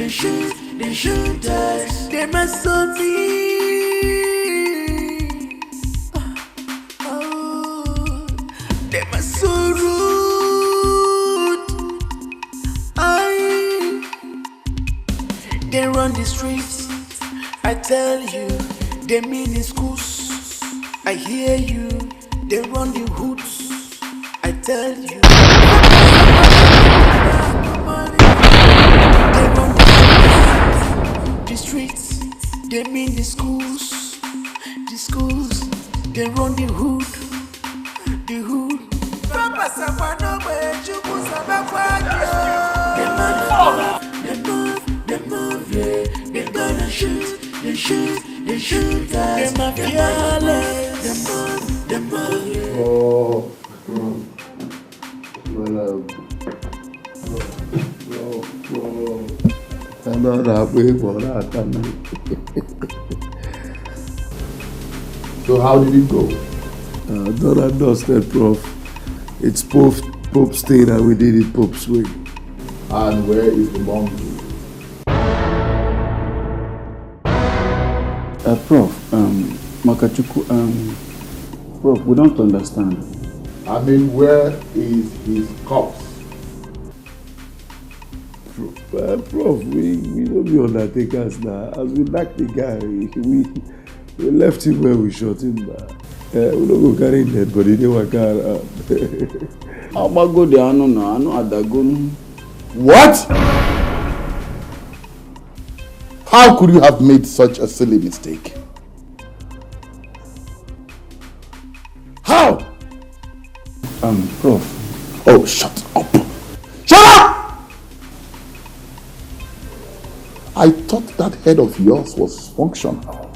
they shoot us. They must on me. They must so rude. They run the streets. I tell you, they mean in schools. I hear you. They run the hoods. I tell you. They run the streets. They mean the schools. The schools. They run the hood. The hood. They move, yeah. They gonna shoot, they shoot us. They my fearless. They move, yeah. Oh, I'm not happy for that. So how did it go? Done and dusted, Prof. It's Pope's thing and we did it Pope's way. And where is the monkey? Prof, Makachuku, Prof, we don't understand. I mean, where is his corpse? Prof, we don't be undertakers now. As we knocked the guy, we left him where we shot him. We don't go carry him dead, but he didn't work out. How about go there? I know at the gun. What? How could you have made such a silly mistake? How? Prof. Oh, shut up. Shut up! I thought that head of yours was functional.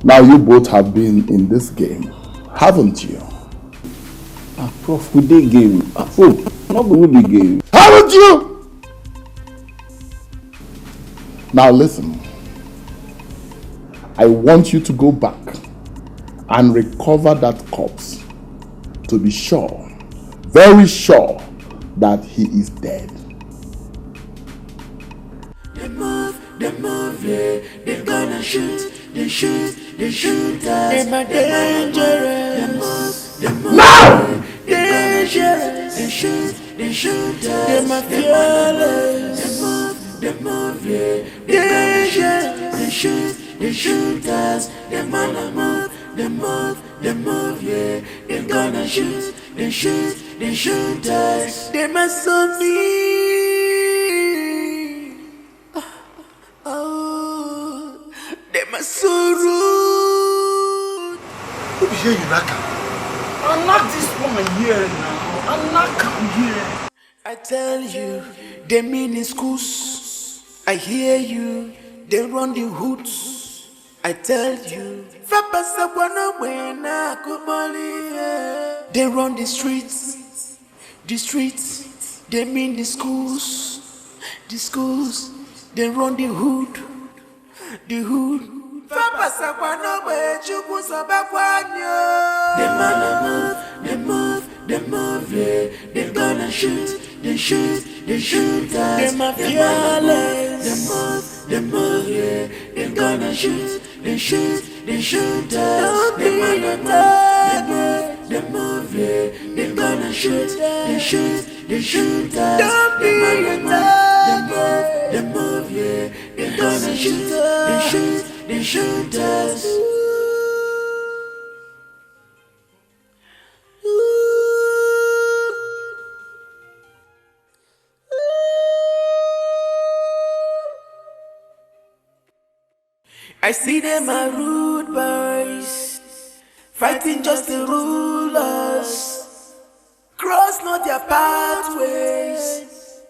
Now you both have been in this game, haven't you? Prof, we did game. Prof, not we the game. Haven't you? Now listen. I want you to go back and recover that corpse to be sure, very sure, that he is dead. They move, yeah. They gonna shoot, they shoot us. They my dangerous. They move, now! Dangerous. They shoot us. They my fearless. They move, yeah. Dangerous. They shoot us. They move, yeah. They gonna shoot, they shoot us. They must on me. They must so rude. Who be here, you knock? I'm not this woman here now. I'm not come here. I tell you, they mean in schools. I hear you, they run the hoods. I tell you, they run the streets. The streets, they mean the schools. The schools, they run the hood. The hood. They move, yeah. They gonna shoot, they shoot us. They my fearless. They move, yeah. They gonna shoot, they shoot us. They move, yeah. They gonna shoot, they shoot us. They move, yeah. They gonna shoot, they shoot us. I see them are rude boys, fighting just to rule us. Cross not their pathways,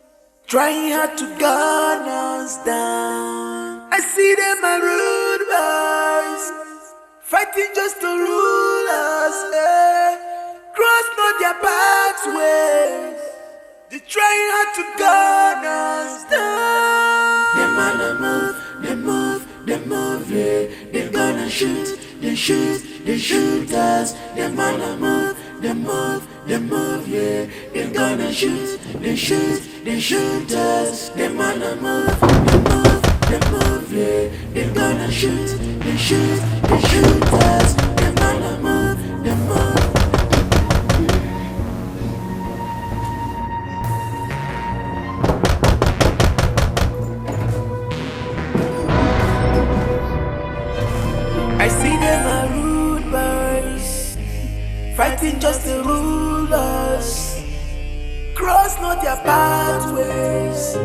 trying hard to gun us down. I see them are rude boys, fighting just to rule us. Cross not their pathways, they trying hard to gun us down. They move, yeah. They gonna shoot, they shoot us. They move, yeah. They gonna shoot, they shoot us. Them wanna move, yeah. They gonna shoot, they shoot us. Them wanna move. I see them are rude boys, fighting just to rule us. Cross not their pathways,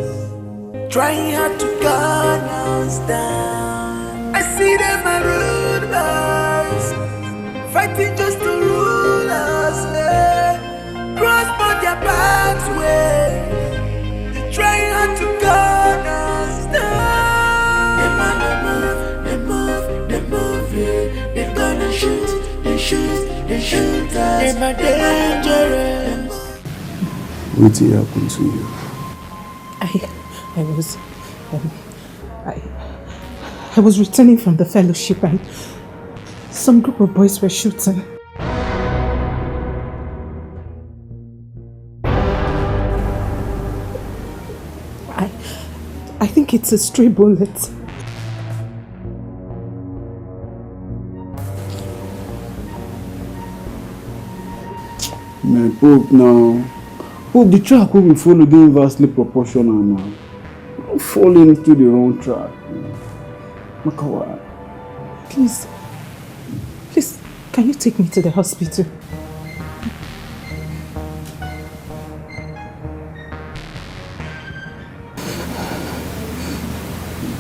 trying hard to gun us down. I see them are rude boys, fighting just to rule us. Cross not their pathways, they're trying hard to gun us down. They move, yeah. They're gonna shoot, they shoot us. They're dangerous. What happened to you? I was returning from the fellowship and some group of boys were shooting. I think it's a stray bullet. Man, Pope now. Pope, the track will be followed inversely proportional now. Don't fall into the wrong track. Makawa. Please, can you take me to the hospital?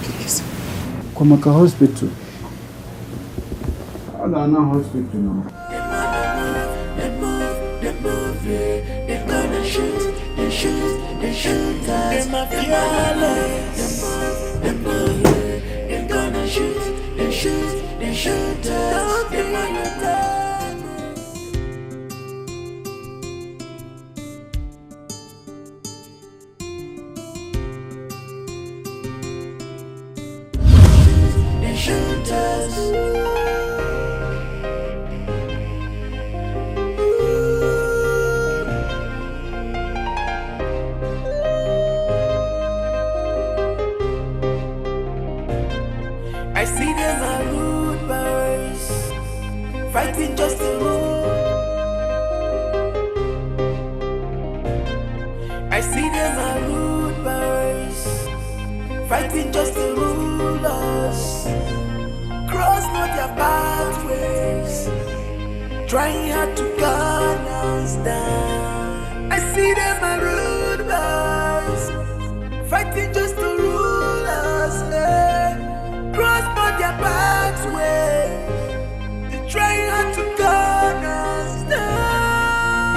Please. Kwamaka Hospital. Agana Hospital now. They move, yeah. They're gonna shoot us. They're fearless. They move, yeah. They're gonna shoot us. They're shoot us. I see them are rude boys, fighting just to rule. I see them are rude boys, fighting just to rule us. Cross not their pathways, trying hard to gun us down. I see them are rude boys, fighting just to rule us. Cross not their pathway, they're trying hard to gun us down.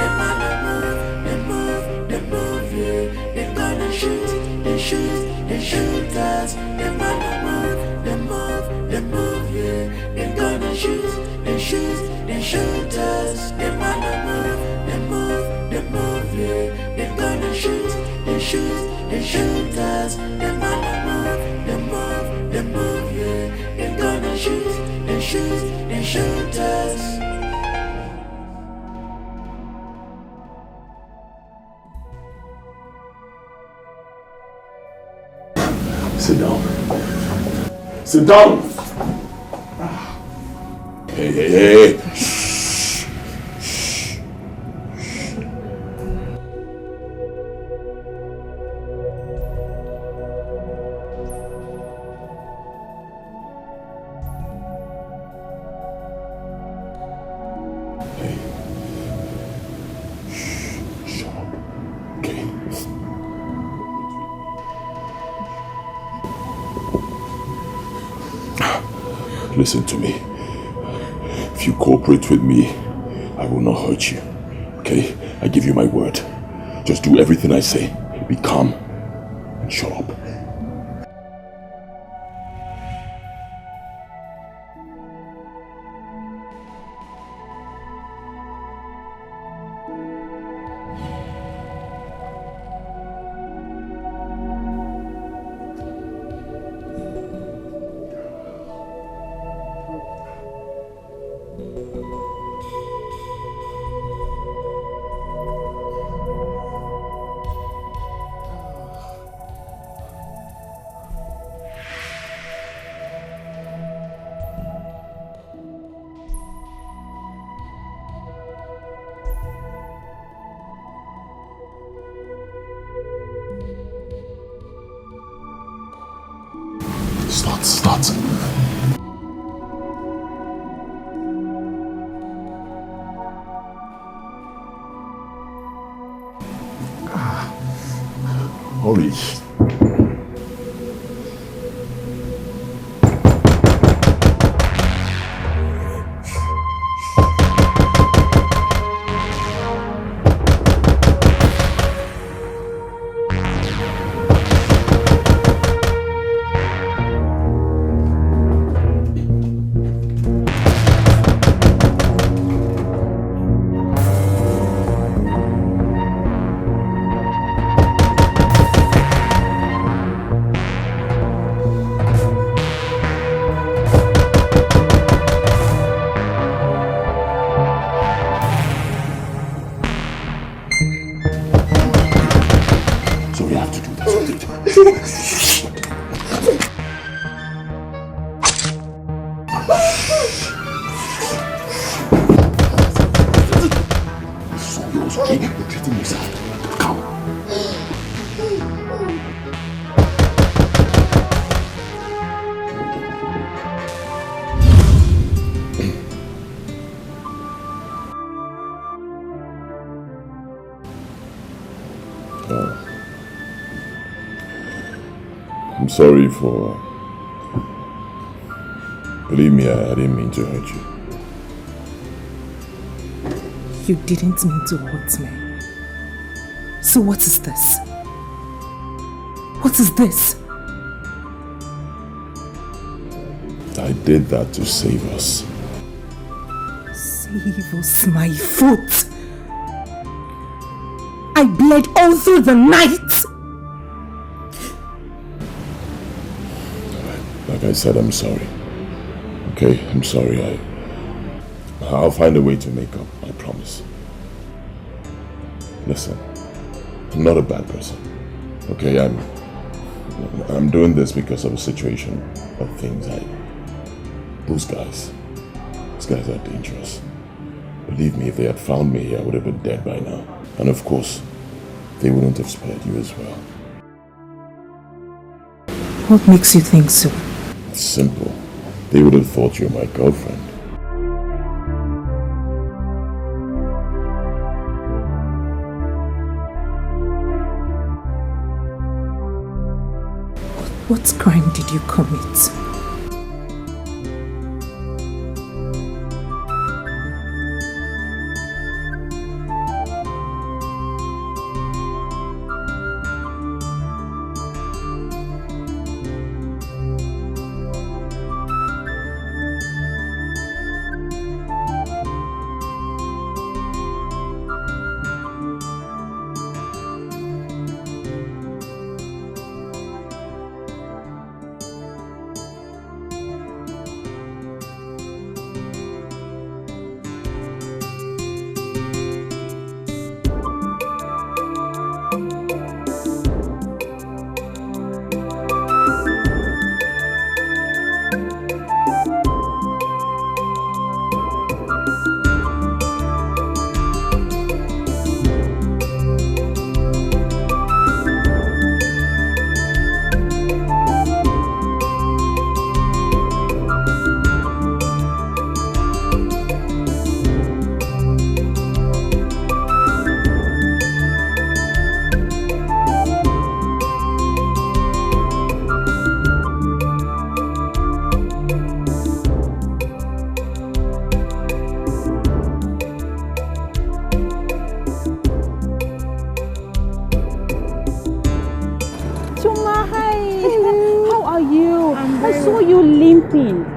They move, yeah. They're gonna shoot us. They move, yeah. They're gonna shoot us. They move, yeah. They're gonna shoot us. They move, yeah. They're gonna shoot us. Sit down. Sit down. Hey. Shh. Hey. Shut up. Okay. Listen to me. If you cooperate with me, I will not hurt you. Okay? I give you my word. Just do everything I say. Be calm and shut up. Start. Hurry. So we have to do this. Okay, you're treating yourself. Come. I'm sorry for... Believe me, I didn't mean to hurt you. You didn't mean to hurt me. So what is this? What is this? I did that to save us. Save us, my foot. I bled all through the night. Like I said, I'm sorry. Okay, I'm sorry. I'll find a way to make up, I promise. Listen, I'm not a bad person. Okay, I'm doing this because of a situation of things. Those guys are dangerous. Believe me, if they had found me, I would have been dead by now. And of course, they wouldn't have spared you as well. What makes you think so? It's simple. They would have thought you were my girlfriend. What crime did you commit?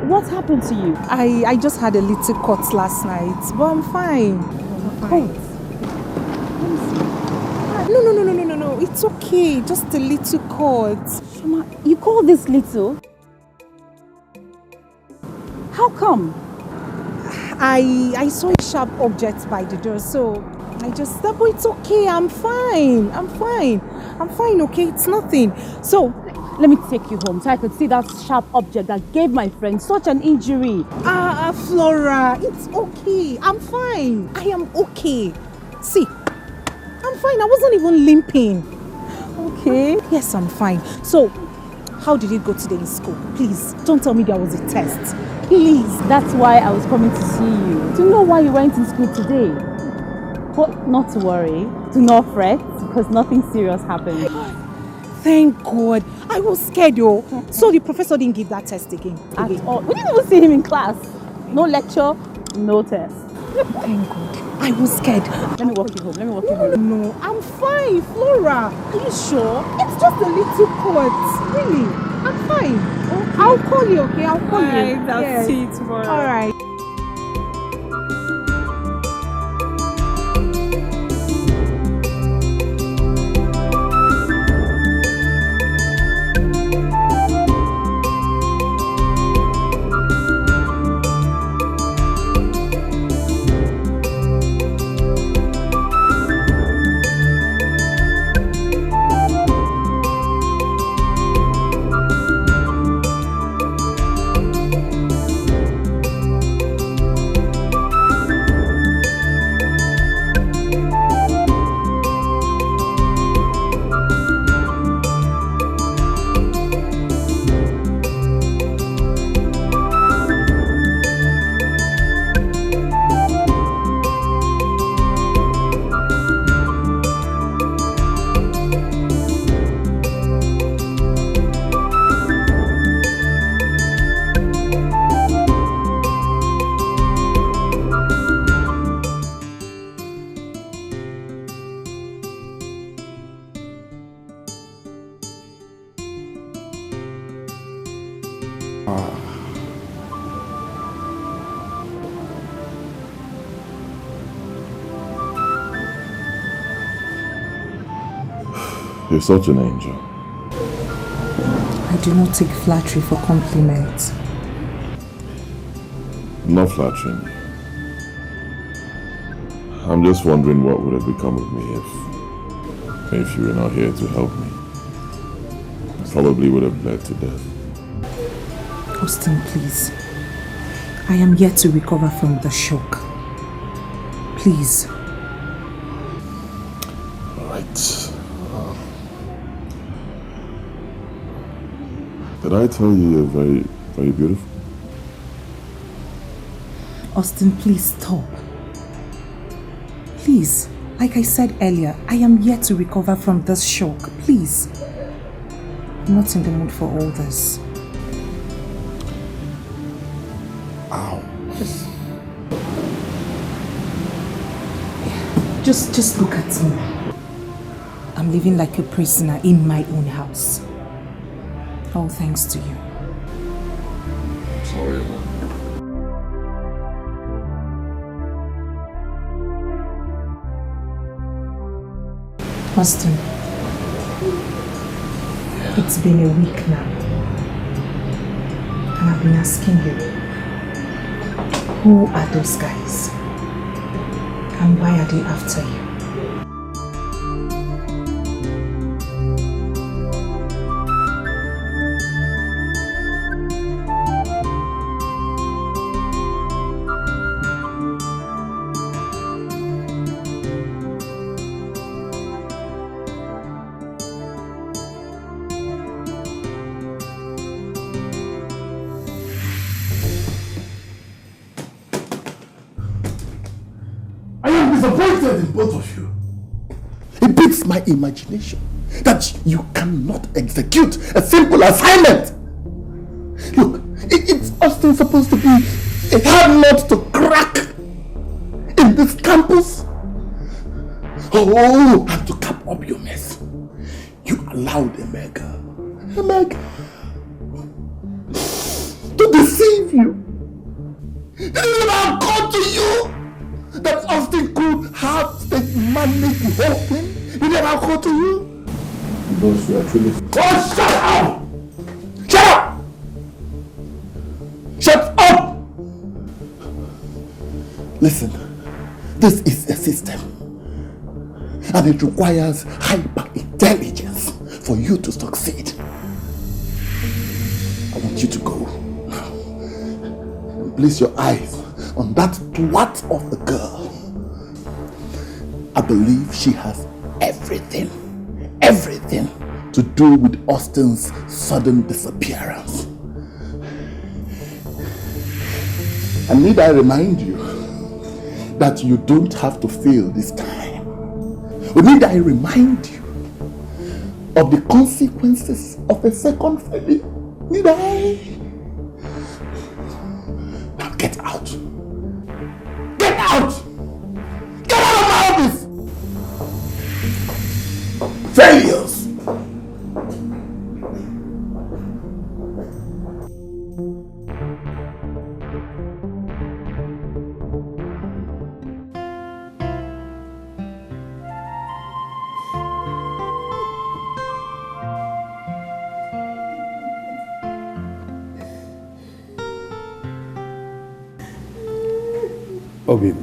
What happened to you? I just had a little cut last night, but I'm fine. No. It's okay. Just a little cut. Shoma, you call this little? How come? I saw a sharp object by the door, so I just thought, but it's okay. I'm fine, okay? It's nothing. So, let me take you home so I could see that sharp object that gave my friend such an injury. Flora, it's okay. I'm fine. I am okay. See, I'm fine. I wasn't even limping. Okay. Yes, I'm fine. So, How did it go today in school? Please, don't tell me there was a test. Please. That's why I was coming to see you. To know why you went to school today. But not to worry. Do not fret, because nothing serious happened. Thank God. I was scared, yo. So the professor didn't give that test again? At all. We didn't even see him in class. No lecture, no test. Thank God. I was scared. Let me walk you home. No, I'm fine, Flora. Are you sure? It's just a little cut. Really? I'm fine. Okay. I'll call you, okay? I'll call you. I'll see you tomorrow. All right. You're such an angel. I do not take flattery for compliments. Not flattering. I'm just wondering what would have become of me if you were not here to help me. I probably would have bled to death. Austin, please. I am yet to recover from the shock. Please. All right. Did I tell you you're very, very beautiful? Austin, please stop. Please, like I said earlier, I am yet to recover from this shock. Please. I'm not in the mood for all this. Ow. Just look at me. I'm living like a prisoner in my own house. All thanks to you. Sorry, man. Austin, it's been a week now, and I've been asking you, who are those guys? And why are they after you? In both of you. It beats my imagination that you cannot execute a simple assignment. Look, it's Austin supposed to be a hard nut to crack in this campus. Oh, and to cap up your mess, you allowed Emeka to deceive you. Did it not occur to you that Austin could have state managed the whole thing? Did it not occur to you? Boss, you are truly... Oh, shut up! Shut up! Shut up! Listen, this is a system, and it requires hyper-intelligence for you to succeed. I want you to go now and place your eyes on that twat of a girl. I believe she has everything to do with Austin's sudden disappearance. And need I remind you that you don't have to feel this time? Or need I remind you of the consequences of a second failure? Need I? Now get out! Get out! Get out of my office! Failures! Obi,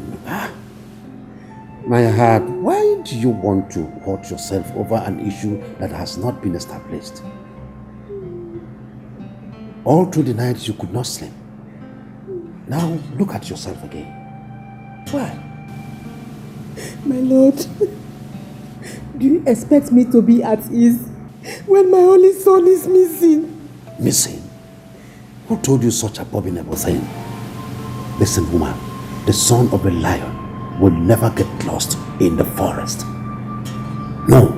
my heart, why do you want to hurt yourself over an issue that has not been established? All through the night you could not sleep. Now look at yourself again. Why? My lord, do you expect me to be at ease when my only son is missing? Missing? Who told you such abominable thing? Listen, woman. The son of a lion will never get lost in the forest. No.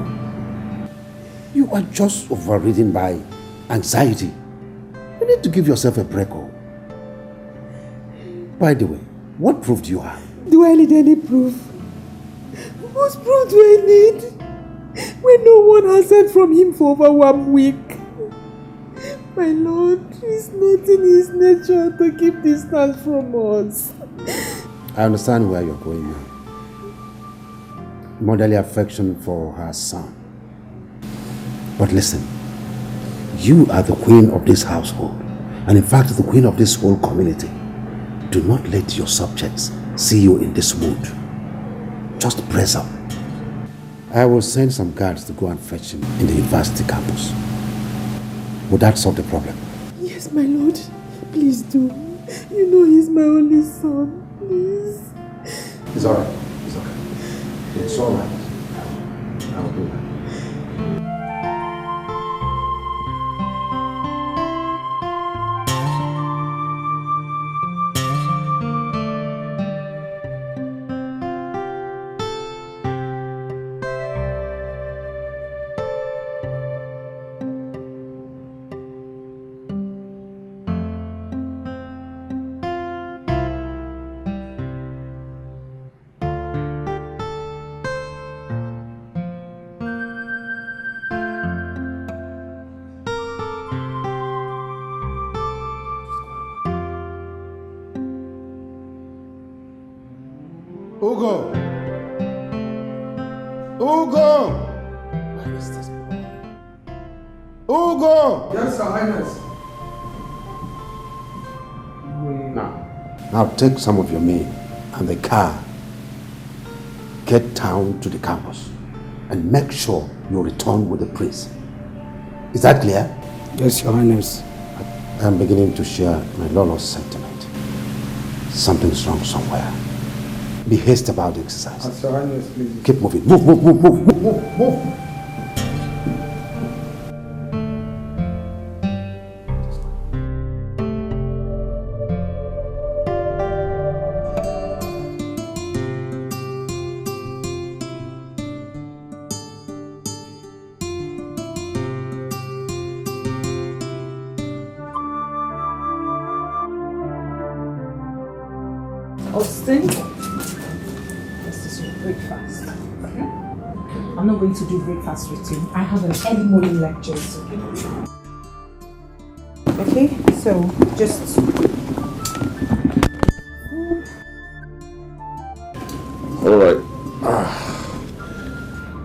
You are just overridden by anxiety. You need to give yourself a break. By the way, what proof do you have? Do I need any proof? Whose proof do I need? When no one has heard from him for over 1 week. My lord, it's not in his nature to keep distance from us. I understand where you're going now. Motherly affection for her son. But listen, you are the queen of this household, and in fact the queen of this whole community. Do not let your subjects see you in this mood. Just press up. I will send some guards to go and fetch him in the university campus. Would that solve the problem? Yes, my lord. Please do. You know he's my only son. Please. It's alright. It's okay. It's alright. I will do that. Ugo! Ugo! Where is this boy? Ugo! Yes, Your Highness. Now take some of your men and the car. Get down to the campus and make sure you return with the prince. Is that clear? Yes, Your Highness. I am beginning to share my lawless sentiment. Something's wrong somewhere. Be hasty about the exercise. As Your Highness, please. Keep moving. Move. Austin, this is your breakfast. Okay? I'm not going to do breakfast with you. I have an early morning lecture. Okay, so just All right.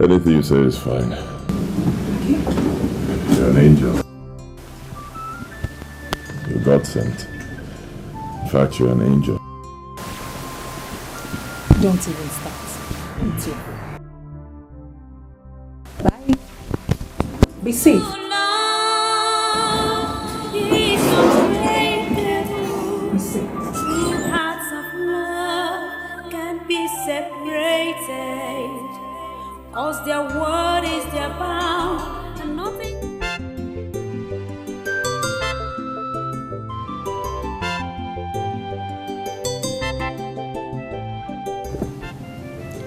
Anything you say is fine. okay. You're an angel. You're God sent. In fact, you're an angel. Don't even start. It's you. Bye. Be safe. Be safe. Two hearts of love can't be separated, 'cause their word is their bound and nothing.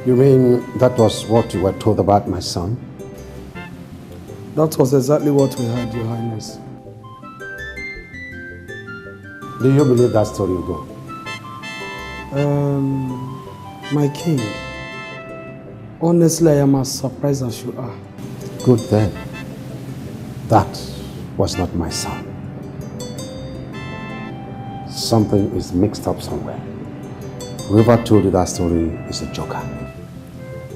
You mean that was what you were told about my son? That was exactly what we heard, Your Highness. Do you believe that story, Ugo? My king, honestly, I am as surprised as you are. Good then. That was not my son. Something is mixed up somewhere. Whoever told you that story is a joker.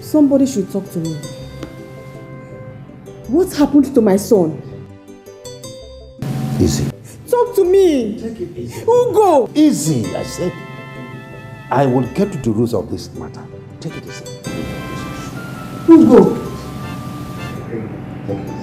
Somebody should talk to me. What happened to my son? Easy. Talk to me. Take it easy. Ugo. Easy, I said. I will get to the roots of this matter. Take it easy. Ugo. Take it easy.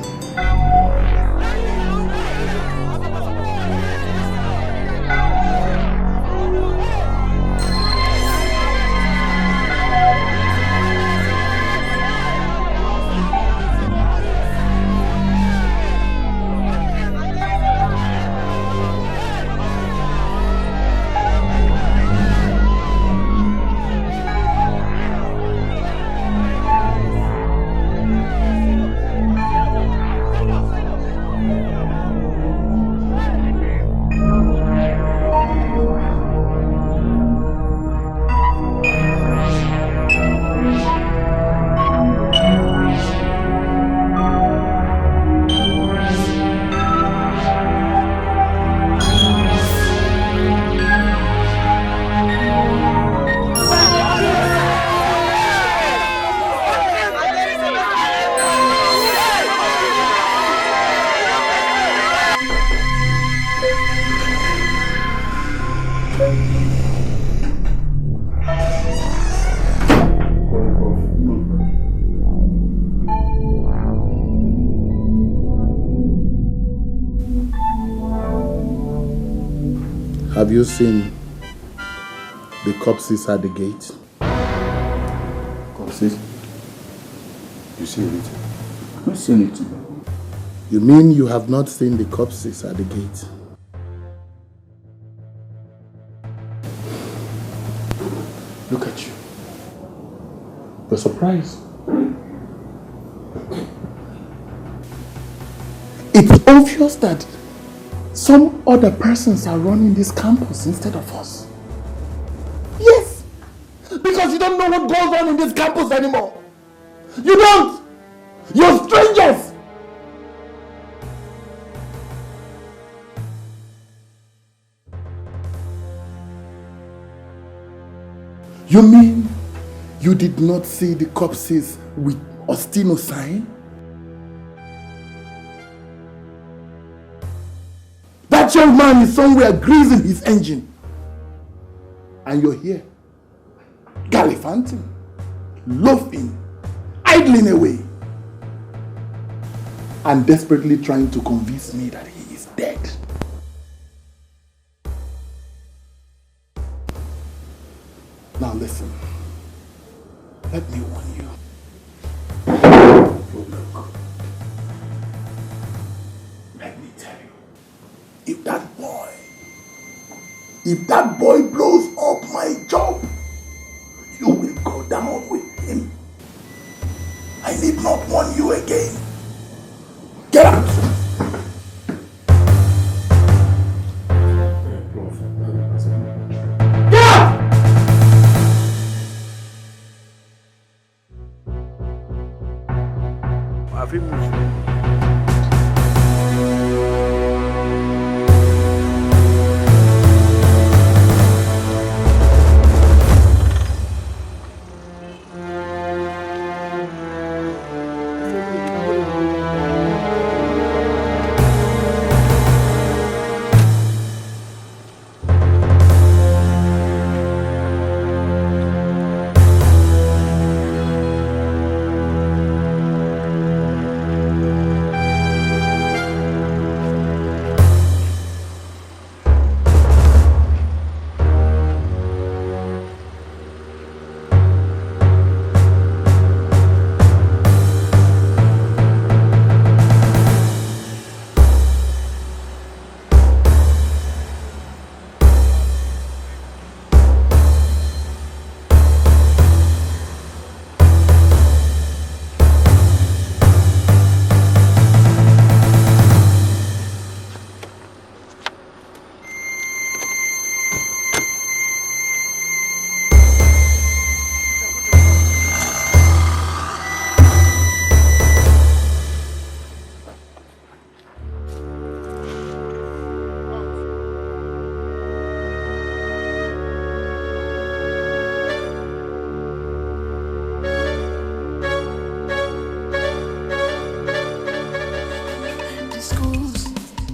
Have you seen the corpses at the gate? Corpses? You see it? I've seen it. You mean you have not seen the corpses at the gate? Look at you. You're surprised. It's obvious that some other persons are running this campus instead of us. Yes! Because you don't know what goes on in this campus anymore. You don't! You're strangers! You mean you did not see the corpses with Ostino sign? That young man is somewhere greasing his engine. And you're here, gallivanting, loafing, idling away, and desperately trying to convince me that he is dead. Now listen, let me warn you. Look, let me tell you, if that boy blows up my job, you will go down with him. I need not warn you again. Get out!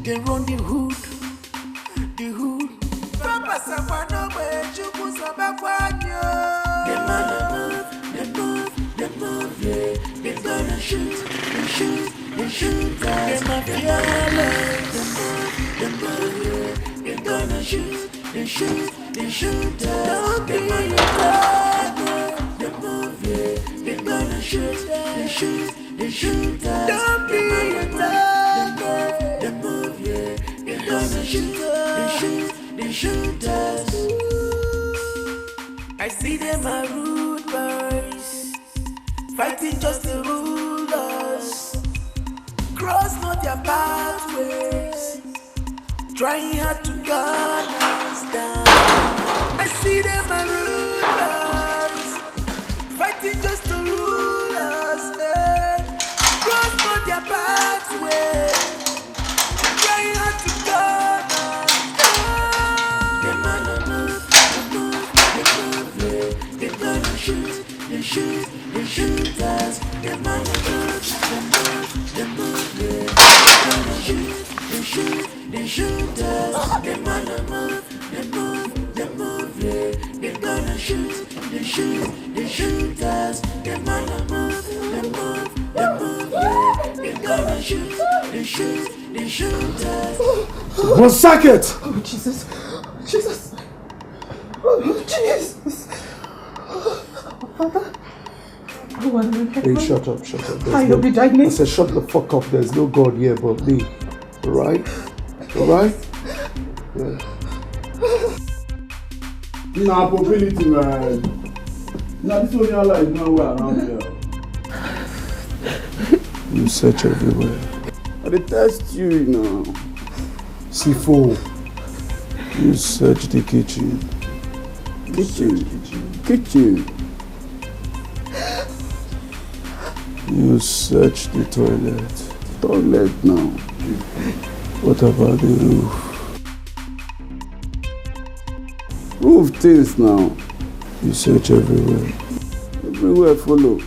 they run the hood. Papa Sapano, where you put some back on you. They move, yeah. They gonna shoot us. They mafia, they move, yeah. They gonna shoot us. They move, yeah. They gonna shoot us. Don't be a dog. They move, yeah. They gonna shoot us. I see them are rude boys, fighting just to rule us. Cross not their pathways, trying hard to gun us down. I see them are rude boys, fighting just to rule us. Cross not their pathways, trying hard to gun us down. Them man move, yeah. They gonna shoot us. Them man move, yeah. They shoot us. Them man move, yeah. They gonna shoot us. Them man move, yeah. They gonna shoot us. One second! Oh, Jesus. Oh, Jesus. Father? Hey, shut up. I'll be dying. I said, shut the fuck up. There's no God here but me. Alright? Yeah. Nah, mobility, man. Nah, this one y'all is nowhere around here. You search everywhere. I detest you, you know. C4. You search the kitchen. Kitchen. You search the toilet. Toilet now. What about the roof? Roof things now. You search everywhere. Everywhere follow.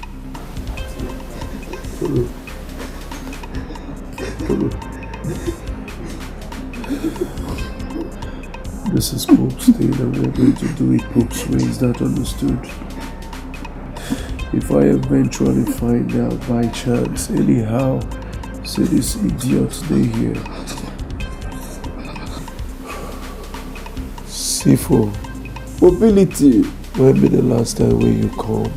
This is Pope's thing and we're going to do it Pope's way. Is that understood? If I eventually find out by chance, anyhow, see this idiot stay here. C4. Mobility. When be the last time when you come?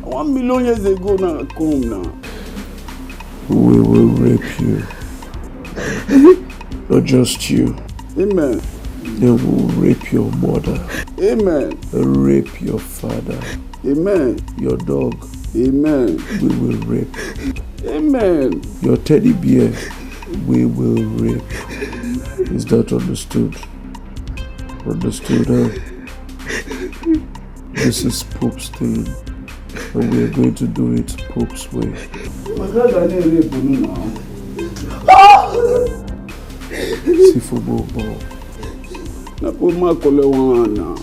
1 million years ago now, I come now. We will rape you. Not just you. Amen. They will rape your mother. Amen. Rape your father. Amen. Your dog. Amen. We will rape. Amen. Your teddy bear. We will rape. Is that understood? Understood, huh? This is Pope's thing. And we are going to do it Pope's way. C4 ball. Na put my color one now.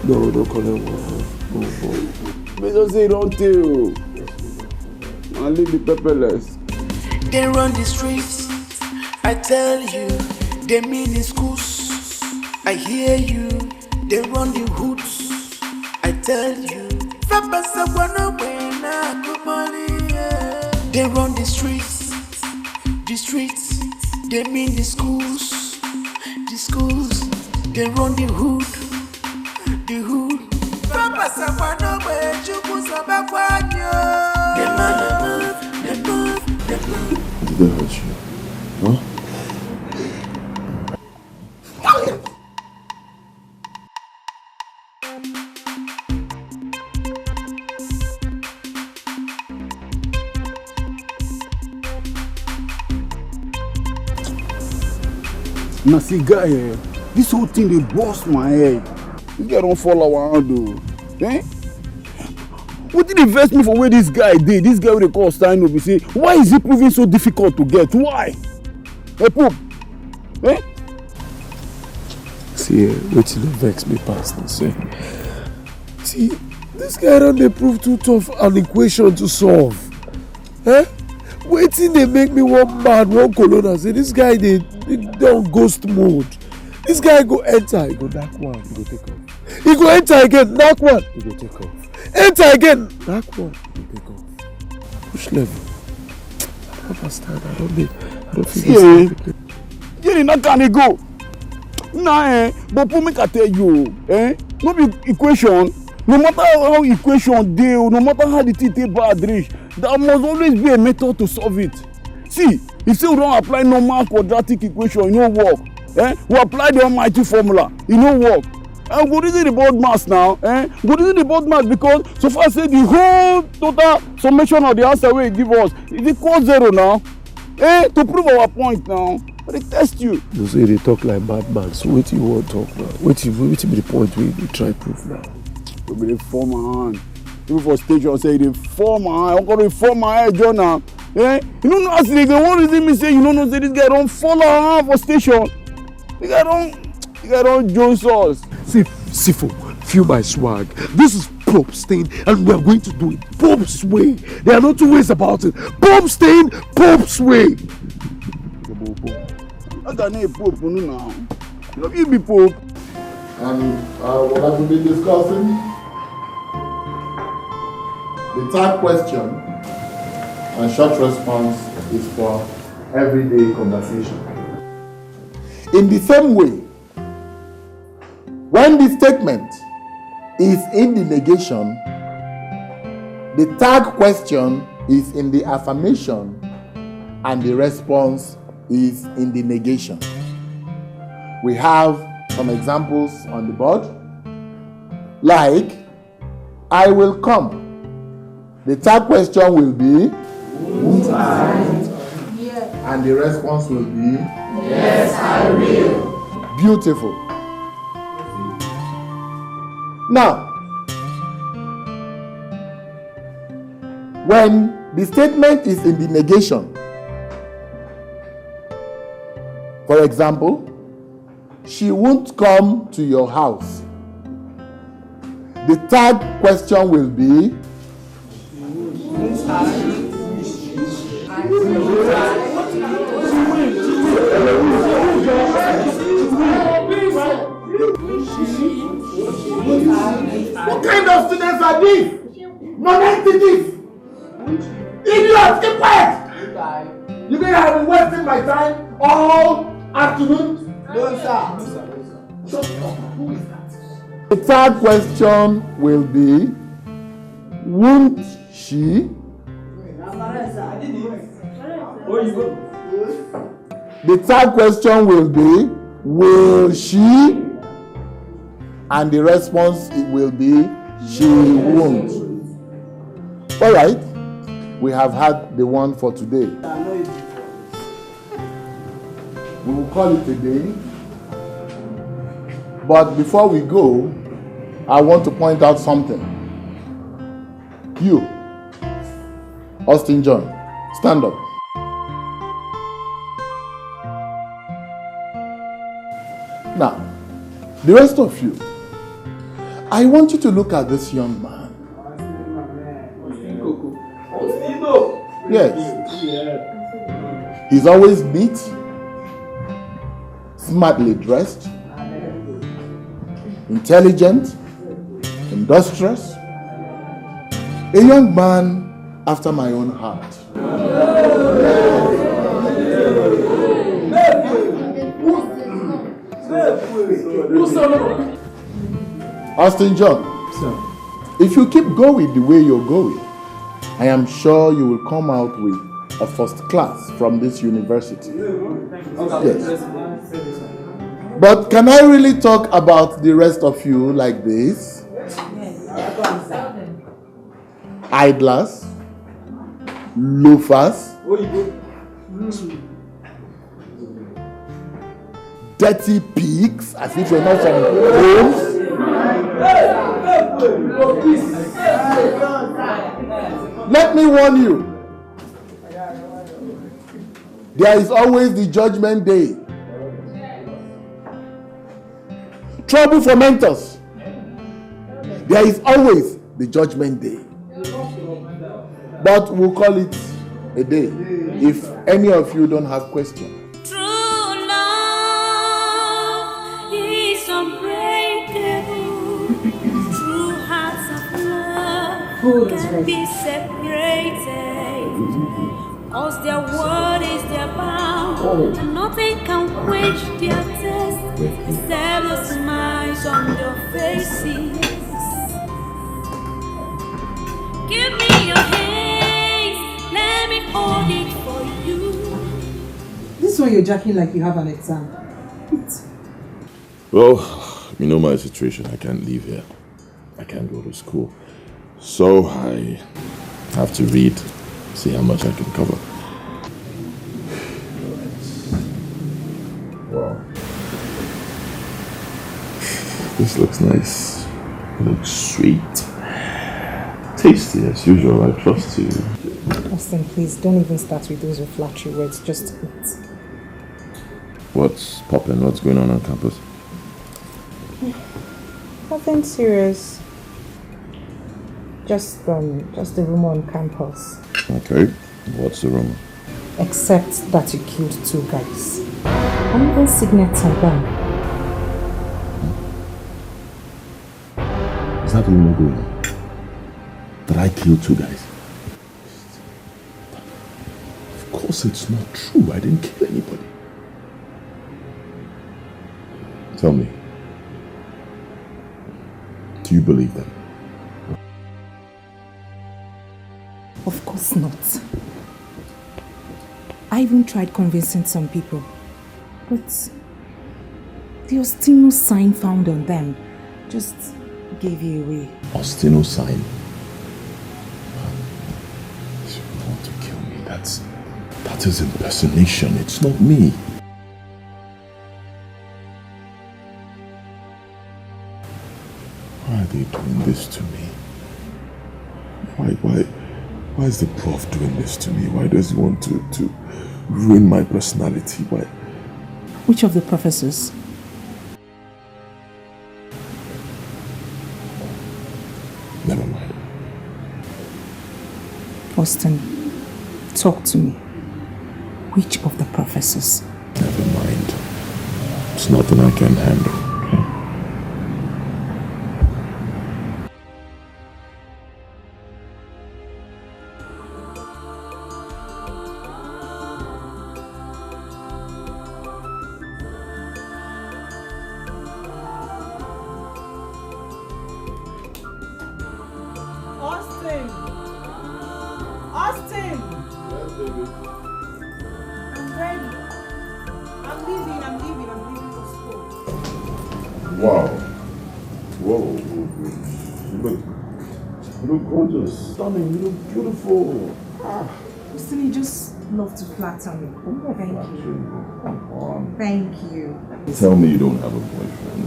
No, don't call it one. But just say don't tell. I'll leave the pepperless. They run the streets, I tell you. They mean the schools, I hear you. They run the hoods, I tell you. They run the streets, they mean the schools. They run the hood. They move. Did they hurt you? Huh? Now see guy here, this whole thing they bust my head. This guy don't fall our hand though. Eh? What did they vex me for where this guy did? This guy they call stand up, he say, why is it proving so difficult to get? Why? Hey Pope. Eh? See, wait till they vex me past this. See, this guy don't they prove too tough an equation to solve. Eh? Waiting they make me one mad, one colonel. Say this guy they on ghost mode. This guy go enter, he go knock one, he go take off. He go enter again, knock one, he go take off. Enter again, knock one, he go take off. Which level? I don't understand. I don't feel this. Jerry, not can he go? Nah, but for make I tell you, no be equation. No matter how equation deal, no matter how the thing take bad reach, there must always be a method to solve it. See, if you don't apply normal quadratic equation, it no work. We apply the almighty formula, it no work. And go reason the board mass now. Go reason the board mass because so far say the whole total summation of the answer wey give us is equal 0 now. To prove our point now. But they test you. You say they talk like madman. So what you want to talk now? What be the point we try prove now? You be the former hand. People for station say the former hand. I'm gonna form my head, John now. You don't know as they go. One reason me say you don't know say this guy don't follow hand for station. The guy don't join us. See, Sifo, feel my swag. This is Pope Stain, and we are going to do it Pope's way. There are no two ways about it. Pope Stain, Pope's way. How can I Pope now? You be Pope. And what I will be discussing, the third question and short response is for everyday conversation. In the same way, when the statement is in the negation, the third question is in the affirmation and the response is in the negation. We have some examples on the board, like, I will come. The third question will be, won't I? And the response will be, yes, I will. Beautiful. Now, when the statement is in the negation, for example, she won't come to your house. The third question will be, what kind of students are these? Non-entities! Idiots, keep quiet! You think I've been wasting my time all afternoon? No, sir. Shut up. Who is that? The third question will be, won't she? The third question will be, will she? And the response will be, she won't. All right. We have had the one for today. We will call it a day. But before we go, I want to point out something. You, Austin John, stand up. Now, the rest of you, I want you to look at this young man. Yes. He's always neat, smartly dressed, intelligent, industrious, a young man after my own heart. Austin John, sir, if you keep going the way you're going, I am sure you will come out with a first class from this university. Yes. But can I really talk about the rest of you like this? Idlers, loafers, dirty pigs, as if you're not from homes. Let me warn you, there is always the judgment day. Trouble for mentors. There is always the judgment day. But we'll call it A day. If any of you don't have questions. True love is unbreakable. True hearts of love can be separated. Cause their word is their bound, and nothing can quench their thirst except the smiles on their faces. Give me your hands, let me hold it for you. This one you're jacking like you have an exam. Well, you know my situation. I can't leave here. I can't go to school. So I have to read, see how much I can cover. Wow. This looks nice. It looks sweet. Tasty as usual, I trust you. Austin, please don't even start with those flattery words. Just eat. What's poppin'? What's going on campus? Nothing serious. Just the rumor on campus. Okay. What's the rumor? Except that you killed 2 guys. And even signets on them. Is that the rumor going on? That I killed 2 guys? Of course it's not true. I didn't kill anybody. Tell me. Do you believe them? Of course not. I even tried convincing some people. But the Ostino sign found on them just gave you away. Ostino sign? You want to kill me? That is impersonation. It's not me. Why are they doing this to me? Why is the prof doing this to me? Why does he want to ruin my personality? Why? Which of the professors? Never mind. Austin, talk to me. Which of the professors? Never mind. It's nothing I can handle. Wow. Whoa. You look gorgeous, stunning, you look beautiful. Austin, you just love to flatter me. Thank you. Come on. Thank you. Tell me you don't have a boyfriend.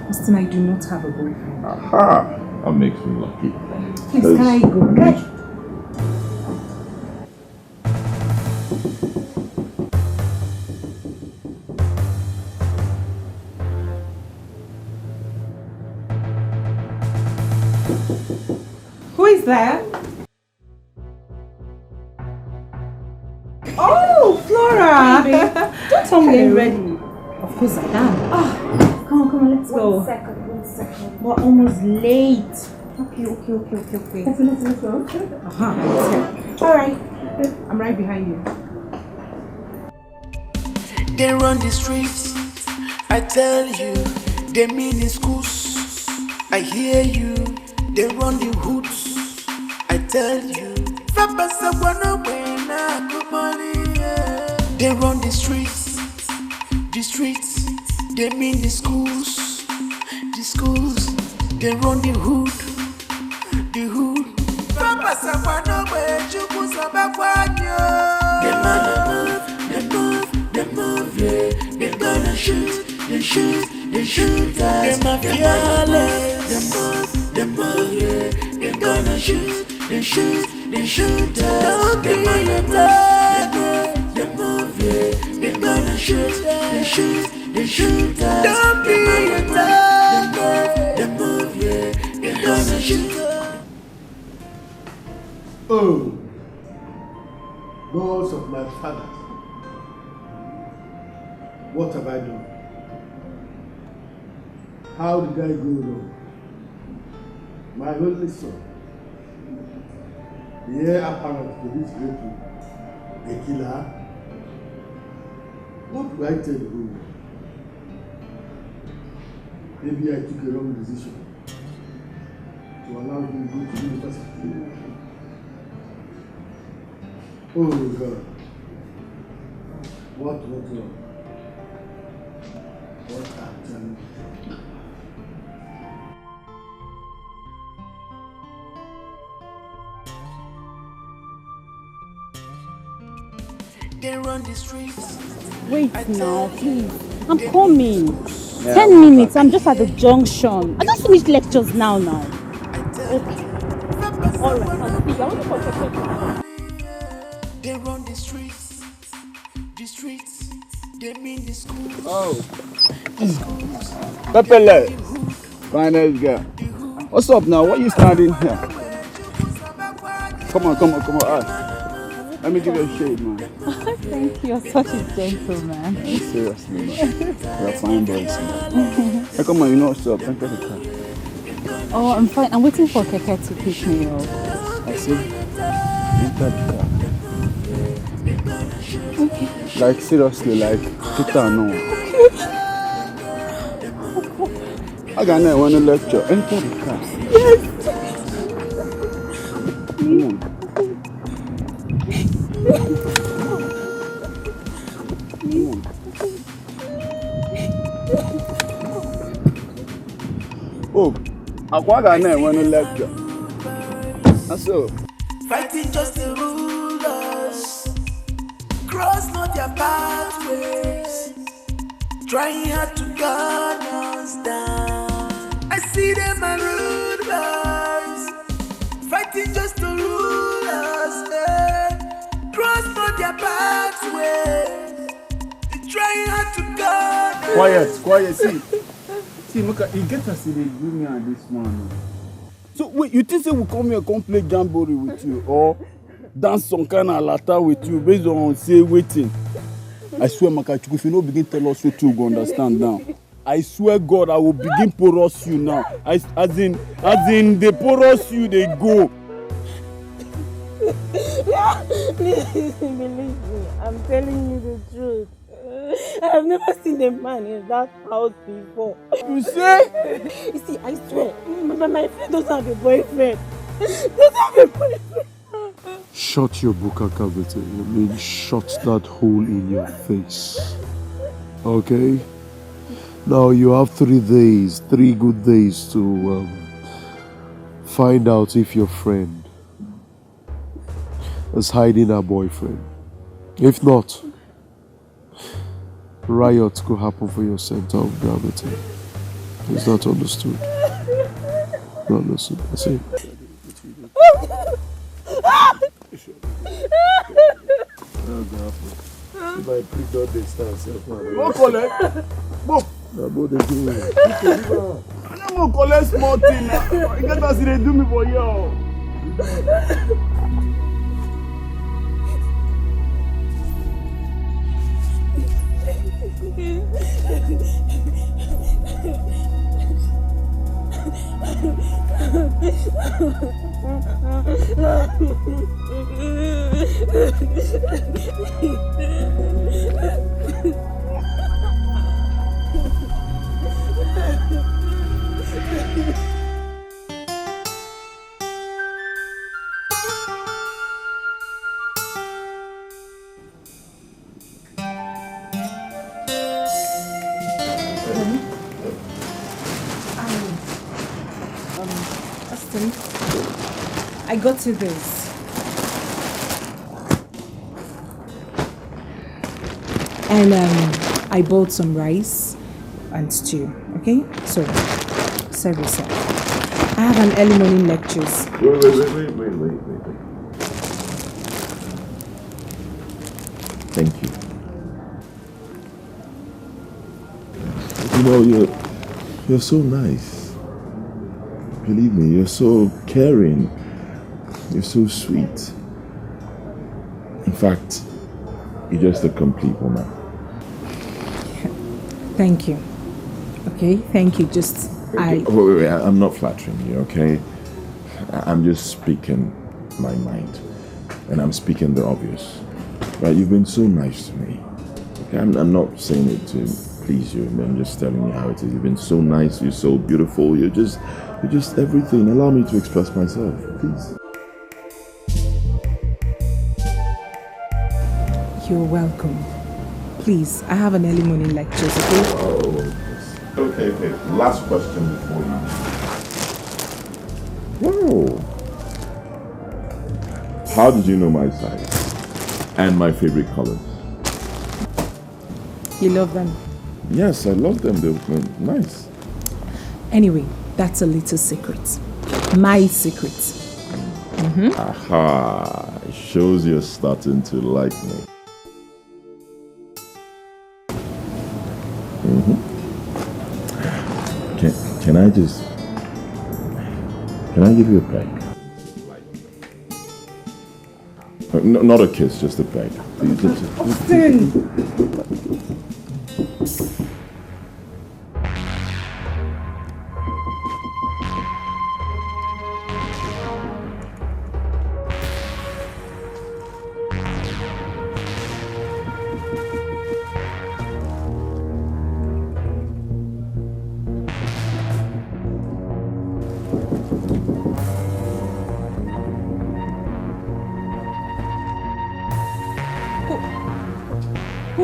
Austin, I do not have a boyfriend. Aha! That makes me lucky. Please, can I go? Who is there? Oh, Flora! Hey, babe. Don't tell me you're ready. Of course I am. Oh, come on, let's go. One second. We're almost late. Okay. Let's go. Alright. I'm right behind you. They run the streets, I tell you. They mean in schools, I hear you. They run the hoods, I tell you. They run the streets, they mean the schools, they run the hood. They move, yeah. They gonna shoot us. They fearless. They move, yeah. They gonna shoot us. Don't be afraid. They move, yeah. They gonna shoot us. Don't be afraid. They move, yeah. They gonna shoot us. Oh, gods of my fathers, what have I done? How did I go wrong? My only son, the heir apparent to this great room, a killer. What do I tell you? Maybe I took a wrong decision to allow him to go to university. Oh God. What went wrong? What happened? They run the streets. Wait now, please. I'm coming. 10 minutes, I'm just at the junction. I just finished lectures now. Okay. Alright, I'll see you. I want to talk. They run the streets. They mean the schools. Oh. Pepele. Finest girl. What's up now? Why are you standing here? Come on. Let me give you a shade, man. Thank you. You're such a gentleman. Seriously, man. You're a fine boy, man. Hey, come on, you know what's up. Enter the car. Oh, I'm fine. I'm waiting for Keke to pick me up. I see. Enter the car. Okay. Like, seriously, like, Kita, no. I got no one to lecture. Enter the car. Yes. Come on. Oh, I got no one to lecture. That's all. Fighting just to rule us. Cross not their pathways. Trying hard to gun us down. I see them and rulers. Fighting just to rule us. Cross not their pathways. They're trying hard to gun us. Quiet. See, look at you get us in the junior and this one. So wait, you think say we come here come play jamboree with you or dance some kind of lata with you based on say waiting? I swear, Makachuku, if you no begin tell us what you go understand now. I swear God, I will begin porous you now. As in they porous you, they go. Please believe me, I'm telling you the truth. I've never seen a man in that house before. You say? You see, I swear, my friend doesn't have a boyfriend. Shut your buka cavity. I mean, shut that hole in your face. Okay? Now you have 3 days, 3 good days to find out if your friend is hiding her boyfriend. If not, riots could happen for your center of gravity. Is that understood? Not understood. I see. If I prick out the stance, Go collect. Go. I don't collect small thing. You get us they do me for you. I got you this. And I bought some rice and stew, okay? So, serve yourself. I have an early morning lectures. Wait. Thank you. You know, you're so nice. Believe me, you're so caring. You're so sweet. In fact, you're just a complete woman. Thank you. Okay, thank you. Just Wait, I'm not flattering you, okay? I'm just speaking my mind. And I'm speaking the obvious. Right, you've been so nice to me. Okay, I'm not saying it to please you. I'm just telling you how it is. You've been so nice, you're so beautiful, you're just everything. Allow me to express myself, please. You're welcome. Please, I have an early morning lecture, okay? Oh, okay. Last question before you. Whoa. How did you know my size and my favorite colors? You love them? Yes, I love them. They're nice. Anyway, that's a little secret. My secret. Aha. It shows you're starting to like me. Can I give you a peg? No, not a kiss, just a peg. Austin!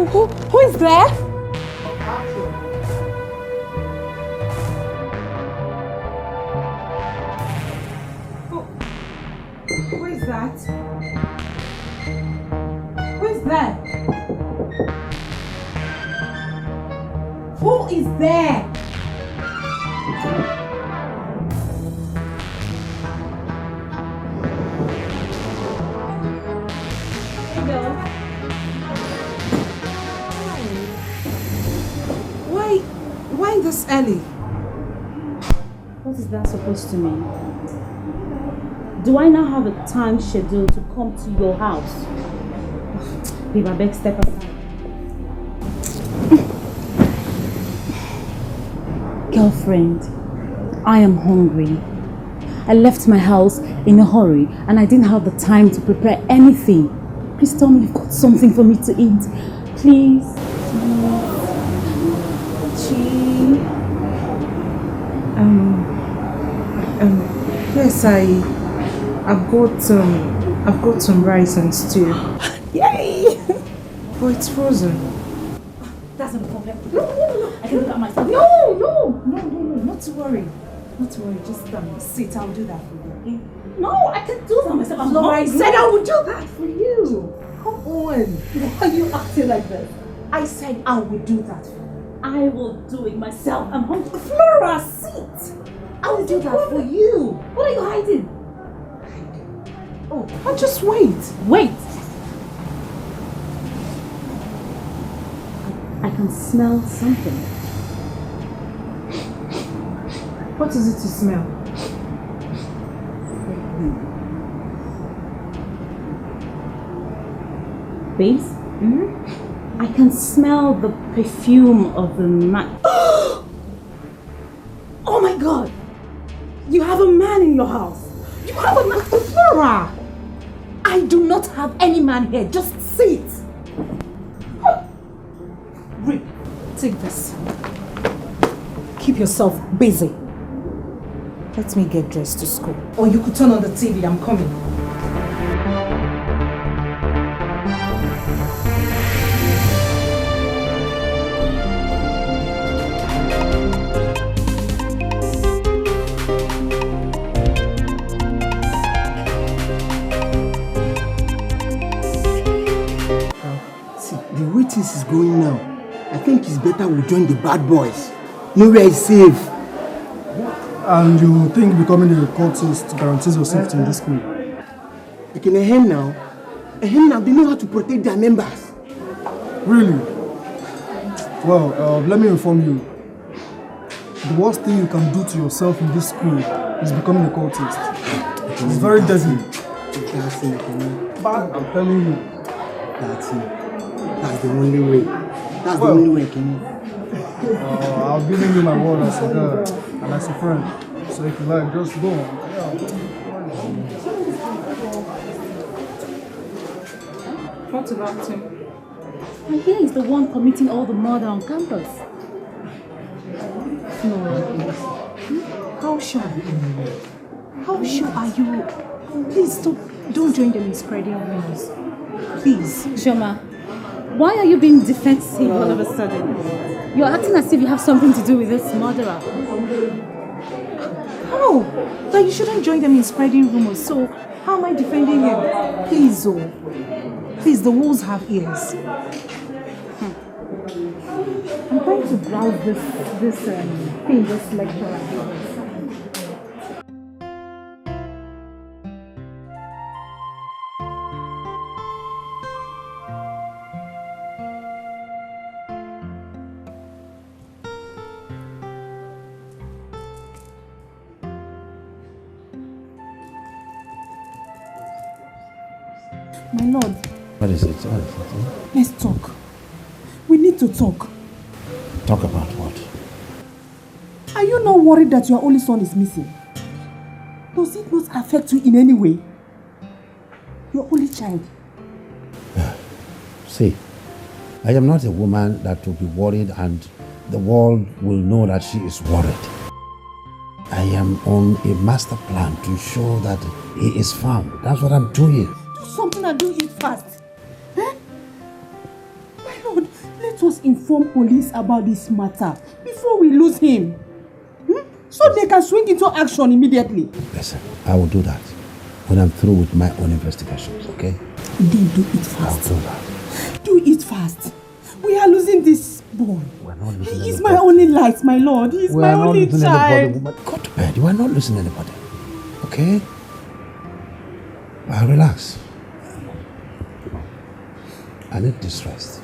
Who is there? Who is that? Who is there? Who is there? Why this early? What is that supposed to mean? Do I now have a time schedule to come to your house? Babe, I beg, step aside. Girlfriend, I am hungry. I left my house in a hurry and I didn't have the time to prepare anything. Please tell me you've got something for me to eat. Please. Yes, I've got some rice and stew. Yay! Oh, it's frozen. That's not a problem. No. I can do that myself. No, not to worry. Not to worry, just sit, I'll do that for you, okay? No, I can do that myself. No, I said I would do that for you. Come on. Why are you acting like this? I said I would do that for you. I will do it myself. I'm hungry. Flora, sit. I will do that for you. What are you hiding? Oh, I'll just wait. Wait. I can smell something. What is it to smell? Babes? I can smell the perfume of the man. Oh my God! You have a man in your house. You have a man, Flora. I do not have any man here. Just sit. Rick, take this. Keep yourself busy. Let me get dressed to school. Or you could turn on the TV. I'm coming. The way things is going now, I think it's better we join the bad boys. Nowhere is safe. And you think becoming a cultist guarantees your safety in this school? Like in a hen now, they know how to protect their members. Really? Well, let me inform you. The worst thing you can do to yourself in this school is becoming a cultist. It's very deadly. But I'm telling you, That's the only way. That's the only way, Kenny. I've given you my word as a girl and as a friend. So if you like, just go. What about him? And here is the one committing all the murder on campus. No. How sure? How sure are you? Please stop. Don't join them in spreading rumors. Please. Shoma, why are you being defensive all of a sudden? You're acting as if you have something to do with this murderer. How? That you shouldn't join them in spreading rumors. So how am I defending him? Please, oh. Please, the wolves have ears. I'm trying to browse this thing, this lecture. My lord. What is it? Let's talk. We need to talk. Talk about what? Are you not worried that your only son is missing? Does it not affect you in any way? Your only child. See, I am not a woman that will be worried and the world will know that she is worried. I am on a master plan to ensure that he is found. That's what I'm doing. Do something and do it fast. Eh? My lord, let us inform police about this matter before we lose him. So they can swing into action immediately. Listen, I will do that when I'm through with my own investigations, okay? Then do it fast. I'll do that. Do it fast. We are losing this boy. He is my only light, my lord. He is my only child. Go to bed. You are not losing anybody. Okay? Relax. I need this rest.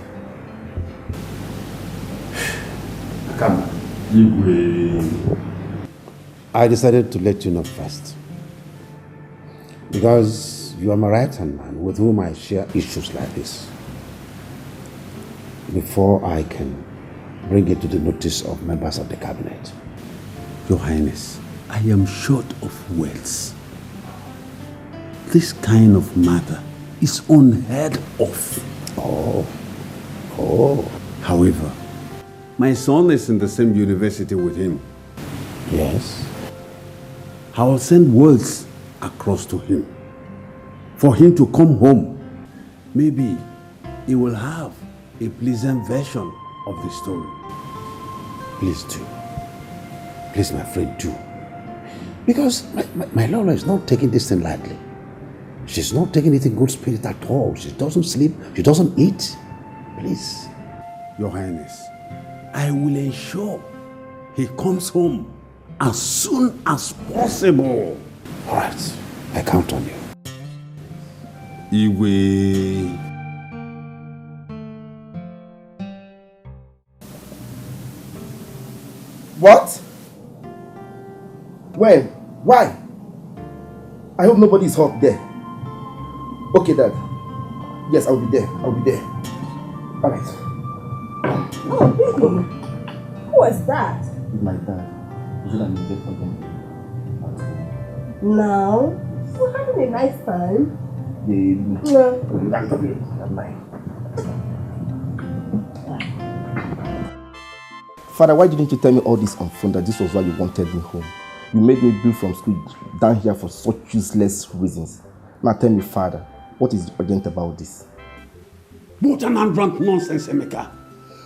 Come. I decided to let you know first. Because you are my right-hand man with whom I share issues like this. Before I can bring it to the notice of members of the cabinet. Your Highness, I am short of words. This kind of matter is unheard of. Oh. However, my son is in the same university with him. Yes. I will send words across to him for him to come home. Maybe he will have a pleasant version of the story. Please do. Please, my friend, do. Because my Lola is not taking this thing lightly. She's not taking it in good spirit at all. She doesn't sleep. She doesn't eat. Please. Your Highness, I will ensure he comes home as soon as possible. All right. I count on you. Igwe. What? When? Why? I hope nobody is hurt there. Okay, Dad. Yes, I'll be there. I'll be there. All right. Oh, baby. Who was that? My dad. You should have been there for them. Now, we're having a nice time. Father, why didn't you tell me all this on phone that this was why you wanted me home? You made me bill from school down here for such useless reasons. Now tell me, Father, what is urgent about this? What an arrant nonsense, Emeka.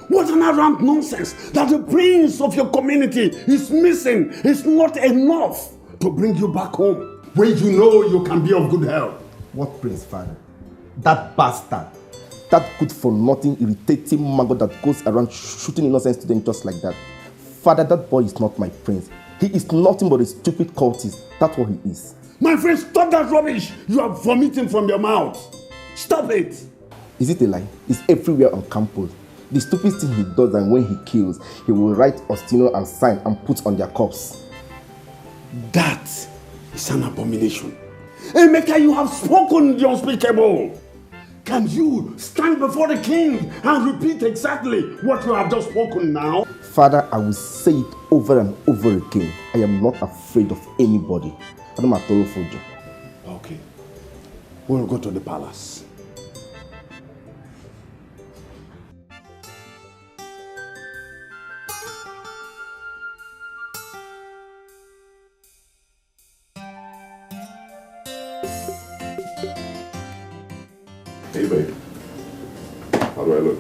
What an arrant nonsense that the prince of your community is missing is not enough to bring you back home when you know you can be of good help. What prince, Father? That bastard. That good for nothing, irritating maggot that goes around shooting innocent students just like that. Father, that boy is not my prince. He is nothing but a stupid cultist. That's what he is. My friend, stop that rubbish. You are vomiting from your mouth. Stop it. Is it a lie? It's everywhere on campus. The stupid thing he does, and when he kills, he will write Ostino and sign and put on their corpse. That is an abomination. Emeka, you have spoken the unspeakable. Can you stand before the king and repeat exactly what you have just spoken now? Father, I will say it over and over again. I am not afraid of anybody. Okay. We'll go to the palace. Hey babe, how do I look?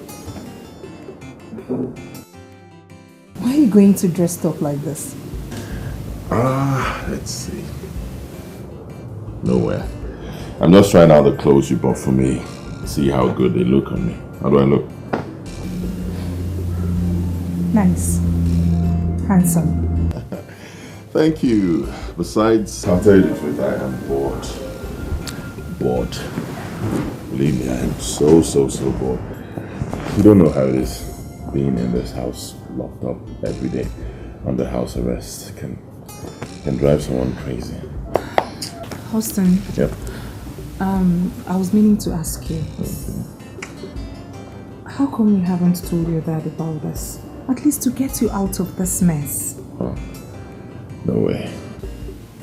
Why are you going to dress up like this? Let's see. Nowhere. I'm just trying out the clothes you bought for me. See how good they look on me. How do I look? Nice. Handsome. Thank you. Besides, I'll tell you the truth, I am bored. Bored. Believe me, I am so bored. You don't know how it is being in this house, locked up every day under house arrest. Can drive someone crazy. Austin. Yep. I was meaning to ask you. How come you haven't told your dad about this? At least to get you out of this mess. Oh, no way.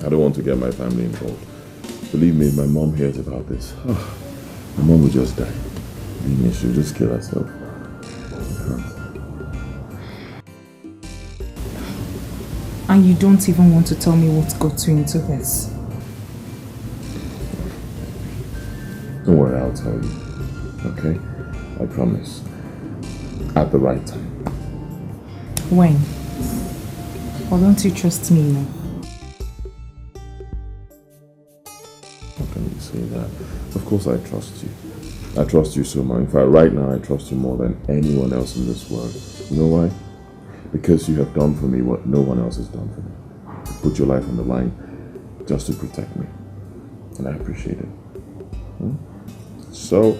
I don't want to get my family involved. Believe me, if my mom hears about this, my mom will just die. Believe me, she'll just kill herself. And you don't even want to tell me what got you into this? Don't worry, I'll tell you. Okay? I promise. At the right time. When? Or don't you trust me now? How can you say that? Of course I trust you. I trust you so much. In fact, right now I trust you more than anyone else in this world. You know why? Because you have done for me what no one else has done for me. You put your life on the line just to protect me. And I appreciate it. So,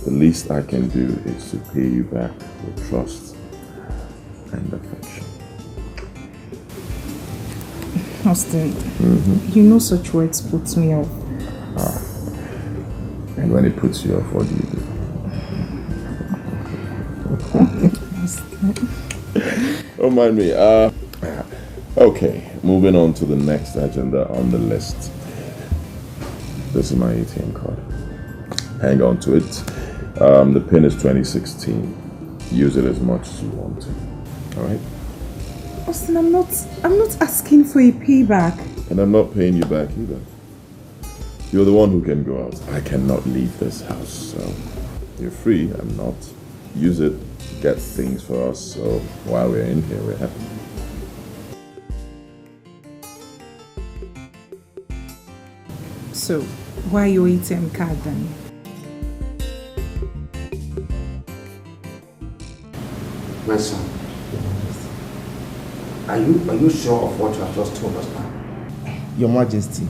the least I can do is to pay you back with trust and affection. Austin, you know such words put me off. And when it puts you off, what do you do? Don't mind me. Okay, moving on to the next agenda on the list. This is my ATM card. Hang on to it. The pin is 2016. Use it as much as you want to. Alright? Austin, I'm not asking for a payback. And I'm not paying you back either. You're the one who can go out. I cannot leave this house, so you're free. I'm not. Use it, get things for us, so while we're in here, we're happy. So, why your ATM card then? My son, are you sure of what you have just told us now? Your Majesty,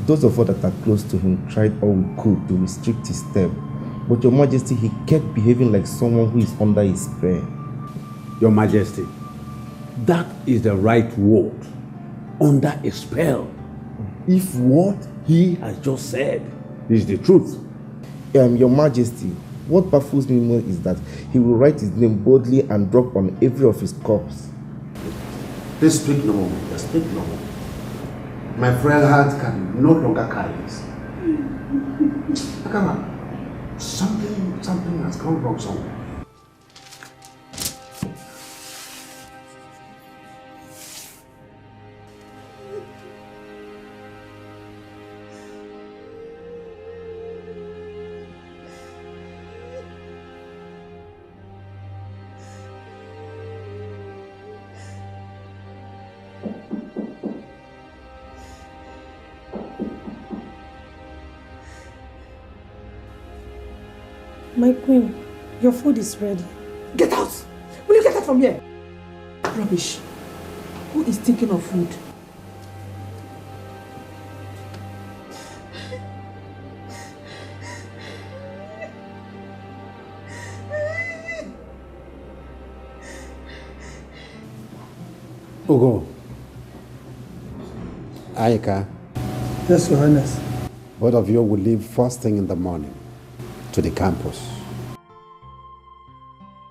those of us that are close to him tried all we could to restrict his step. But Your Majesty, he kept behaving like someone who is under his spell. Your Majesty, that is the right word. Under a spell. If what he has just said is the truth. Your Majesty, what baffles me more is that he will write his name boldly and drop on every of his corpse. Please speak no more. Just speak no more. My frail heart can no longer carry this. Come on. Something has gone wrong somewhere. My queen, your food is ready. Get out! Will you get out from here? Rubbish. Who is thinking of food? Ugo. Aika. Yes, Your Highness. Both of you will leave first thing in the morning. to the campus.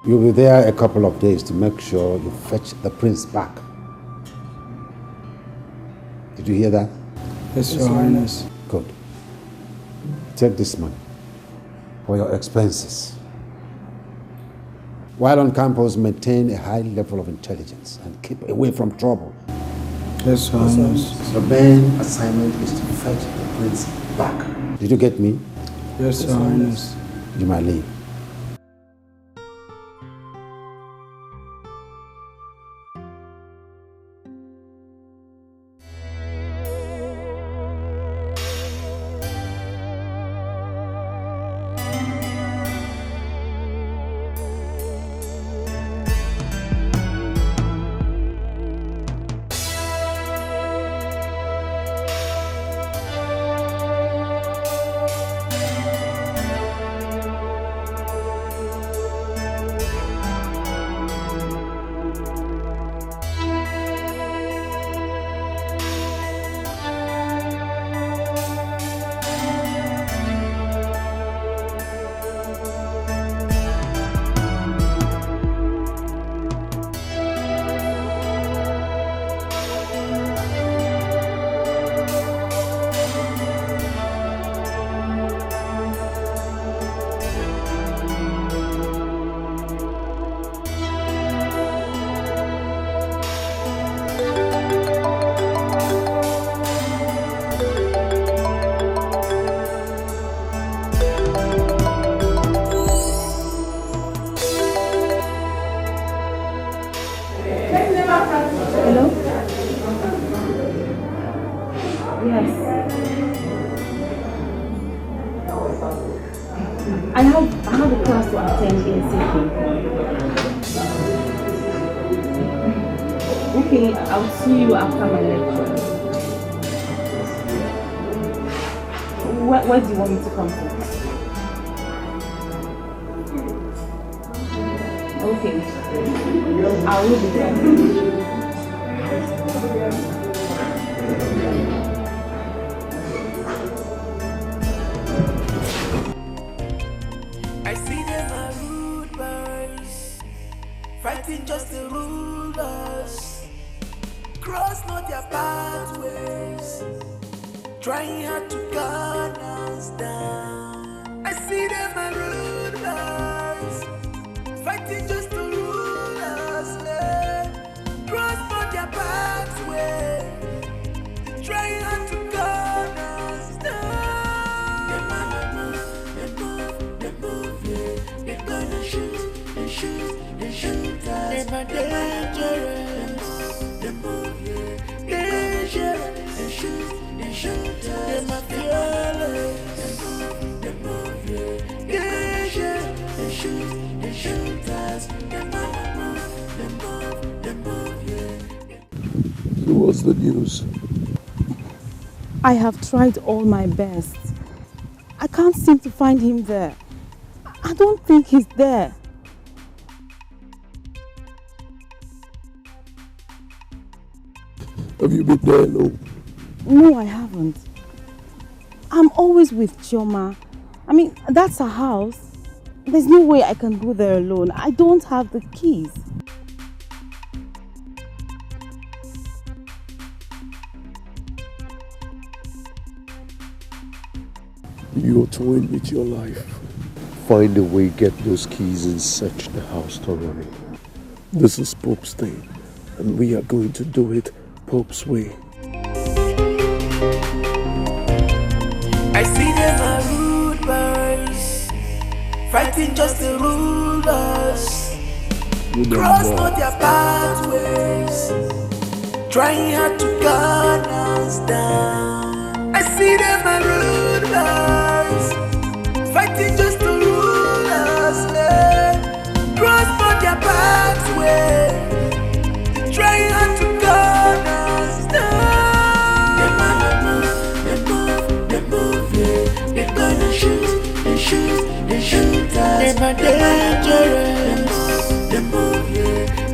You'll be there a couple of days to make sure you fetch the prince back. Did you hear that? Yes, Your Highness. Good. Take this money for your expenses. While on campus, maintain a high level of intelligence and keep away from trouble. Yes, Your Highness. Your main assignment is to fetch the prince back. Did you get me? Yes, Your Highness. You might leave. Okay, I'll see you after my lecture. Where do you want me to come to? Okay, I will be there. I see them are rude boys, fighting just the rulers, cross not their pathways, trying hard to gun us down. I see them are rude boys, fighting just the rulers, cross not their pathways, trying hard to gun us down. They shoot us. They're dangerous. They move, dangerous. They shoot us. They're fearless. They move, dangerous. They shoot us. They move. So what's the news? I have tried all my best. I can't seem to find him there. I don't think he's there. Have you been there alone? No, I haven't. I'm always with Chioma. I mean, that's her house. There's no way I can go there alone. I don't have the keys. You're toying with your life. Find a way, get those keys and search the house thoroughly. This is Pope's thing, and we are going to do it Pope's way. I see them are rude boys, fighting just the rulers, cross not their pathways, trying hard to gun us down. I see them are rude boys, fighting just the rulers, cross not their pathways, trying hard to gun us down. They're gonna shoot, they shoot us. They're dangerous. They move,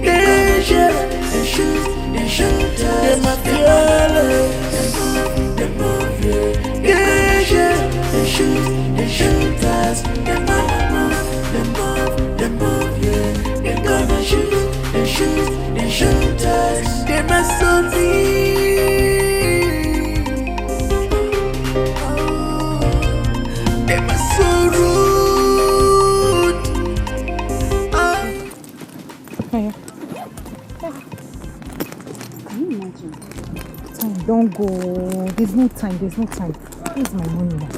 dangerous. They shoot us. They're fearless. They move, dangerous. They shoot us. go. There's no time. Where's my money now?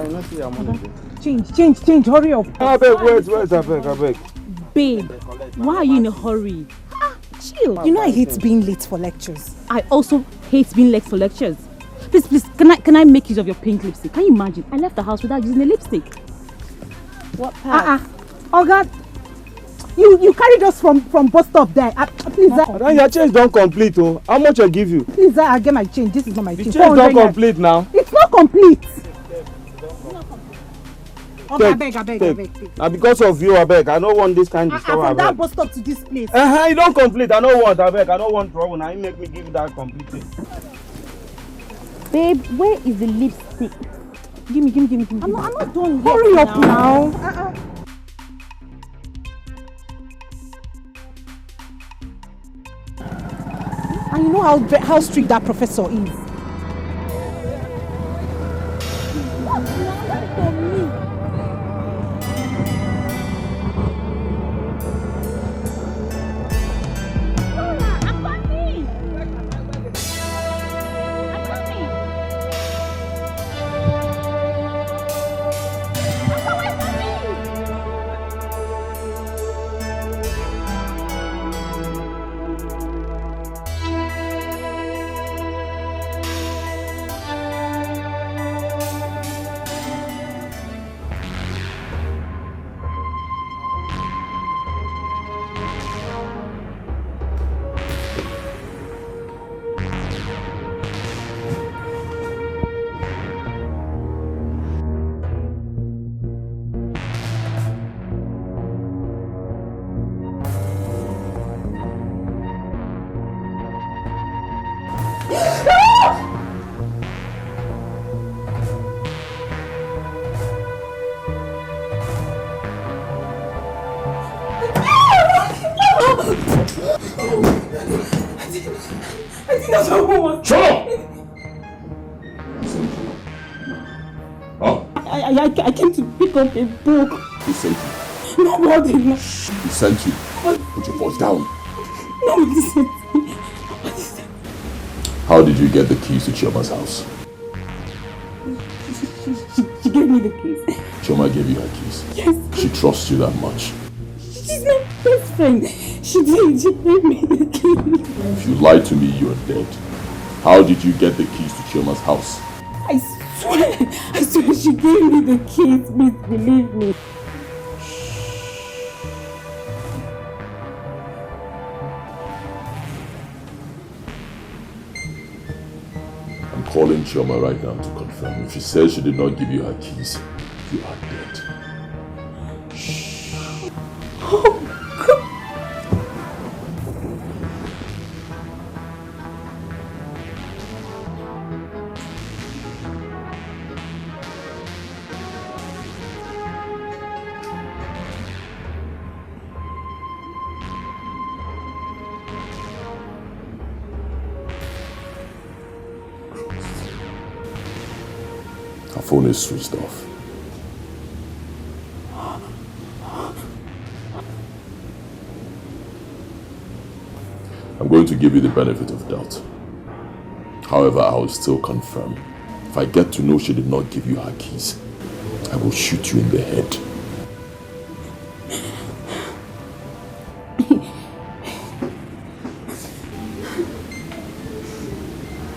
I not see your money. Change. Hurry up. I beg, where's I beg. Babe, why are you in a hurry? Chill. You know I hate being late for lectures. I also hate being late for lectures. Please, can I make use of your pink lipstick? Can you imagine? I left the house without using a lipstick. What part? Oh God. You carried us from bus stop there. Please, your change don't complete, oh. How much I give you? Please, I get my change. This is not my change. The change don't complete now. It's not complete. Okay, I beg. Now because of you, I beg. I don't want this kind of stuff. From that bus stop to this place. You don't complete. I don't want, I beg. I don't want trouble. Now you make me give you that complete thing. Babe, where is the lipstick? Give me. I'm not done yet. Hurry up now. And you know how strict that professor is. I think that's what woman. Shut up! I came to pick up a book. Who sent you? Nobody. Who sent you? Put your voice down. Nobody sent me. How did you get the keys to Chioma's house? She gave me the keys. Chioma gave you her keys? Yes. She trusts you that much? She's my best friend. She did. She gave me the keys. If you lied to me, you're dead. How did you get the keys to Chioma's house? I swear she gave me the keys. Please believe me. I'm calling Chioma right now to confirm. If she says she did not give you her keys, you are dead. Oh, God. Her phone is switched off. I'm going to give you the benefit of doubt. However, I will still confirm. If I get to know she did not give you her keys, I will shoot you in the head.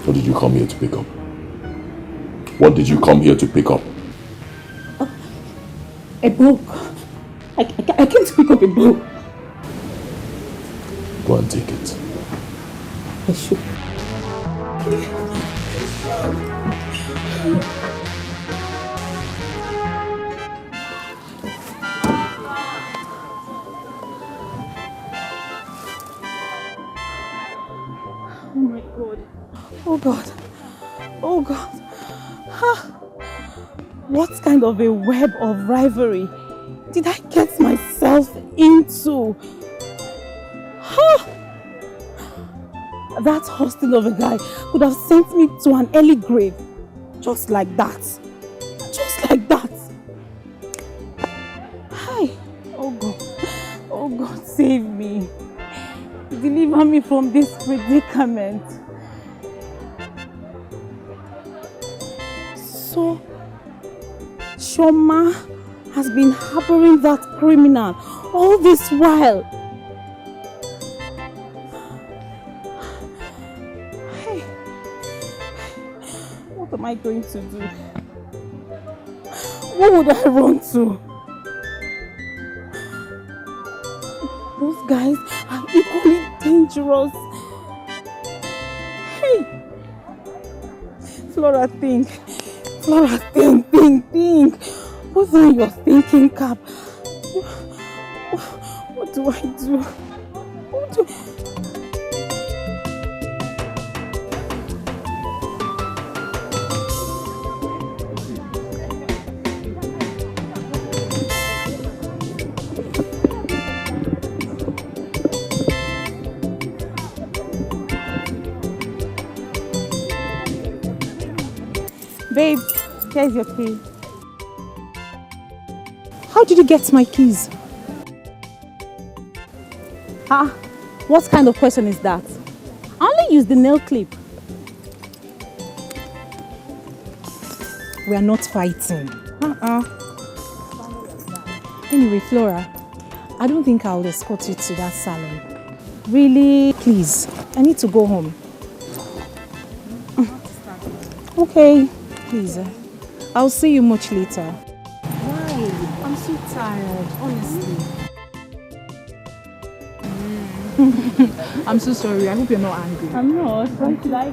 What did you come here to pick up? What did you come here to pick up? A book. I came to pick up a book. Go and take it. I should. Oh my God. Oh God. Oh God. Huh. What kind of a web of rivalry did I get myself into? Huh. That hostel of a guy could have sent me to an early grave. Just like that. Just like that. Hi. Oh God. Oh God, save me. Deliver me from this predicament. So, Shoma has been harboring that criminal all this while. Hey, what am I going to do? Who would I run to? Those guys are equally dangerous. Hey! Flora, think. Flora, think. What's on your thinking cap? What do I do? Babe, here's your key. How did you get my keys? What kind of question is that? I only use the nail clip. We are not fighting. Anyway, Flora, I don't think I'll escort you to that salon. Really, please, I need to go home. Okay, please. I'll see you much later. Why? I'm so tired, honestly. I'm so sorry. I hope you're not angry. I'm not. Why should I?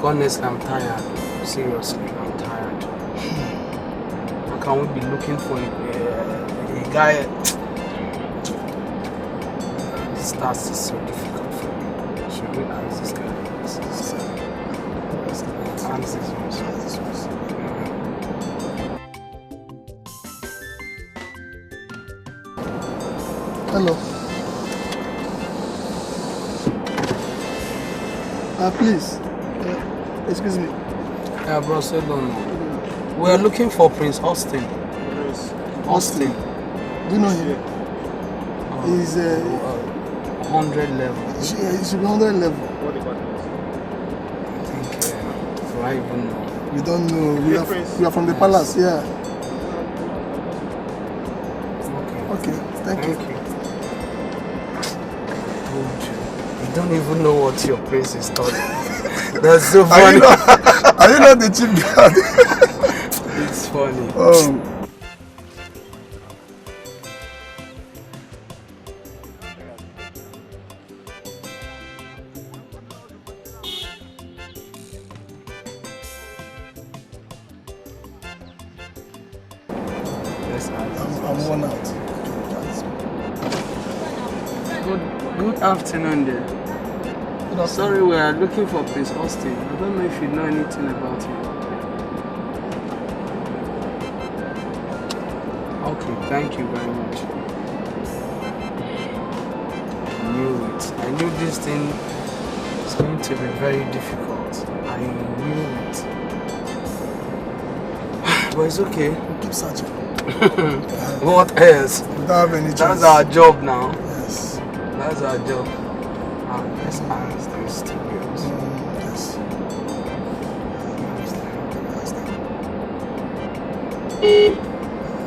Honestly, I'm tired. Seriously, I'm tired. How can we be looking for a guy? This task is so difficult for me. Should we ask this guy? Hello. Please. Excuse me. Yeah, bro, so don't know. We are looking for Prince Austin. Austin. Do you know him? He's 100 level. He should be 100 level. What department? I think, do I even know? We don't know. We are from the palace, yeah. Okay, thank you. You don't even know what your prince is studying. That's so funny. Are you not the chief guard? It's funny. I'm worn out. Good afternoon there. Sorry, we are looking for Prince Austin. I don't know if you know anything about him. Okay, thank you very much. I knew it. I knew this thing is going to be very difficult. I knew it. But it's okay. We'll keep searching. What else? We don't have any choice. That's our job now. Yes. That's our job. Let's ask these two girls. Yes.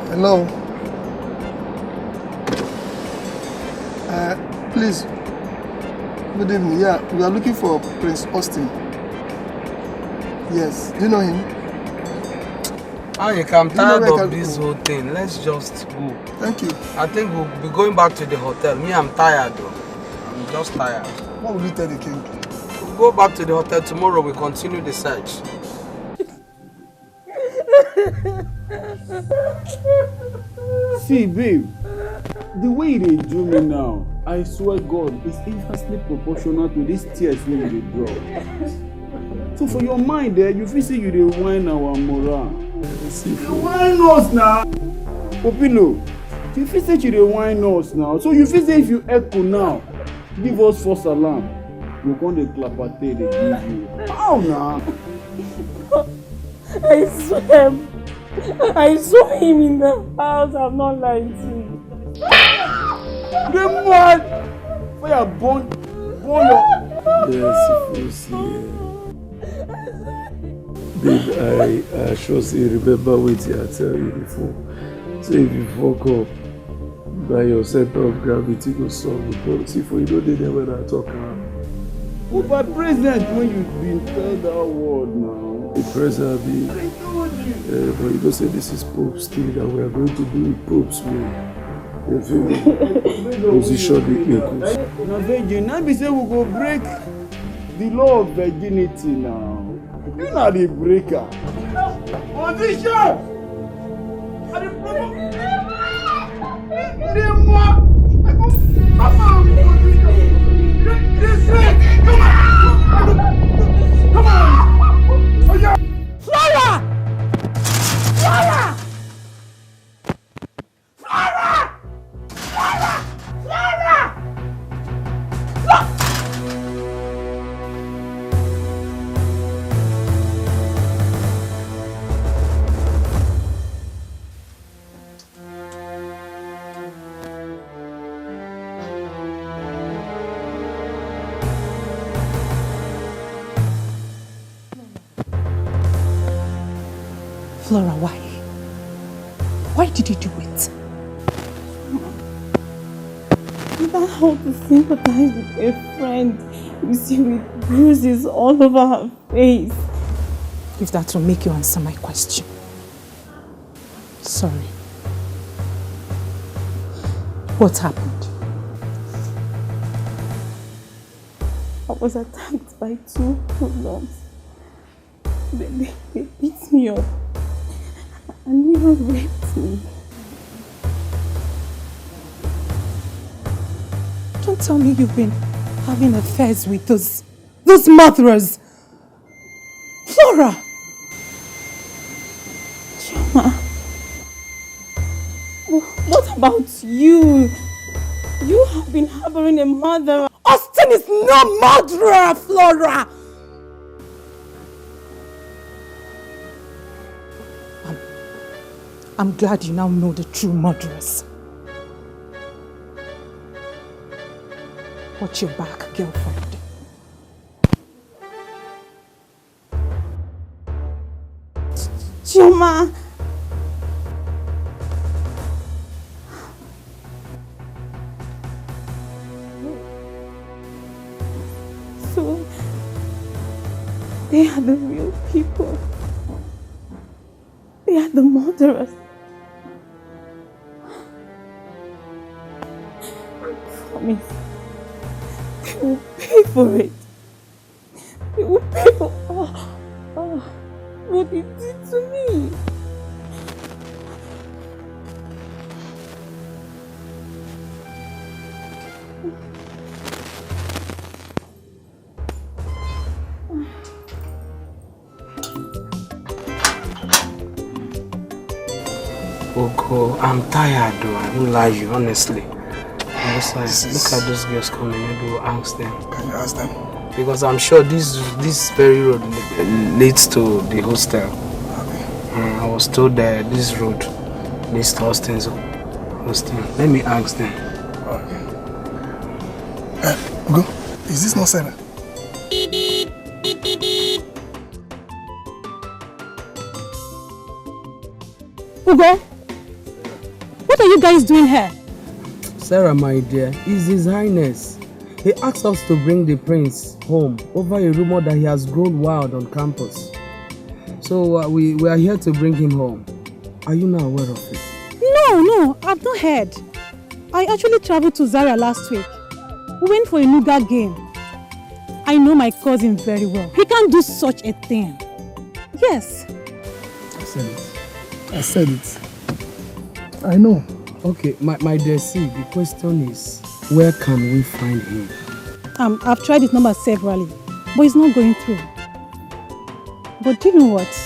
Hello. Please. Good evening. Yeah, we are looking for Prince Austin. Yes. Do you know him? Anik, I'm tired of this whole thing. Let's just go. Thank you. I think we'll be going back to the hotel. Me, I'm tired though. I'm just tired. What will you tell the king? We'll go back to the hotel tomorrow. We'll continue the search. See, babe, the way they do me now, I swear God, is inversely proportional to these tears wey you dey drop. So for your mind there, you feel say you dey whine our morale. You whine us now. Popilo, you feel say you dey whine us now. So you feel say if you echo now, give us false alarm, we come dey clapate dey give you. How now? I saw him in the house. I'm not lying to you. The man! Fire burn your... Yes, you see. Babe, I sure say remember what I tell you before. So if you fuck up, by your center of gravity go solve the problem. See, for you know they never when I talk. But by present, when you been tell that word now. The present be. But you don't say this is Pope's thing that we are going to do it Pope's way. You feel me? Position the equals. Now, virgin, now be say we go break the law of virginity now. You know the breaker. Position! Come on! Oh, yeah! Flora! Flora! Flora! Flora! Flora! Flora, why? Why did you do it? You don't have to sympathize with a friend. You see, with bruises all over her face. If that will make you answer my question. Sorry. What happened? I was attacked by two hoodlums. They beat me up and even raped me. Don't tell me you've been having affairs with those murderers. Flora! Chioma, what about you? You have been harboring a murderer. Austin is no murderer, Flora! I'm glad you now know the true murderers. Watch your back, girlfriend. Chioma! So, they are the real people. They are the murderers. I promise. They will pay for it. They will pay for what they did to me. Oko, I'm tired though, I won't lie you, honestly. I'm just like, look at those girls coming, maybe we'll ask them. Can you ask them? Because I'm sure this very road leads to the hostel. Okay. I was told that this road leads to Austin's hostel. Let me ask them. Okay. Ugo, is this not Sarah? Ugo, what are you guys doing here? Sarah, my dear, is His Highness. He asked us to bring the prince home over a rumor that he has grown wild on campus. So we are here to bring him home. Are you not aware of it? No, I've not heard. I actually traveled to Zaria last week. We went for a nougat game. I know my cousin very well. He can't do such a thing. Yes. I said it. I know. Okay, my dear C, the question is, where can we find him? I've tried his number severally, but it's not going through. But do you know what?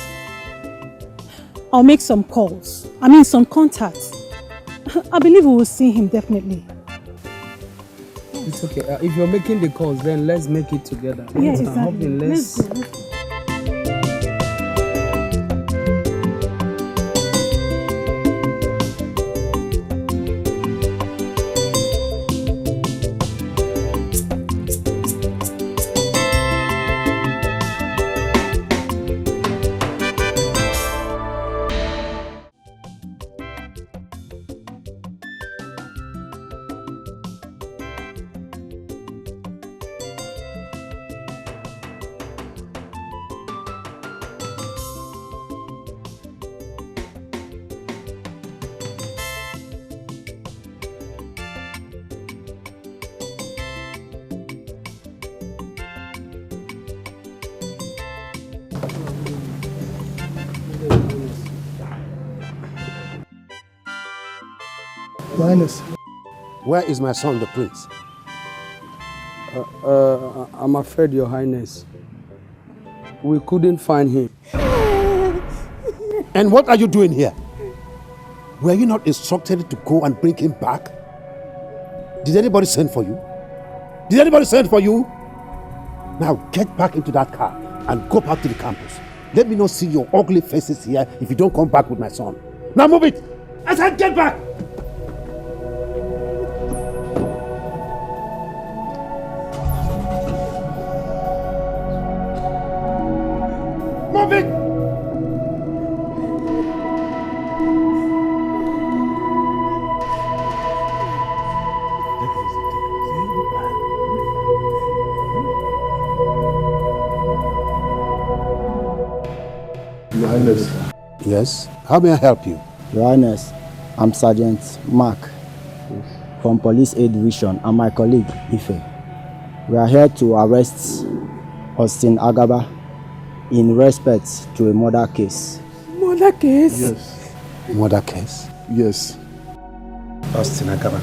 I'll make some calls. Some contacts. I believe we will see him definitely. It's okay. If you're making the calls, then let's make it together. Yeah, exactly. Let's go. Your Highness. Where is my son, the prince? I'm afraid, Your Highness, we couldn't find him. And what are you doing here? Were you not instructed to go and bring him back? Did anybody send for you? Did anybody send for you? Now get back into that car and go back to the campus. Let me not see your ugly faces here if you don't come back with my son. Now move it! I said get back! Move it! Your Highness. Yes? How may I help you? Your Highness, I'm Sergeant Mark from Police Aid Division and my colleague Ife. We are here to arrest Austin Agaba in respect to a murder case. Murder case? Yes. Murder case? Yes. Austin Agaba.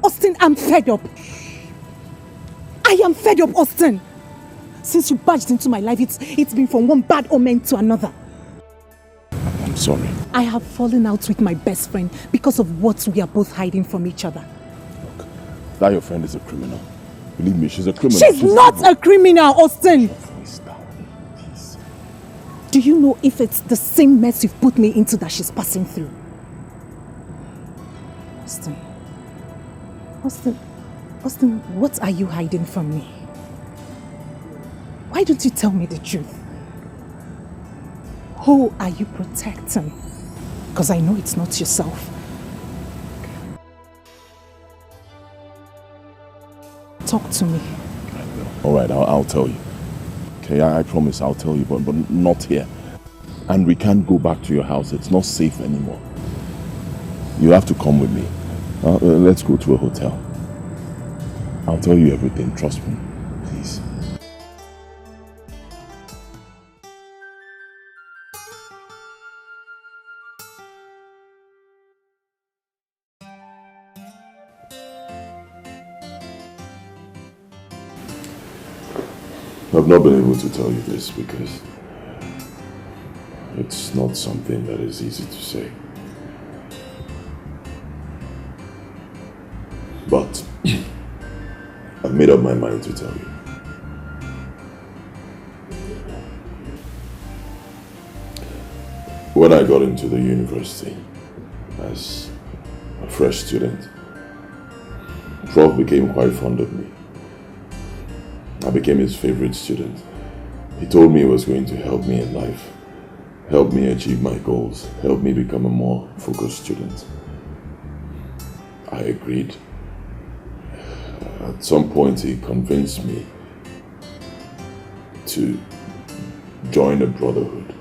Austin, I'm fed up. I am fed up, Austin. Since you barged into my life, it's been from one bad omen to another. I'm sorry. I have fallen out with my best friend because of what we are both hiding from each other. Look, that your friend is a criminal. Believe me, she's a criminal. She's not a criminal, Austin. Voice down, please. Do you know if it's the same mess you've put me into that she's passing through? Austin, what are you hiding from me? Why don't you tell me the truth? Who are you protecting? Because I know it's not yourself. Talk to me. I will. All right, I'll tell you. Okay, I promise I'll tell you, but not here. And we can't go back to your house. It's not safe anymore. You have to come with me. Let's go to a hotel. I'll tell you everything, trust me. Please. I've not been able to tell you this because it's not something that is easy to say. But I've made up my mind to tell you. When I got into the university as a fresh student, Prof became quite fond of me. I became his favorite student. He told me he was going to help me in life, help me achieve my goals, help me become a more focused student. I agreed. At some point, he convinced me to join a brotherhood.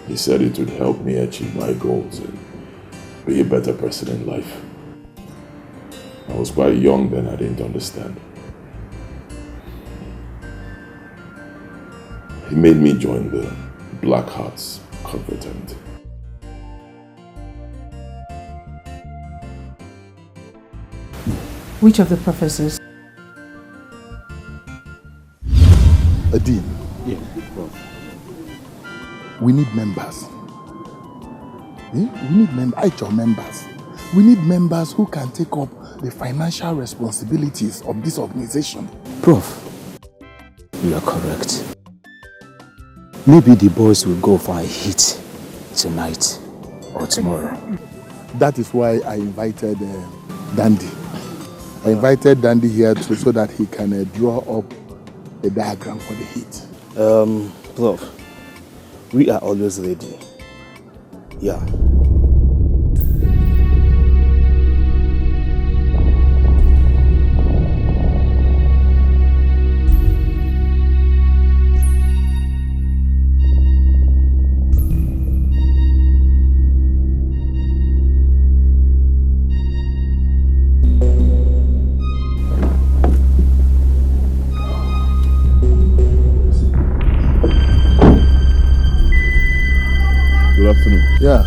He said it would help me achieve my goals and be a better person in life. I was quite young then, I didn't understand. He made me join the Black Hearts confraternity. Which of the professors? Dean. Yeah. We need members. We need members. We need members who can take up the financial responsibilities of this organization. Prof, you are correct. Maybe the boys will go for a hit tonight or tomorrow. That is why I invited Dandy. I invited Dandy here too so that he can draw up a diagram for the hit. Prof, we are always ready. Yeah. Good afternoon. Yeah,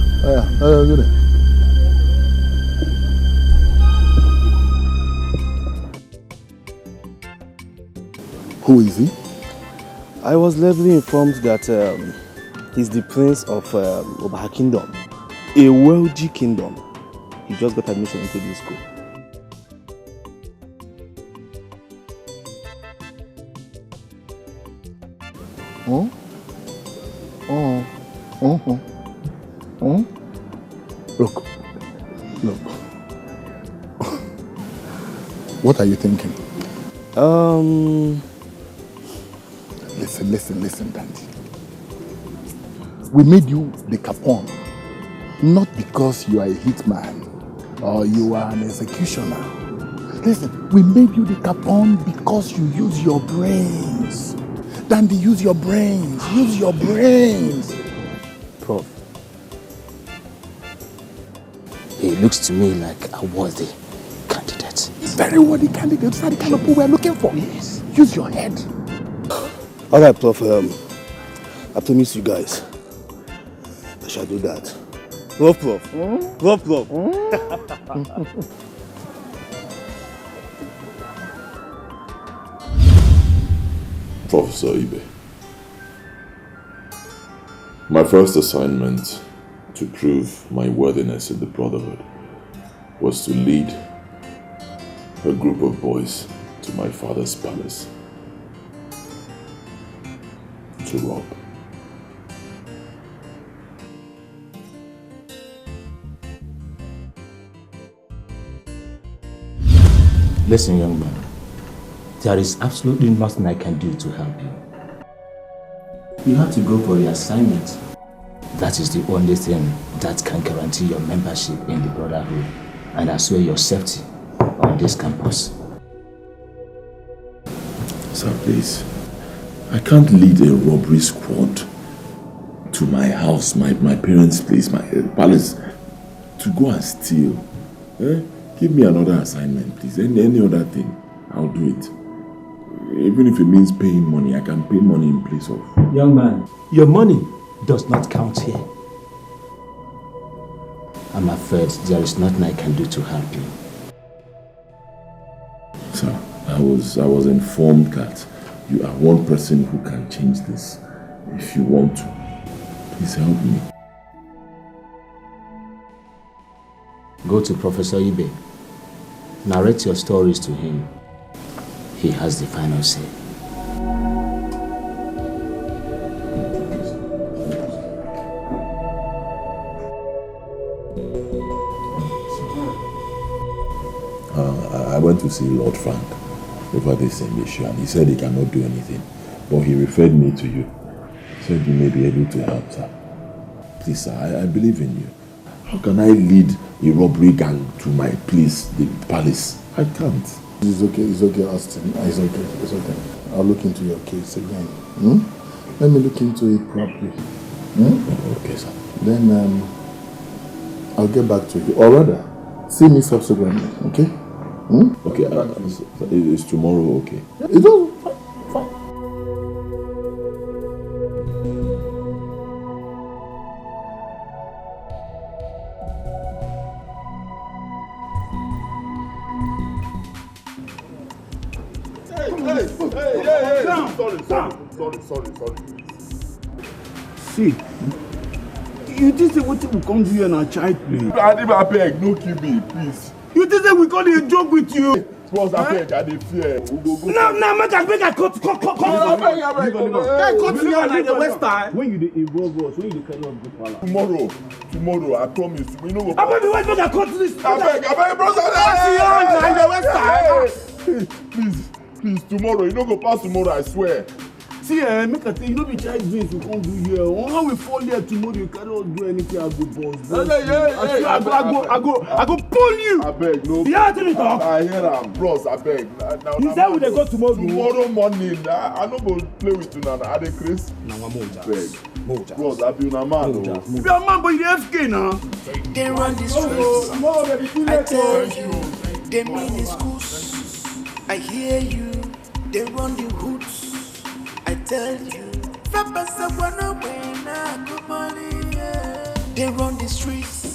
good. Who is he? I was lately informed that he's the prince of Obaha Kingdom, a wealthy kingdom. He just got admission into this school. Look. What are you thinking? Listen, Dandy. We made you the Capone, not because you are a hitman or you are an executioner. Listen, we made you the Capone because you use your brains. Dandy, use your brains. Use your brains. Prof, he looks to me like a worthy candidate. Very worthy candidate. That's the kind of people we are looking for. Yes. Use your head. All right, Prof. I promise you guys, I shall do that. Prof. Prof. Professor Ibe, my first assignment to prove my worthiness in the Brotherhood was to lead a group of boys to my father's palace to rob. Listen, young man. There is absolutely nothing I can do to help you. You have to go for your assignment. That is the only thing that can guarantee your membership in the Brotherhood and assure your safety on this campus. Sir, please. I can't lead a robbery squad to my house, my parents' place, my palace, to go and steal. Give me another assignment, please. Any other thing, I'll do it. Even if it means paying money, I can pay money in place of... Young man, your money does not count here. I'm afraid there is nothing I can do to help you. Sir, I was informed that you are one person who can change this if you want to. Please help me. Go to Professor Ibe. Narrate your stories to him. He has the final say. I went to see Lord Frank over this same issue and he said he cannot do anything. But he referred me to you. He said you may be able to help, sir. Please, sir, I believe in you. How can I lead a robbery gang to my place, the palace? I can't. It's okay, Austin. It's okay. I'll look into your case again. Let me look into it properly. Okay, sir. Then I'll get back to you. Or rather, see me subsequently, okay? Okay, is tomorrow okay? It's all fine. Sorry. See, you think say what we come do here na child play? I beg, no kill me, please. You think say we call it a joke with you? Boss, I beg, I dey fear. No, make I cut. Abeg. Cut you like the West Side. When you dey involve us, when you dey carry us go palace. Tomorrow, I promise. We no go. Abeg, wait, make I cut this. Abeg, bros. Cut you like the West Side. Please, tomorrow. You no go pass tomorrow, I swear. See, make I tell you, no be child games we can't do here. How we fall here tomorrow, you cannot do anything. I go boss. I go pull you. I beg, no. Yeah, tell me talk. I hear am, bros. I beg. You said we dey go tomorrow. Tomorrow morning, I no go play with you now. I dey craze. Now I'm beg. Bros, I be una man. You be a man, but you dey FK now. They run the streets. I tell you, they mean the schools. I hear you. They run the hoods. I tell you, they run the streets,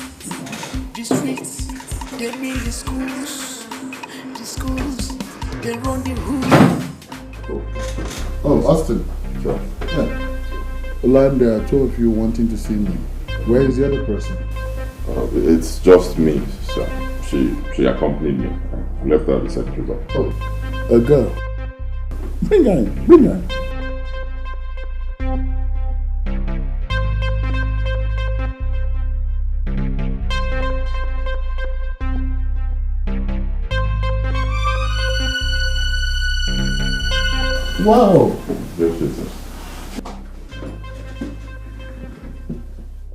they mean the schools, they run the hood. Oh, Austin. Sure. Yeah. Well, there are two of you wanting to see me. Where is the other person? It's just me, sir. She accompanied me. I left her at the secretary's office. Oh, a girl. Bring her in. Wow!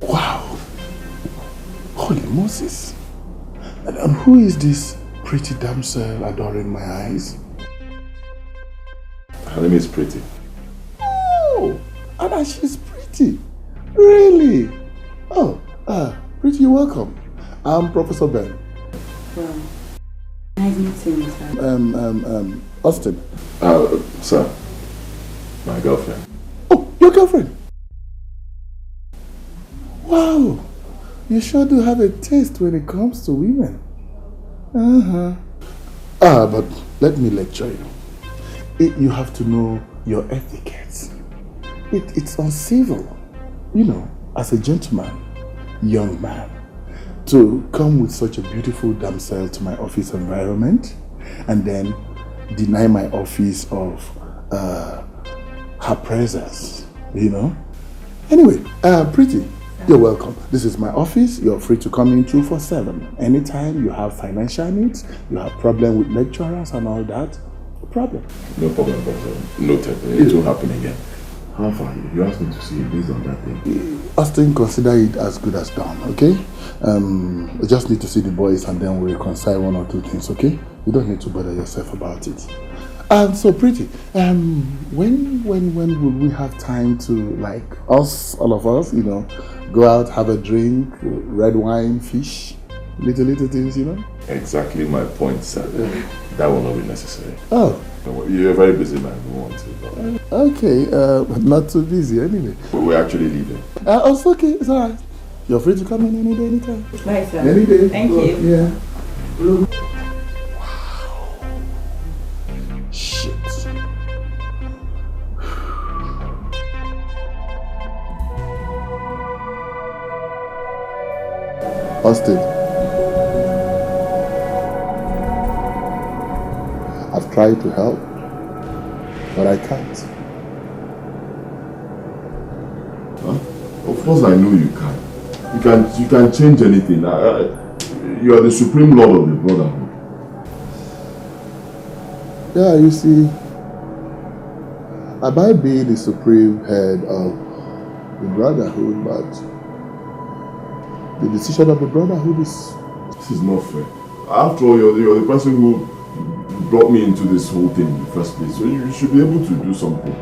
Wow! Holy Moses! And who is this pretty damsel adoring my eyes? Her name is Pretty. Oh! And she's pretty! Really? Oh, Pretty, you're welcome. I'm Professor Ben. Well, nice meeting you, sir. Austin. Sir. My girlfriend. Oh, your girlfriend? Wow! You sure do have a taste when it comes to women. But let me lecture you. You have to know your etiquette. It's uncivil, as a gentleman, young man, to come with such a beautiful damsel to my office environment and then deny my office of her presence, Anyway, Pretty, you're welcome. This is my office. You're free to come in 24/7. Anytime you have financial needs, you have problem with lecturers and all that, no problem. No problem, but noted. It will happen again. How far? You asked me to see you based on that thing. Austin, consider it as good as done, okay? I just need to see the boys and then we'll reconcile one or two things, okay? You don't need to bother yourself about it. So Pretty, when will we have time to, all of us, go out, have a drink, red wine, fish, little things, Exactly my point, sir. That will not be necessary. Oh. You're a very busy man. We want to. Okay, but not too busy anyway. We're actually leaving. It's okay, it's alright. You're free to come in any day, anytime. Bye, sir. Any day. Thank you. Yeah. Shit. Austin, I've tried to help, but I can't. Huh? Of course I know you can. You can change anything. You are the supreme lord of the brotherhood. Yeah, you see, I might be the supreme head of the brotherhood, but the decision of the brotherhood is... This is not fair. After all, you're the person who brought me into this whole thing in the first place, so you should be able to do something.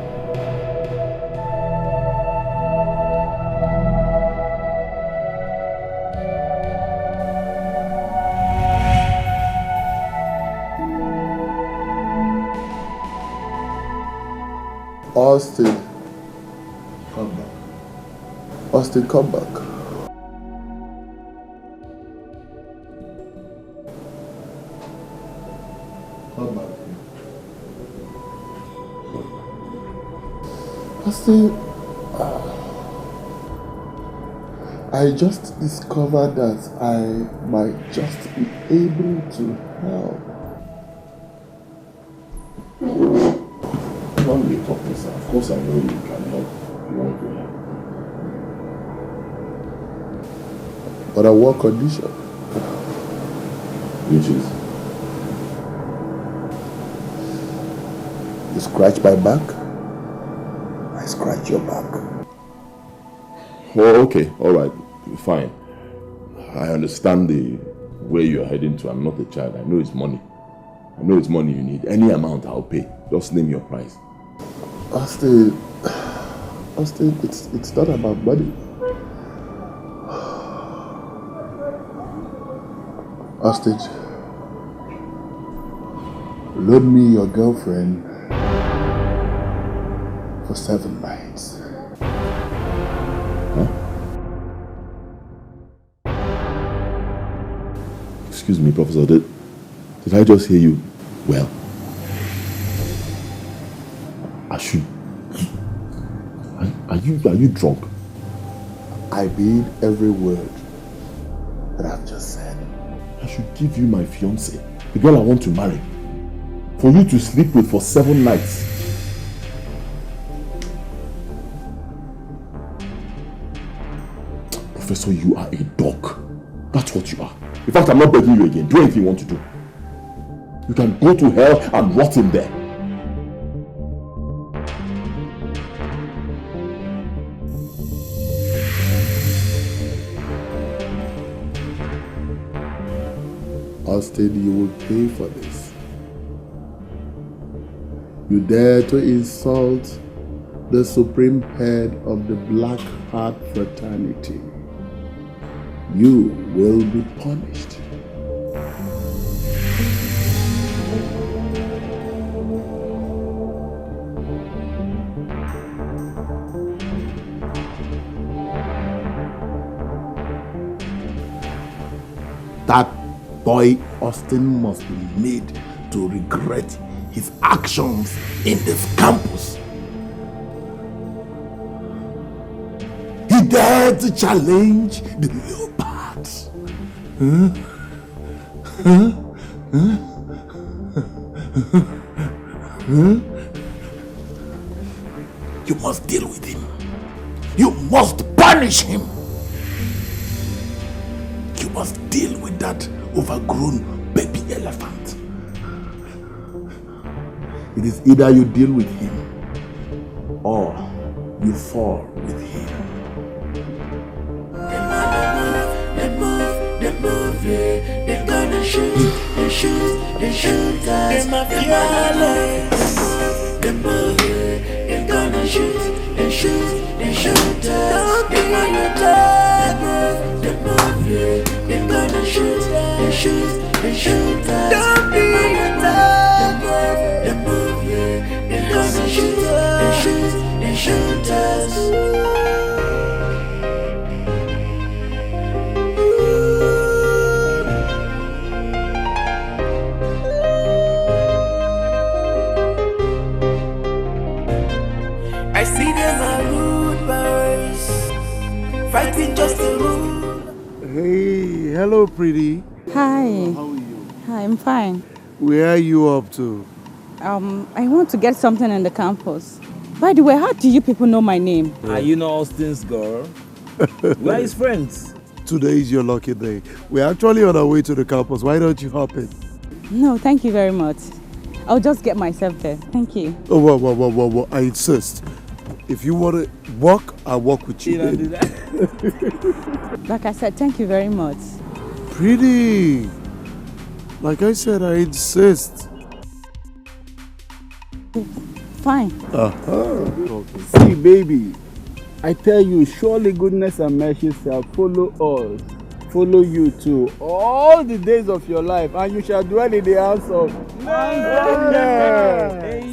Austin, come back. Austin, come back. Come back. Austin, I just discovered that I might just be able to help. Don't be talking, sir. Of course I know you can help. You want to help. But on one condition. Which is? You scratch my back, I scratch your back. Oh, okay. Alright. Fine. I understand where you're heading to. I'm not a child. I know it's money. I know it's money you need. Any amount I'll pay. Just name your price. Austin, it's not about money. Austin, loan me your girlfriend for 7 nights. Huh? Excuse me, Professor. Did I just hear you? Well, I should. Are you drunk? I mean every word that I've just said. I should give you my fiancée, the girl I want to marry, for you to sleep with for 7 nights. Professor, you are a dog. That's what you are. In fact, I'm not begging you again. Do anything you want to do. You can go to hell and rot in there. Austin, you will pay for this. You dare to insult the supreme head of the Black Heart Fraternity. You will be punished. That boy Austin must be made to regret his actions in this campus. He dared to challenge the leopards. You must deal with him. You must punish him. You must deal with that overgrown baby elephant. It is either you deal with him or you fall with him. They move, yeah. They gonna shoot us. They my fearless. They move, yeah. They gonna shoot us. Don't be a dog. They move, yeah. They gonna shoot us. Don't be a dog. They move, yeah. They gonna shoot us. I see them are rude boys fighting just to rule. Hey, hello, pretty. Hi. How are you? Hi, I'm fine. Where are you up to? I want to get something in the campus. By the way, how do you people know my name? Are you not Austin's girl? We're his friends. Today is your lucky day. We're actually on our way to the campus. Why don't you hop in? No, thank you very much. I'll just get myself there. Thank you. Oh, whoa. I insist. If you want to walk, I'll walk with you. Like I said, thank you very much. Pretty. Like I said, I insist. Fine. See, baby, I tell you, surely goodness and mercy shall follow us, follow you too, all the days of your life, and you shall dwell in the house of.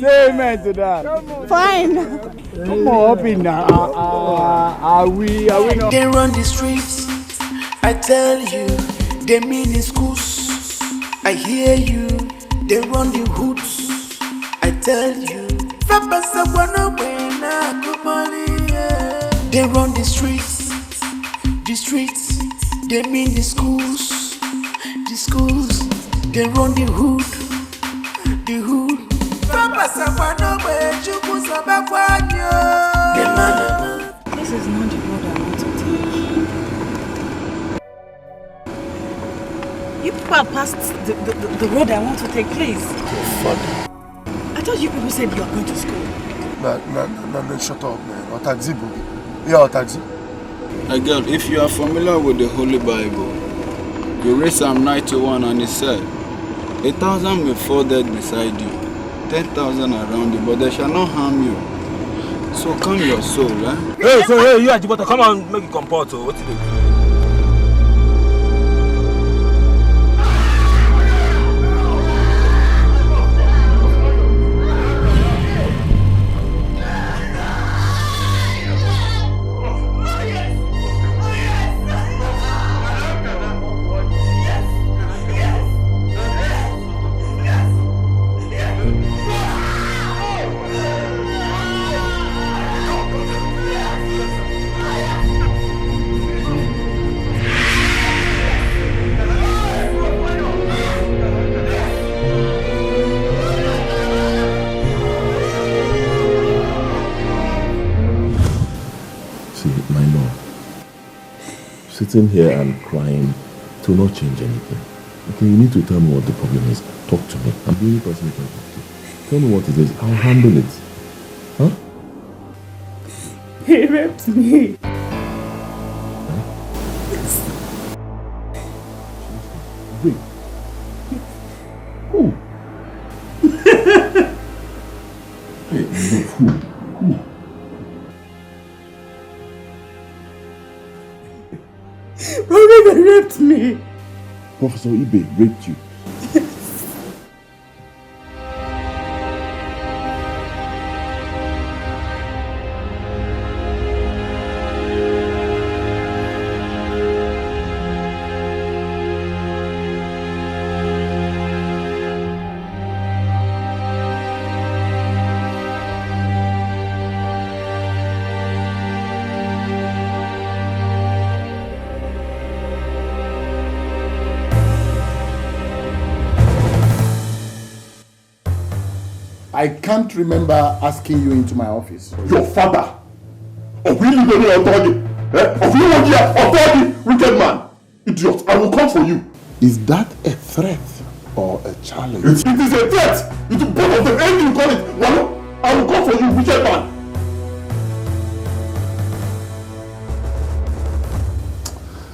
Say amen to that. Fine. Come on, up in now. Are we not? They run the streets, I tell you, they mean the schools. I hear you, they run the hoods, I tell you. They run the streets, they mean the schools, they run the hood. This is not the road I want to take. You people are past the road I want to take, please. Father. I thought you people said you are going to school. No, shut up, man. Or taxi, boogie. Yeah, or taxi. Girl, if you are familiar with the Holy Bible, you read Psalm 91 and it said, 1,000 may fall dead beside you, 10,000 around you, but they shall not harm you. So calm your soul, eh? Hey, you Ajibota, come on, make it comport. What did you do? Sitting here and crying to not change anything. Okay, you need to tell me what the problem is. Talk to me. I'm the only person you can talk to. Tell me what it is. I'll handle it. Huh? He raped me. Wait. Who? Hey, who? Robin raped me. Professor Ibe raped you. I can't remember asking you into my office. Your father! Of you authority! Of you authority, wicked man! Idiot, I will come for you! Is that a threat or a challenge? It is a threat! It is both of them, anything you call it! Well, I will come for you, wicked man!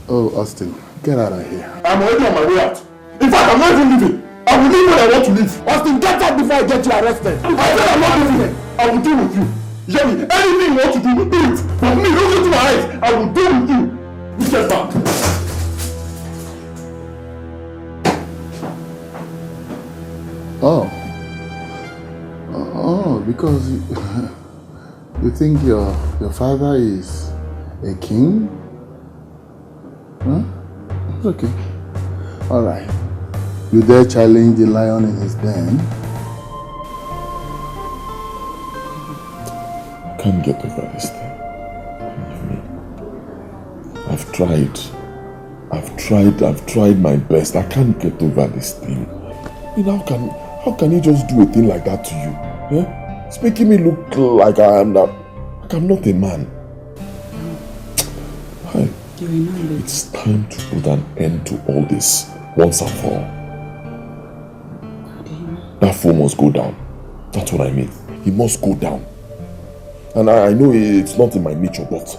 Oh, Austin, get out of here. I'm already on my way out. In fact, I'm not even leaving. I will leave when I want to leave. Austin, get out before I get you arrested. I said I'm not leaving. I will deal with you. Hear me? Anything you want to do, do it. But me, look into my eyes. I will deal with you. You get back. Oh, because you think your father is a king? Huh? It's okay. All right. You dare challenge the lion in his den? I can't get over this thing. Believe me. I've tried. I've tried my best. I can't get over this thing. You know, how can he just do a thing like that to you? Eh? It's making me look like I'm not a man. Hi. It's time to put an end to all this once and for all. That fool must go down. That's what I mean. He must go down. And I know it's not in my nature, but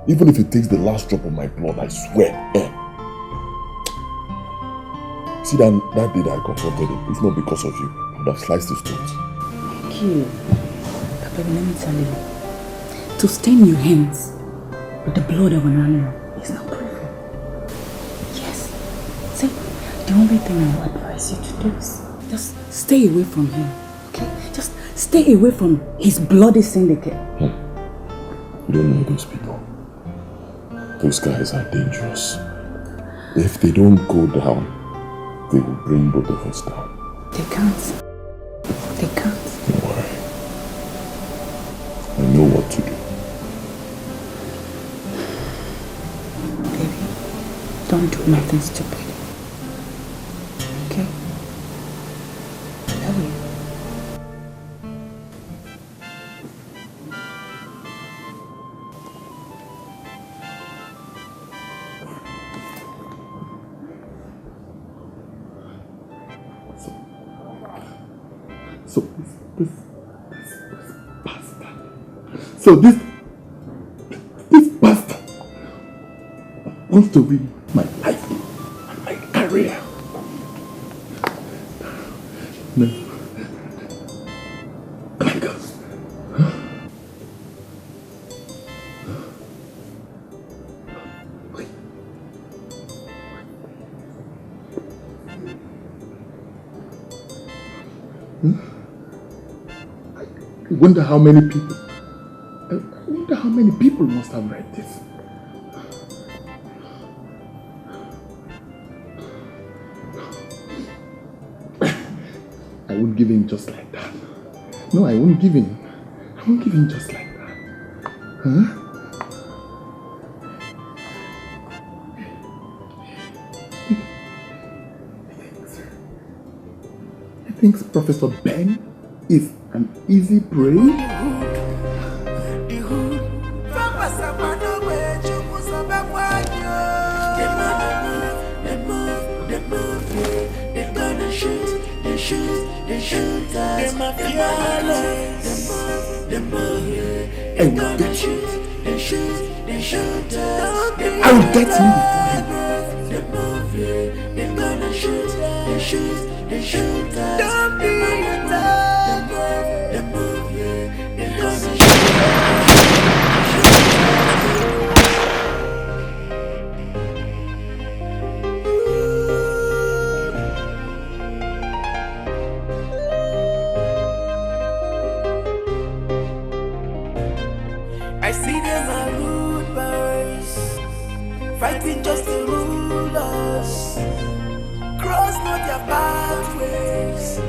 even if it takes the last drop of my blood, I swear. See that day that I confronted him, if not because of you, I would have sliced his throat. Thank you. But baby, let me tell you. To stain your hands with the blood of an animal is not proven. Yes. See, the only thing I will advise you to do is just stay away from him. Okay? Just stay away from his bloody syndicate. You don't know those people. Those guys are dangerous. If they don't go down, they will bring both of us down. They can't. They can't. Don't worry. I know what to do. Baby, don't do nothing stupid. Okay? I love you. So this bastard wants to ruin my life and my career. No. My God. I wonder how many people must have read this. I won't give in just like that. No, I won't give in. I won't give in just like that. Huh? He thinks Professor Ben is an easy prey? I will get him before him. I see them are rude boys, fighting just to rule us. Cross not their pathways,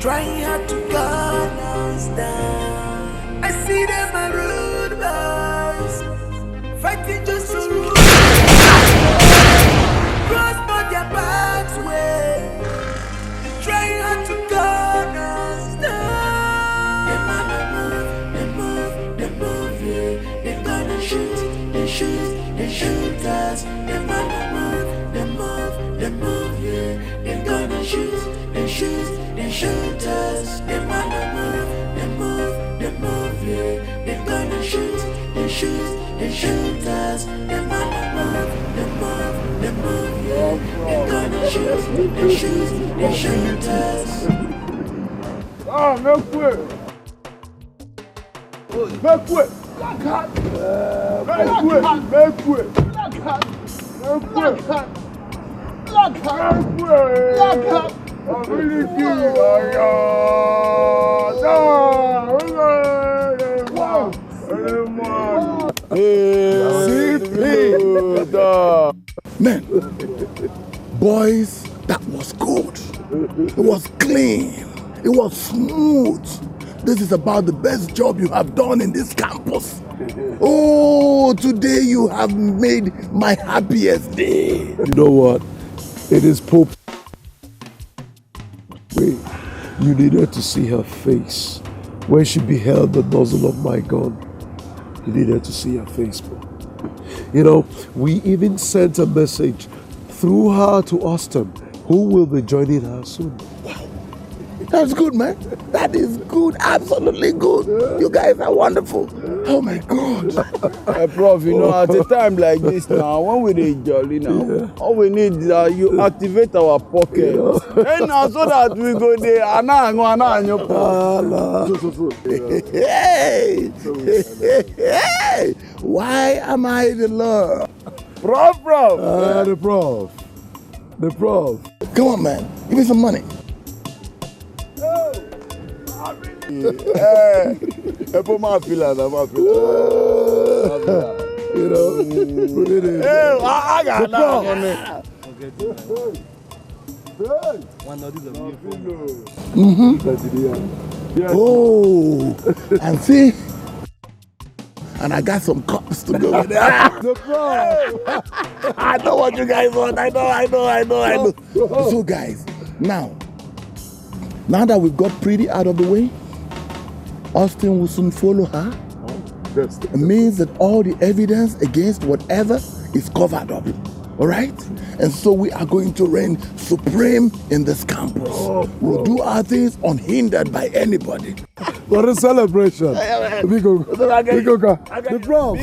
trying hard to gun us down. I see them are rude boys, fighting just to rule us. Cross not their pathways, trying hard to gun us down. They shoot us. They move, yeah. They gonna shoot us. They shoot us. They move, yeah. They gonna shoot us. They shoot us. They move, yeah. They gonna shoot us. Ah, make way! Make way! Men, boys, that was good. It was clean. It was smooth. This is about the best job you have done in this campus. Oh, today you have made my happiest day. You know what? It is Pope. Wait, you needed to see her face when she beheld the nozzle of my gun. You needed to see her face, bro. You know, we even sent a message through her to Austin, who will be joining her soon. Wow. That's good, man. That is good. Absolutely good. You guys are wonderful. Oh my God. Prof, you know, at a time like this now, when we dey jolly now, all we need is you activate our pocket. And now so that we go there, Hey! Why am I the Lord? Prof. The prof. Come on, man. Give me some money. You know, put it in. Hey, I got that money. Oh, and see, and I got some cups to go with that. I know what you guys want. I know. So, guys, now that we've got Pretty out of the way, Austin will soon follow her. It means that all the evidence against whatever is covered up. All right? And so we are going to reign supreme in this campus. We'll do our things unhindered by anybody. What a celebration. The prof.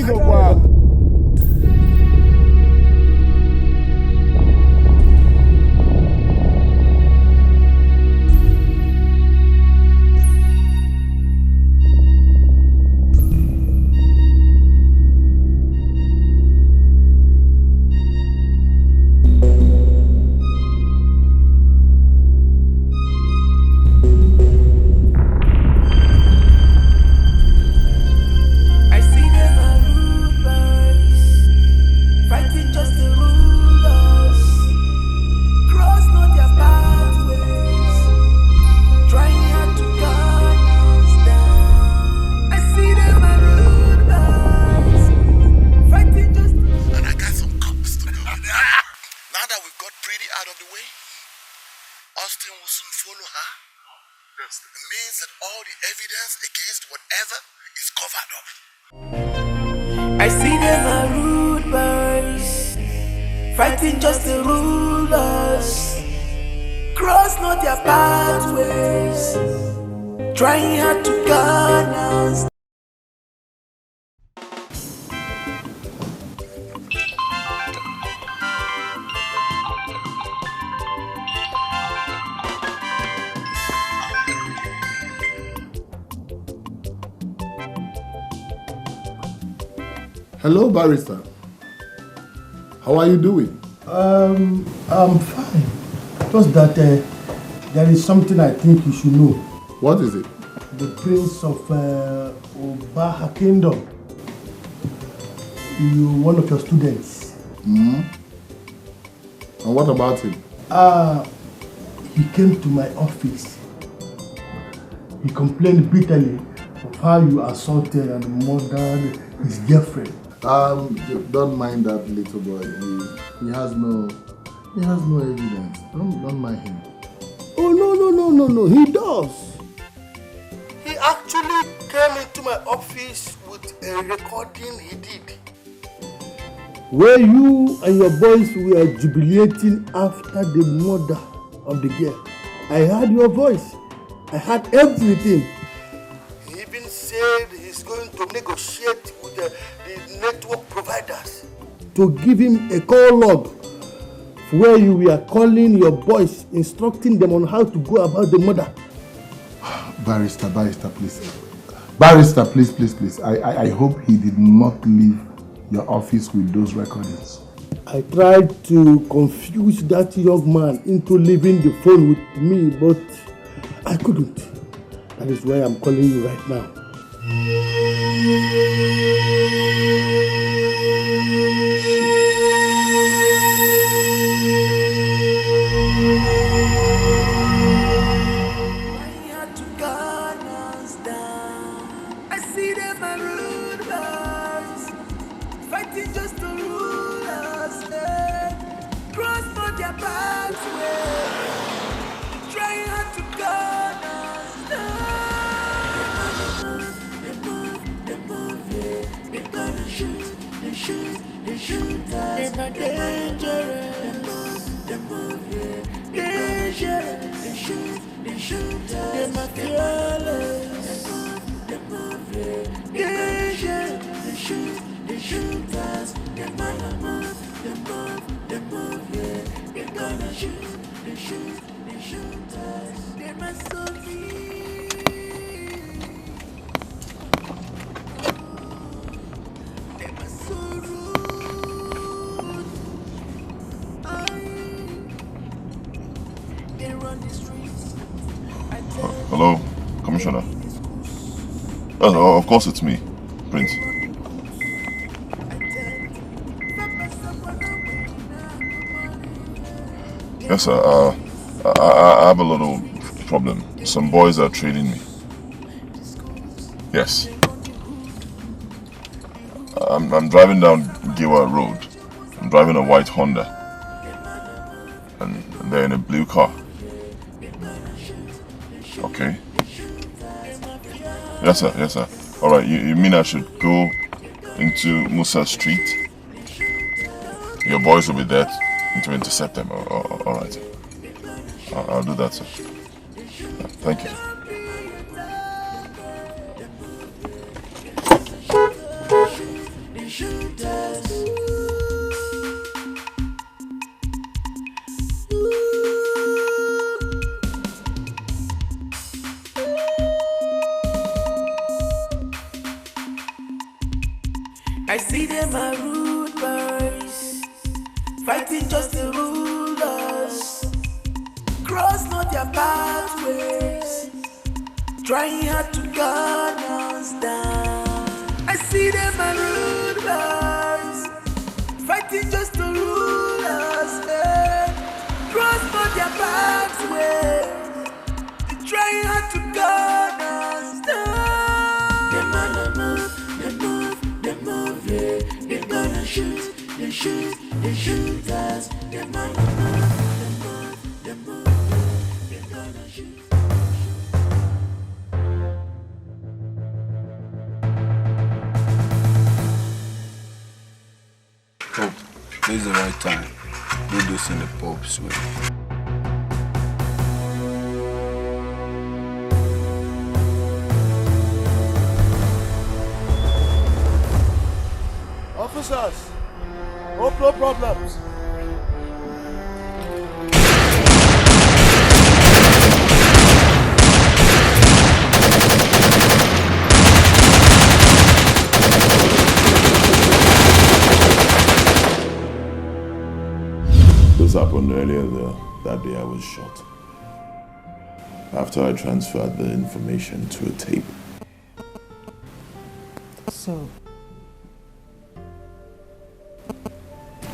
I see them are rude boys, fighting just the rulers. Cross not their pathways, trying hard to guard us. Hello, barrister. How are you doing? I'm fine. Just that there is something I think you should know. What is it? The Prince of Obaha Kingdom. One of your students. Mm-hmm. And what about him? He came to my office. He complained bitterly of how you assaulted and murdered his girlfriend. Don't mind that little boy. He has no evidence. Don't mind him. Oh no, he does. He actually came into my office with a recording he did, where you and your boys were jubilating after the murder of the girl. I heard your voice. I heard everything. He even said he's going to negotiate with the network providers to give him a call log where you were calling your boys, instructing them on how to go about the murder. Barrister, please. Barrister, please. I hope he did not leave your office with those recordings. I tried to confuse that young man into leaving the phone with me, but I couldn't. That is why I'm calling you right now. I see them are rude. fighting just to rule us. Cross not their pathway, trying hard to gun us down. They move, yeah. They gonna shoot, they shoot us. They're not dangerous. They move, yeah. Dangerous. They shoot us. They're not fearless. They move, yeah. Dangerous. They shoot us. They're gonna move, yeah. They're gonna shoot us. They're my soldiers. They're my soldiers. They run the streets. Hello, Commissioner. Oh, of course it's me, Prince. Yes, sir. I have a little problem. Some boys are trading me. Yes. I'm driving down Giwa Road. I'm driving a white Honda. And they're in a blue car. Okay. Yes, sir. Yes, sir. All right. You mean I should go into Musa Street? Your boys will be there to intercept them. All right. I'll do that, sir. Thank you. I see them are rude boys, fighting just to rule us. Cross not their pathways, trying hard to gun us down. I see them are rude boys, fighting just to rule us. Cross not their pathways, trying hard to gun us down. They move, yeah. They're gonna shoot us. They're gonna move, they're gonna shoot. Pope, this is the right time. Do this in the Pope's way. Officers, hope no problems. This happened earlier that day I was shot. After I transferred the information to a tape.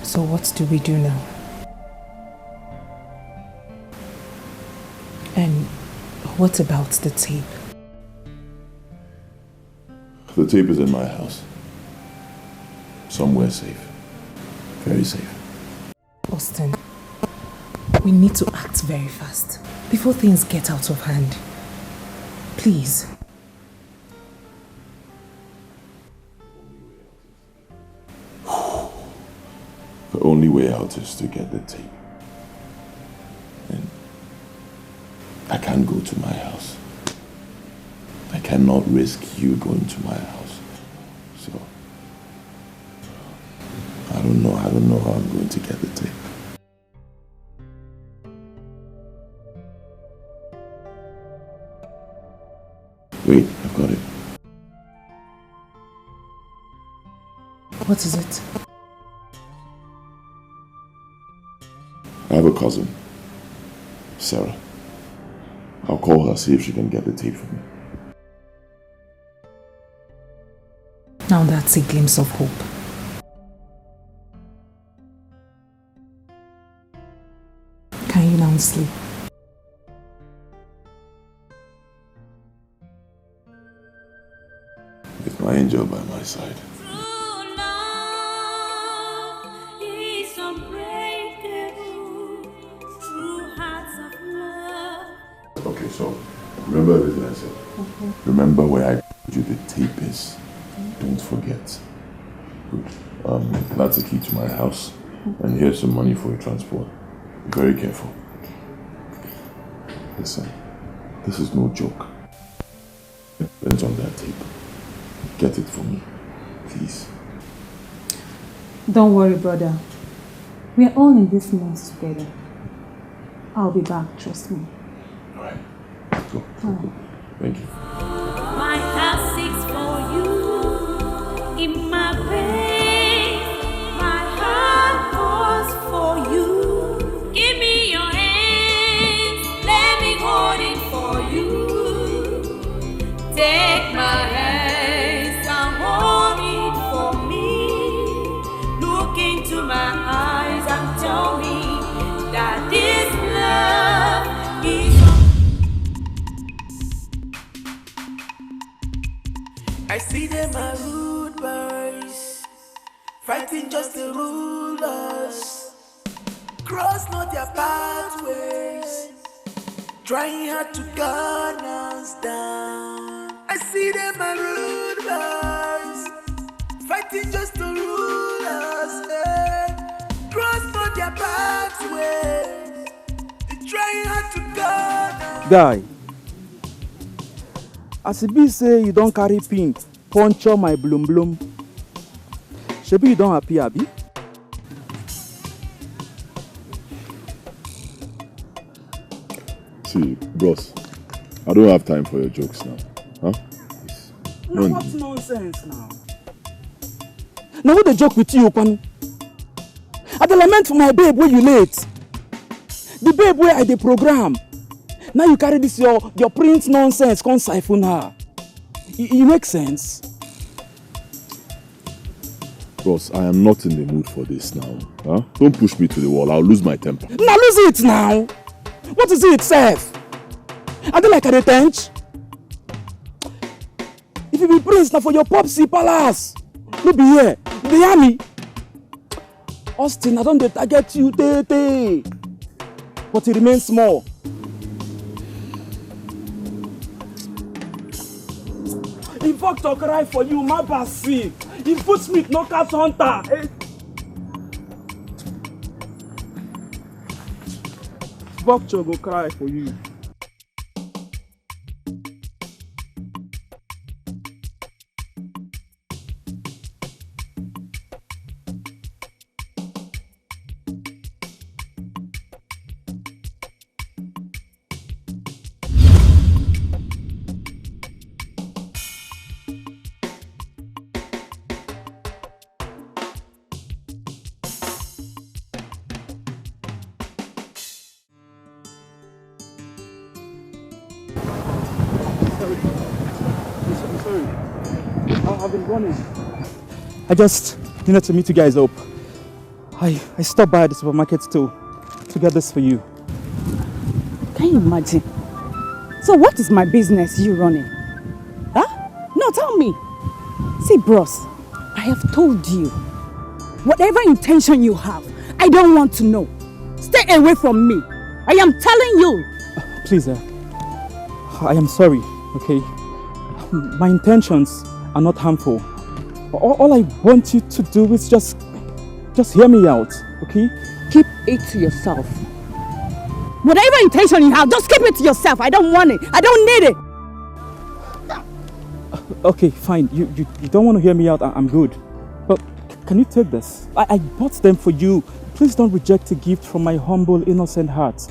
So what do we do now? And what about the tape? The tape is in my house. Somewhere safe. Very safe. Austin, we need to act very fast before things get out of hand. Please. The only way out is to get the tape. And I can't go to my house. I cannot risk you going to my house. So I don't know how I'm going to get the tape. Wait, I've got it. What is it? I have a cousin, Sarah. I'll call her, see if she can get the tape for me. Now that's a glimpse of hope. Can you now sleep? With my angel by my side. remember everything I said. Remember where I told you the tape is. Don't forget. Good. That's the key to my house. And here's some money for your transport. Be very careful. Listen, this is no joke. Depends on that tape. Get it for me, please. Don't worry, brother. We are all in this mess together. I'll be back, trust me. Alright, let's go. Thank you. My heart seeks for you in my pain. My heart calls for you. Give me your hands, let me hold it for you. Take my hands and hold it for me. Look into my eyes and tell me that this love is. I see them are rude boys, fighting just to rule us. Cross not their pathways, trying hard to gun us down. I see them are rude boys, fighting just to rule us. Cross not their pathways, they're trying hard to gun us. Guy, as it be say you don't carry pin, puncture my bloom bloom. Shebi you don't happy, Abi? See, bros, I don't have time for your jokes now. Huh? No, what's nonsense now? Now what the joke with you, Panu? I dey lament for my babe where you late. The babe where I dey program. Now you carry this your print nonsense, come siphon her. It makes sense. Bros, I am not in the mood for this now. Huh? Don't push me to the wall, I'll lose my temper. Now lose it now. What is it, Seth? I don't like a tench. If you be prince now for your popsy palace, no be here. They hear me. Austin, I don't target you, tete. But it remains small. If Victor cry for you, my basi. If Footsmith no cat hunter. Victor go cry for you. I've been running. I just needed to meet you guys up. I stopped by the supermarket to get this for you. Can you imagine? So what is my business you running? Huh? No, tell me. See, bros, I have told you. Whatever intention you have, I don't want to know. Stay away from me. I am telling you. Please, I am sorry, okay? My intentions are not harmful. All I want you to do is just hear me out, okay? Keep it to yourself. Whatever intention you have, just keep it to yourself. I don't want it. I don't need it. Okay, fine. You don't want to hear me out. I'm good. But can you take this? I bought them for you. Please don't reject a gift from my humble, innocent heart.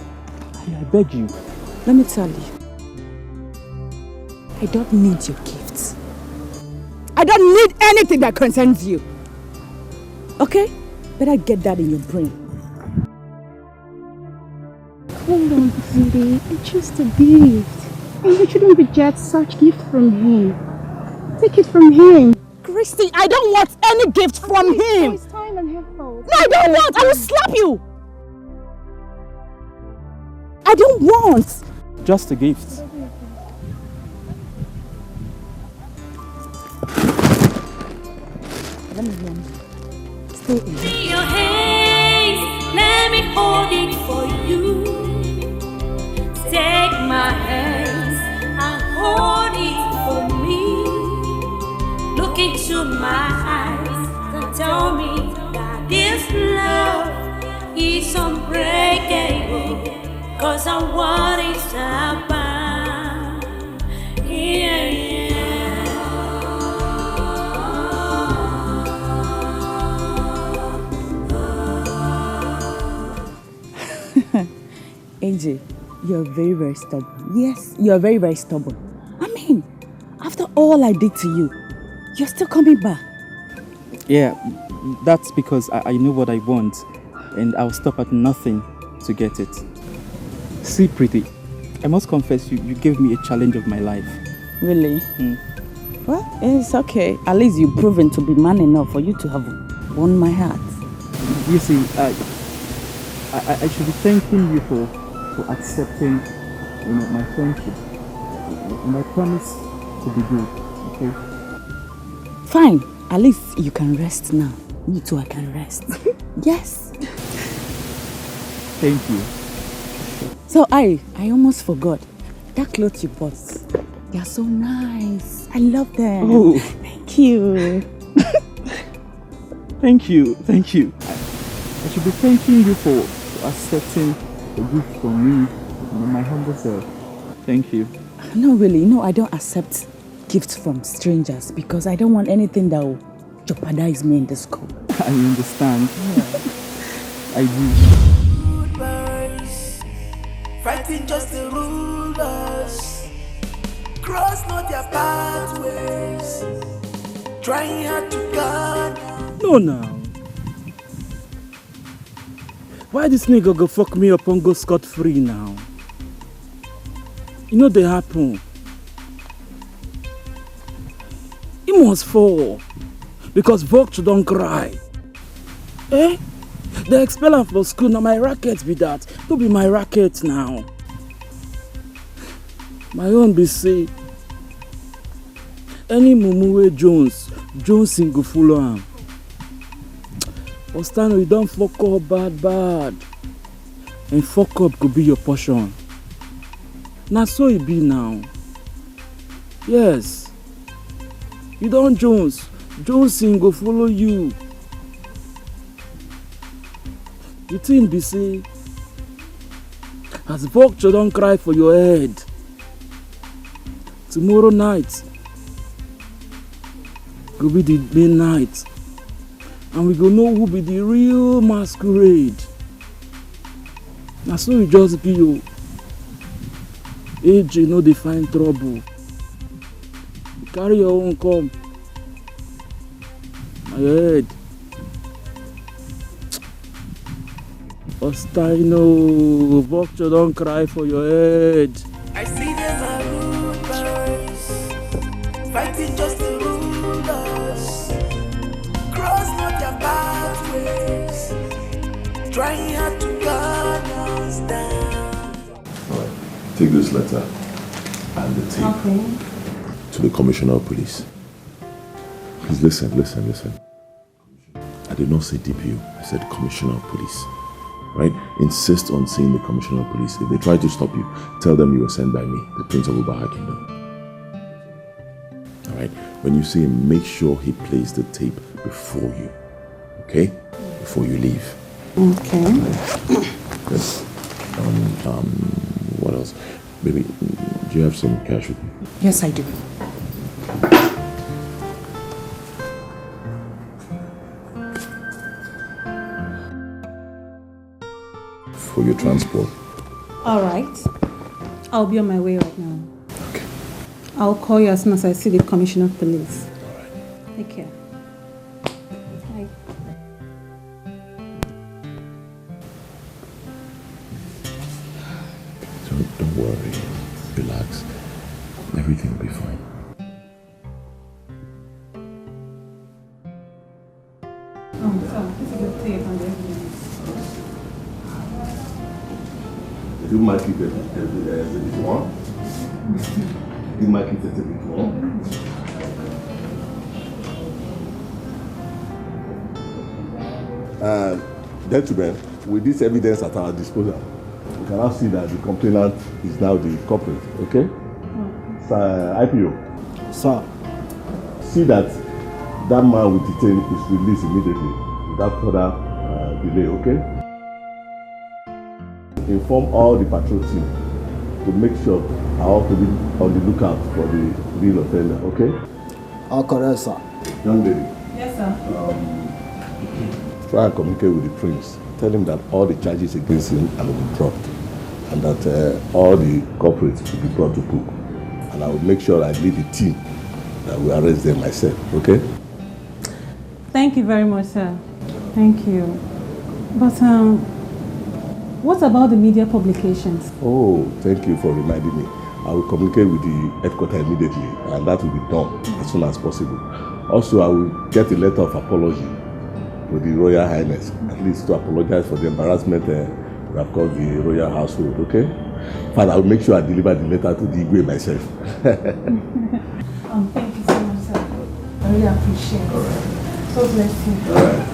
I beg you. Let me tell you. I don't need your gifts. I don't need anything that concerns you. Okay? Better get that in your brain. Hold on, sweetie. It's just a gift. And you shouldn't reject such gift from him. Take it from him. Christy, I don't want any gift from him. It's time and effort. No, I don't want. I will slap you. I don't want. Just a gift. Let me run. Stay in. Your hands, let me hold it for you. Take my hands and in my eyes that tell me that this love is unbreakable. Cause I want it to happen. Yeah, AJ, you're very, very stubborn. Yes, you're very, very stubborn. I mean, after all I did to you, you're still coming back. Yeah, that's because I know what I want, and I'll stop at nothing to get it. See, Pretty, I must confess you gave me a challenge of my life. Really? Well, it's okay. At least you've proven to be man enough for you to have won my heart. You see, I should be thanking you for accepting, my friendship. And I promise to be good, okay? Fine. At least you can rest now. Me too, I can rest. Yes. Thank you. So I almost forgot. That clothes you bought, they are so nice. I love them. Oh. Thank you. Thank you. I should be thanking you for accepting a gift from me, my humble self. Thank you. No, really. No, I don't accept gifts from strangers because I don't want anything that will jeopardize me in the school. I understand. Yeah. I do. Fighting just the rulers, cross not their pathways, trying hard to guard. No, now. Why this nigga go fuck me up and go scot-free now? You know they happen. He must fall because Vulture don't cry. Eh? They expel him from school, now my racket be that. Don't be my racket now. My own be say, any mumu Jones go follow him. Ostano, you don't fuck up bad. And fuck up could be your portion. Now so it be now. Yes. You don't Jones go follow you. The thing be say, as Vulture don't cry for your head, tomorrow night go be the main night, and we go know who be the real masquerade. Now so you just be you. AJ no dey find trouble. You carry your own come. My head. Ostino, Vulture don't cry for your head. I see them are rulers, fighting just the rulers, cross not their pathways, trying hard to guard us down. Alright, take this letter and the tape to the Commissioner of Police. Please listen. I did not say DPO, I said Commissioner of Police. Right? Insist on seeing the Commissioner of Police. If they try to stop you, tell them you were sent by me, the Prince of Ubaha Kingdom. Alright? When you see him, make sure he plays the tape before you. Okay? Before you leave. Okay. Good. What else? Baby, do you have some cash with you? Yes, I do. For your transport. All right. I'll be on my way right now. Okay. I'll call you as soon as I see the Commissioner of Police. All right. Take care. Bye. Don't worry. Relax. Everything will be fine. Oh, this is the tape and everything. You might keep it a bit more. You might keep it a bit more. Gentlemen, with this evidence at our disposal, we can now see that the complainant is now the culprit, okay? Sir, IPO. Sir. See that that man with the chain is released immediately without further delay, okay? Inform all the patrol team to make sure I all to be on the lookout for the real offender, okay? All correct, sir. Young lady. Yes, sir. Try and communicate with the prince. Tell him that all the charges against him will be dropped and that all the culprits will be brought to book. And I will make sure I lead the team that will arrest them myself, okay? Thank you very much, sir. Thank you. But what about the media publications? Oh, thank you for reminding me. I will communicate with the headquarters immediately and that will be done as soon as possible. Also, I will get a letter of apology to the Royal Highness, at least to apologize for the embarrassment we have caused the royal household, okay? Father, I will make sure I deliver the letter to the Igwe myself. Thank you so much, sir. I really appreciate it. Right. So bless you. All right.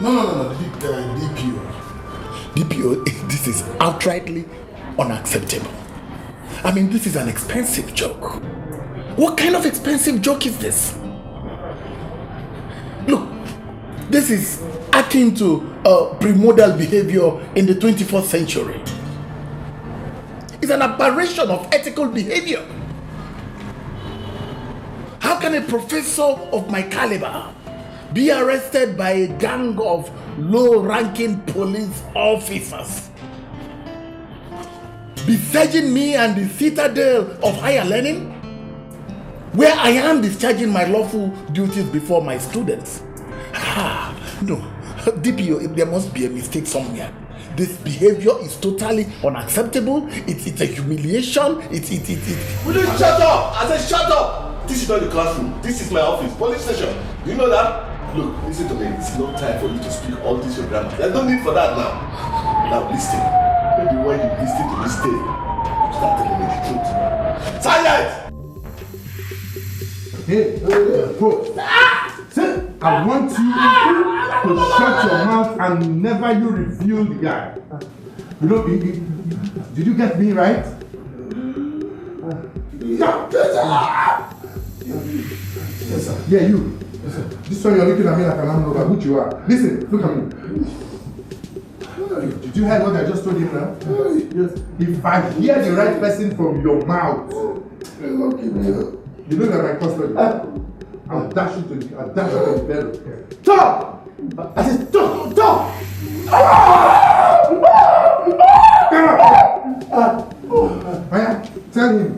No, DPO, this is outrightly unacceptable. I mean, this is an expensive joke. What kind of expensive joke is this? Look, this is akin to primordial behavior in the 21st century. It's an aberration of ethical behavior. How can a professor of my caliber be arrested by a gang of low-ranking police officers besieging me and the citadel of higher learning, where I am discharging my lawful duties before my students? No, DPO, there must be a mistake somewhere. This behavior is totally unacceptable. It's a humiliation. Will you shut up? I said shut up! This is not the classroom. This is my office, police station. Do you know that? Look, listen to me. It's no time for you to speak all this your grammar. There's no need for that now. Now listen. Maybe when you listen to this tape, you start telling me the truth. Silence! Hey, bro. I want you to shut your mouth and never you reveal the guy. You know, did you get me right? Yes, sir. Yeah, you. Yes, sir. This one you're looking at me like an amlover, which you are. Listen, look at me. Did you hear what I just told him now? Yes. If I hear the right person from your mouth, you know that my custody. I'll dash you to the bed. Stop! I said stop! Stop! Tell him.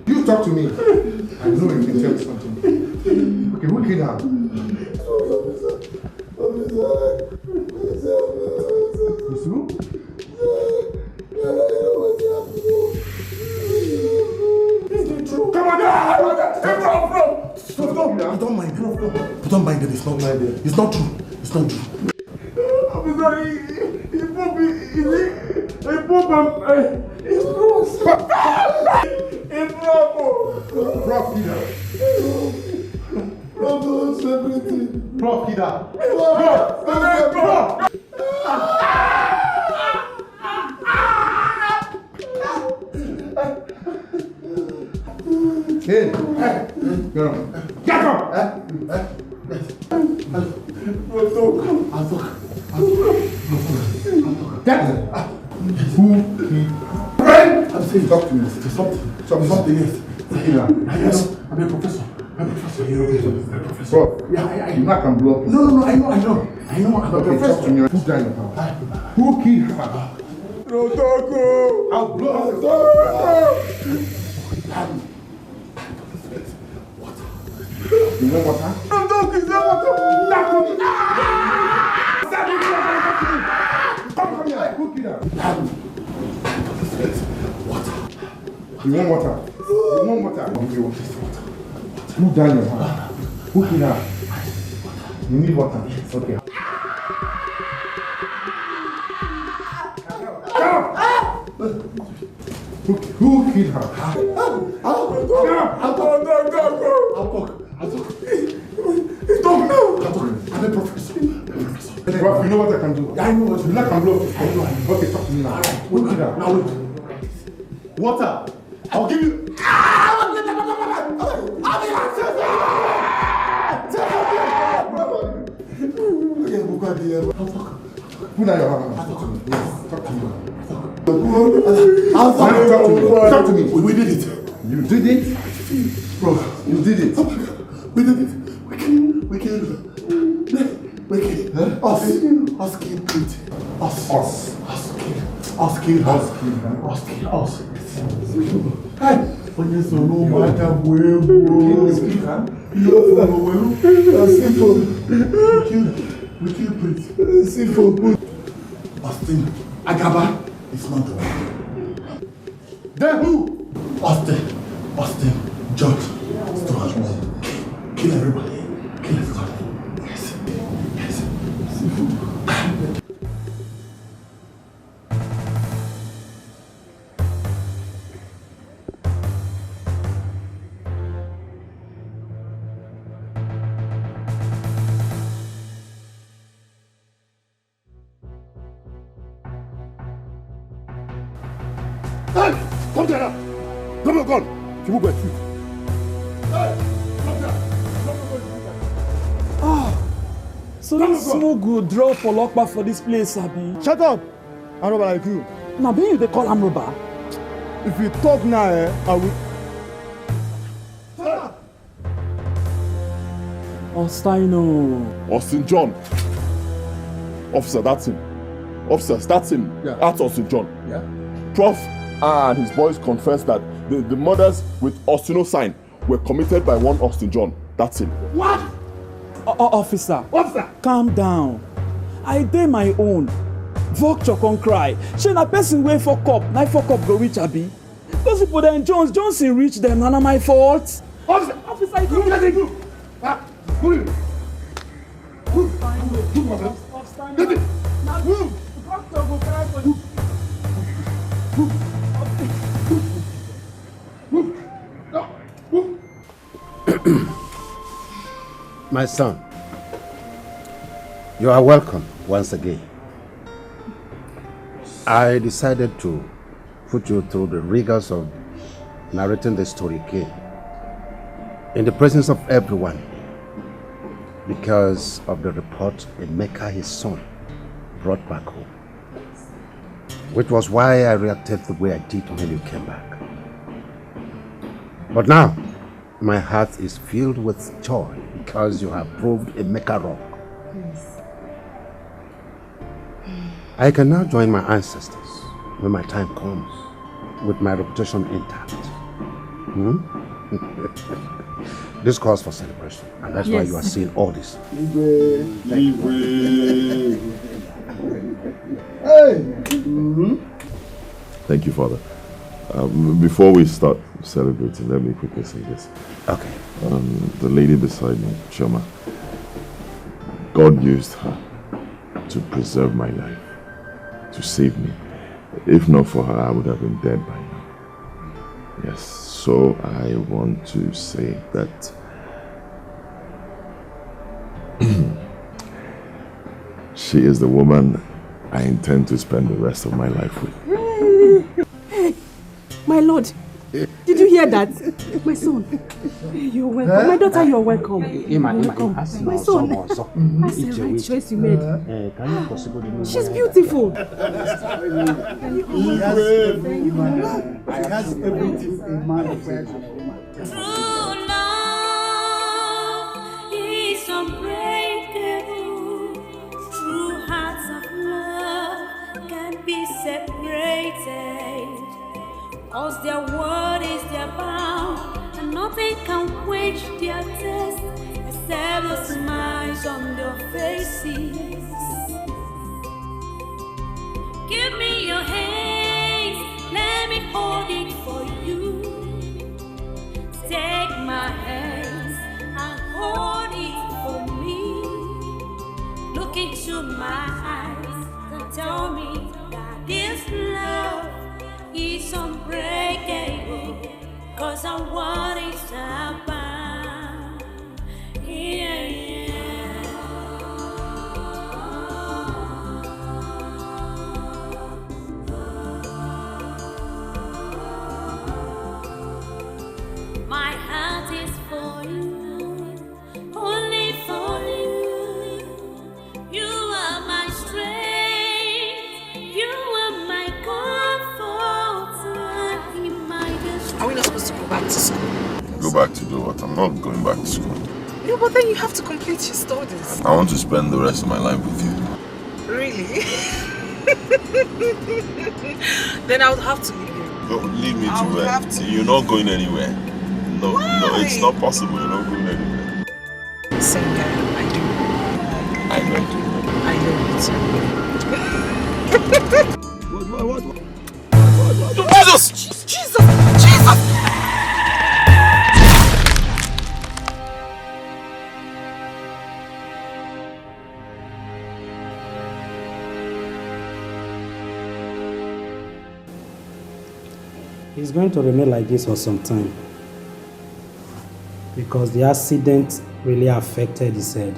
You talk to me. I know you can tell me something. Okay, who killed her? Miss who? Come on, don't mind him. Don't mind him. It's not true. It's not true. It's not true. I'm sorry. Hey, girl. Get up! I'm saying, talk to me. Something else. Yes, I'm a professor. You're a professor. Bro, yeah, you not can blow up. No, I know. I'm a professor. Talk to me. Who's dying of her? Who killed her? Rotoko! I'll blow up. You know what, huh? No, don't kiss them. Come here. Who killed her? Water. You want water? You want water? Okay, water. Move down your hand. Who killed her? You need water. Okay. Who killed her? I'll talk. I'm a professor. know what I can do. I know what you can blow. Okay, talk to me now. Alright, wait now. Wait. Water. I'll give you. Put down your hand. Talk to me. Talk to me. We did it. You did it? Bro, you did it. We did it. We can. Us kill Pete. Us kill. Hey, when you so no matter where we kill Pete. Simple. Austin Agaba is not the one. Then who? Austin George. Kill everybody. Kill everybody. Yes. Hey! Come there now! Drop your gun! You will go shoot. Hey! Come there! So this smoke go draw for lockback for this place, Abi. Shut up! I'm robber like you. Now, being you they call am robber. If you talk now, I will. Ostaino. Austin John. Officer, that's him. Officers, that's him. Yeah. That's Austin John. Yeah? Prof and his boys confessed that the murders with Austino sign were committed by one Austin John. That's him. What? Officer, calm down. I did my own. Vulture can't cry. She na person wey fuck up. Na fuck up go reach Abi. Those people then Johnson reach them. None of my fault. Officer, you let it go. Move. My son, you are welcome once again. I decided to put you through the rigors of narrating the story again in the presence of everyone because of the report Emeka, his son, brought back home, which was why I reacted the way I did when you came back. But now, my heart is filled with joy because you have proved Emeka wrong. Yes. I can now join my ancestors when my time comes with my reputation intact. This calls for celebration, and that's why you are seeing all this. Thank you, Father. Before we start celebrating, let me quickly say this. Okay. The lady beside me, Shoma, God used her to preserve my life, to save me. If not for her, I would have been dead by now. Yes, so I want to say that she is the woman I intend to spend the rest of my life with. My lord, did you hear that? My son, you're welcome. My daughter, you're welcome. Welcome. My son, that's the right choice you made. She's beautiful. True love is unbreakable. True hearts of love can't be separated. Cause their word is their bound, and nothing can quench their thirst except the smiles on their faces. Give me your hands, let me hold it for you. Take my hands and hold it for me. Look into my eyes and tell me that this love is unbreakable, cause I want it to happen. Yeah. back to do what? I'm not going back to school. Yeah, but then you have to complete your studies. I want to spend the rest of my life with you. Really? Then I would have to leave you. No, leave me to where? You're not going anywhere. No, Why? no, it's not possible. You're not going anywhere. Singer, I do. I know you. I know you too. What? Jesus! Jesus! Jesus! He's going to remain like this for some time because the accident really affected his head.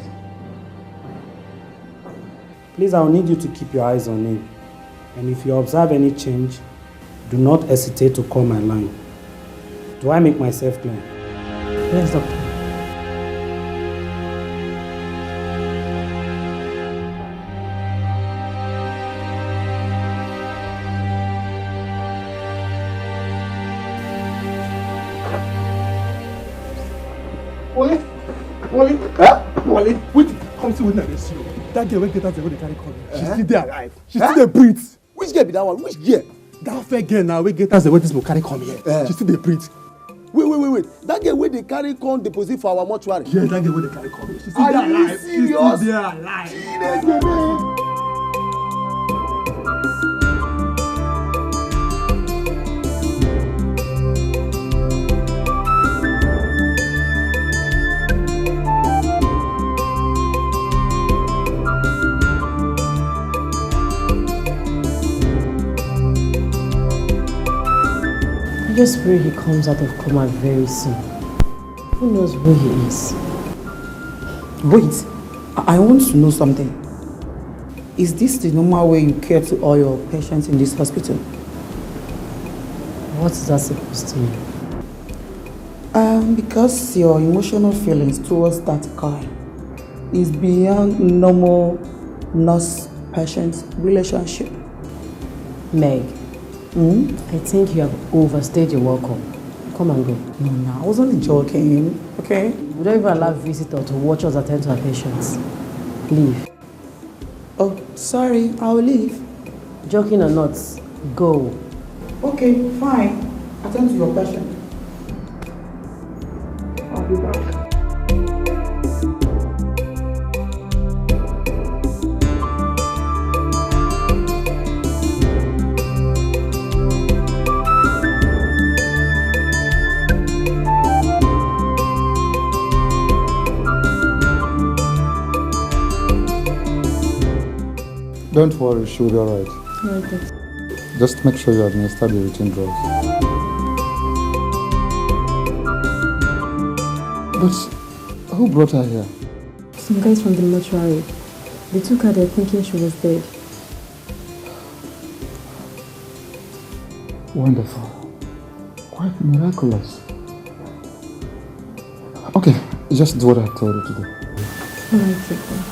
Please, I'll need you to keep your eyes on him. And if you observe any change, do not hesitate to call my line. Do I make myself clear? Yes, doctor. Wale, wait, come see what I see you. That girl went get out the way they carry come. She's still there alive. She's still there breathe. Which girl be that one? Which girl? That fair girl now, we get us the way this will carry come here. She's still there breathe. Wait. That girl where they carry come deposit for our mortuary. Yeah, that girl where they carry come. She's still there alive. She's still there alive. I just pray he comes out of coma very soon. Who knows who he is? Wait, I want to know something. Is this the normal way you care to all your patients in this hospital? What is that supposed to mean? Because your emotional feelings towards that guy is beyond normal nurse-patient relationship. Meg, I think you have overstayed your welcome. Come and go. No, I wasn't joking, okay? We don't even allow visitors to watch us attend to our patients. Leave. Oh, sorry, I'll leave. Joking or not, go. Okay, fine. Attend to your patient. I'll be back. Don't worry, she'll be alright. Okay. Just make sure you administer the routine drugs. But who brought her here? Some guys from the mortuary. They took her there thinking she was dead. Wonderful. Quite miraculous. Okay, just do what I told you to do. Alright, take care.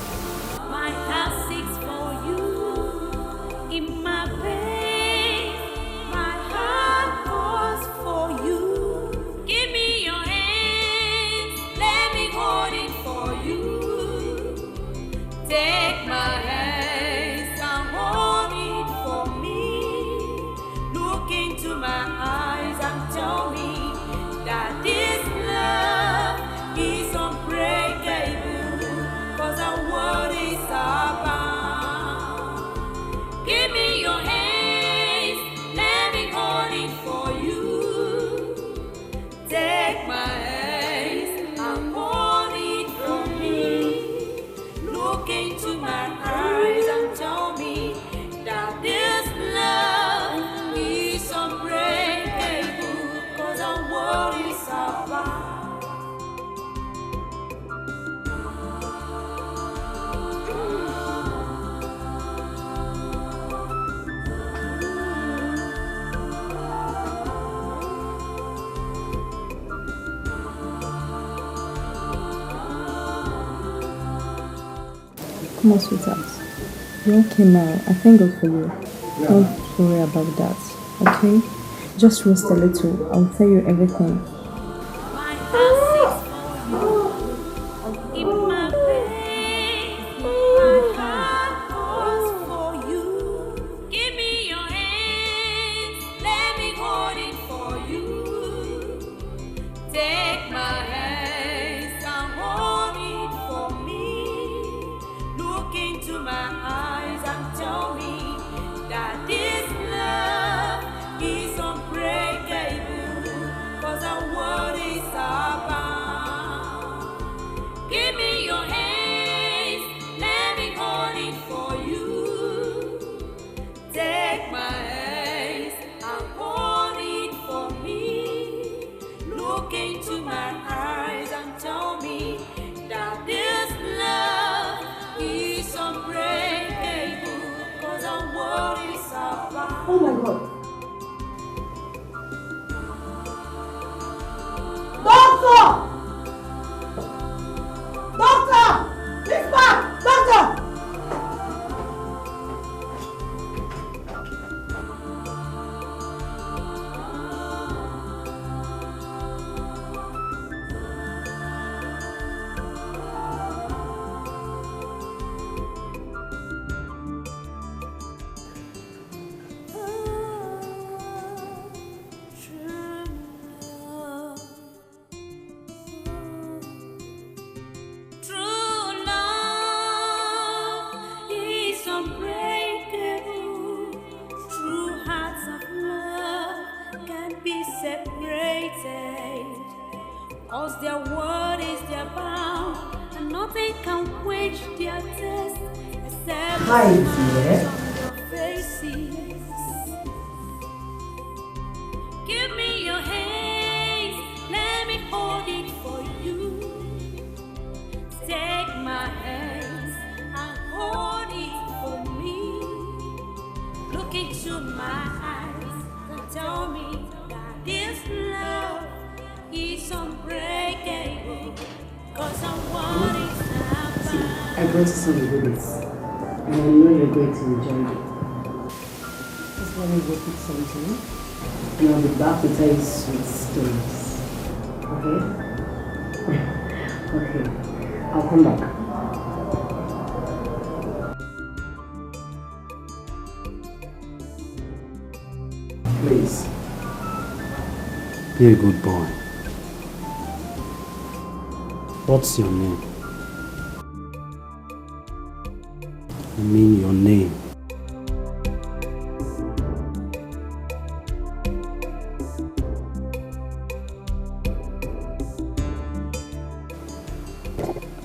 Come on, sweetheart. You're okay now. I thank God for you. Yeah. Don't worry about that, okay? Just rest a little. I'll tell you everything. frustrated, cause their word is their bound, and nothing can quench their thirst except Hi, the dear. smiles on their faces. Give me your hands, let me hold it for you. Take my hands and hold it for me. Look into my eyes and tell me that this love is unbreakable. Cause I want it See, I brought you some goodies, and I know you're going to enjoy it. Just let me go pick something, and I'll be back to tell you sweet stories. Okay? Okay. I'll come back. Please, be a good boy. What's your name? I mean your name.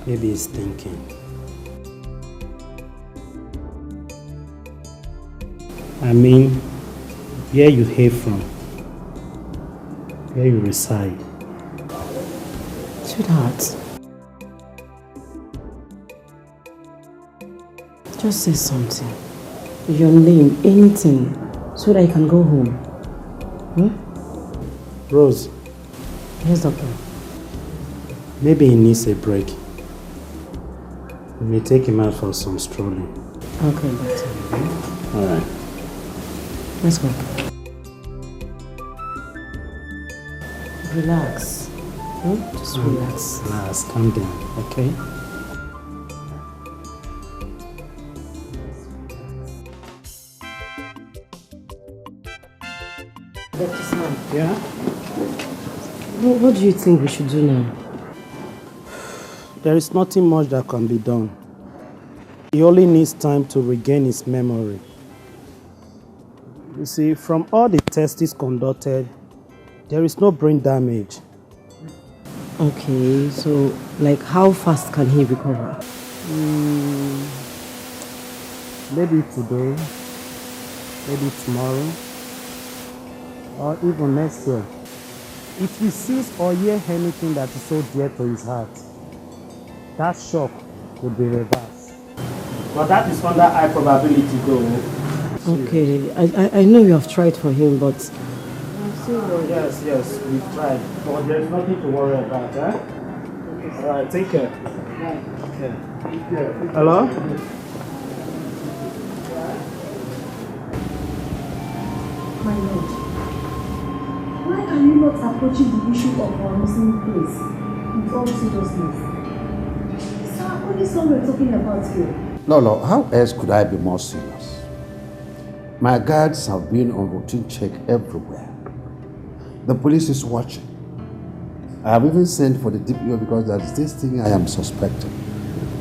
Maybe he's thinking. I mean, where you hail from, where you reside. Sweetheart, just say something. Your name, anything, so that I can go home. Hmm? Rose. Yes, doctor. Maybe he needs a break. We may take him out for some strolling. Okay, doctor. Alright. Let's go. Relax. Hmm? Just relax. Relax, calm down, okay? Dr. Sam. Yeah? What do you think we should do now? There is nothing much that can be done. He only needs time to regain his memory. You see, from all the tests conducted, there is no brain damage. Okay, so like how fast can he recover? Maybe today, maybe tomorrow, or even next year. If he sees or hears anything that is so dear to his heart, that shock would be reversed. But that is under high probability though. Okay, I know you have tried for him, but... Yes, we've tried. But there's nothing to worry about, eh? Alright, take care. Okay. Hello? My lord, why are you not approaching the issue of our missing place with all seriousness? Sir, what is all we're talking about here? No, how else could I be more serious? My guards have been on routine check everywhere. The police is watching. I have even sent for the DPO because there is this thing I am suspecting.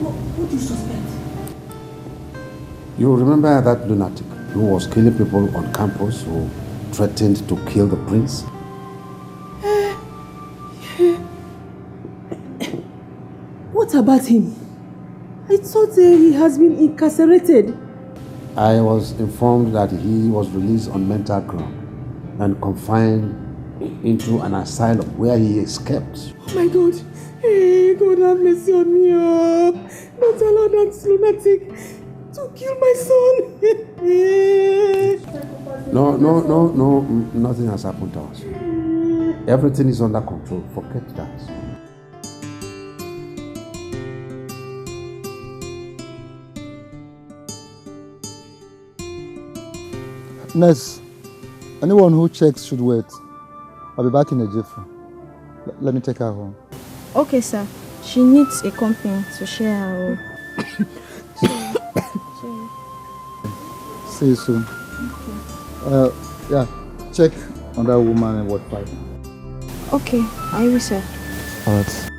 What do you suspect? You remember that lunatic who was killing people on campus, who threatened to kill the prince? What about him? I thought he has been incarcerated. I was informed that he was released on mental ground and confined into an asylum where he escaped. Oh my God. Hey, God have mercy on me. Oh. Don't allow that lunatic to kill my son. No, nothing has happened to us. Everything is under control. Forget that. Nurse, anyone who checks should wait. I'll be back in a jiffy. Let me take her home. Okay, sir. She needs a company to share her home. See you soon. Okay. Yeah, check on that woman in Ward 5. Okay, I will, sir. Alright.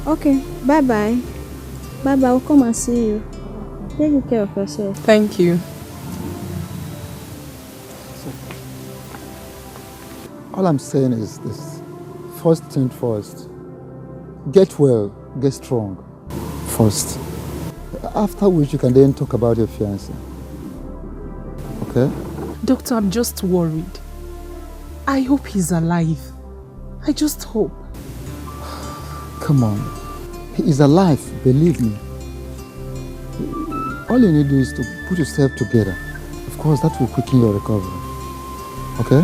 Okay, bye-bye. Bye-bye, I'll come and see you. Take good care of yourself. Thank you. All I'm saying is this. First thing first. Get well, get strong. First. After which you can then talk about your fiancé. Okay? Doctor, I'm just worried. I hope he's alive. I just hope. Come on. He is alive, believe me. All you need to do is to put yourself together. Of course, that will quicken your recovery. Okay?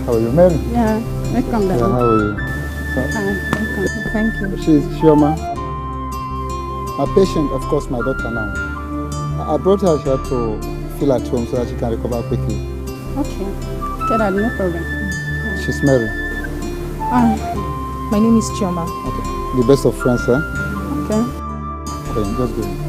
How are you, Mary? Yeah, welcome, Daddy. Yeah, how are you? Welcome. Thank you. She's Shioma. My patient, of course, my daughter now. I brought her here to feel at home so that she can recover quickly. Okay. Okay, Daddy, no problem. She's Mary. My name is Chioma. Okay. The best of friends, huh? Okay. Okay, just go.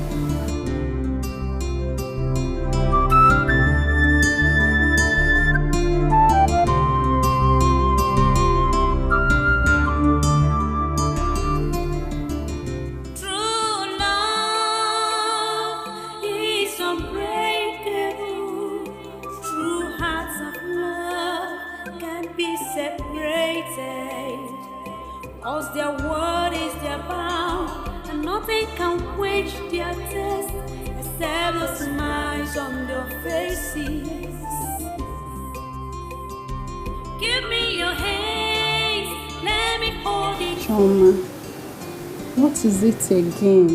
What is it again?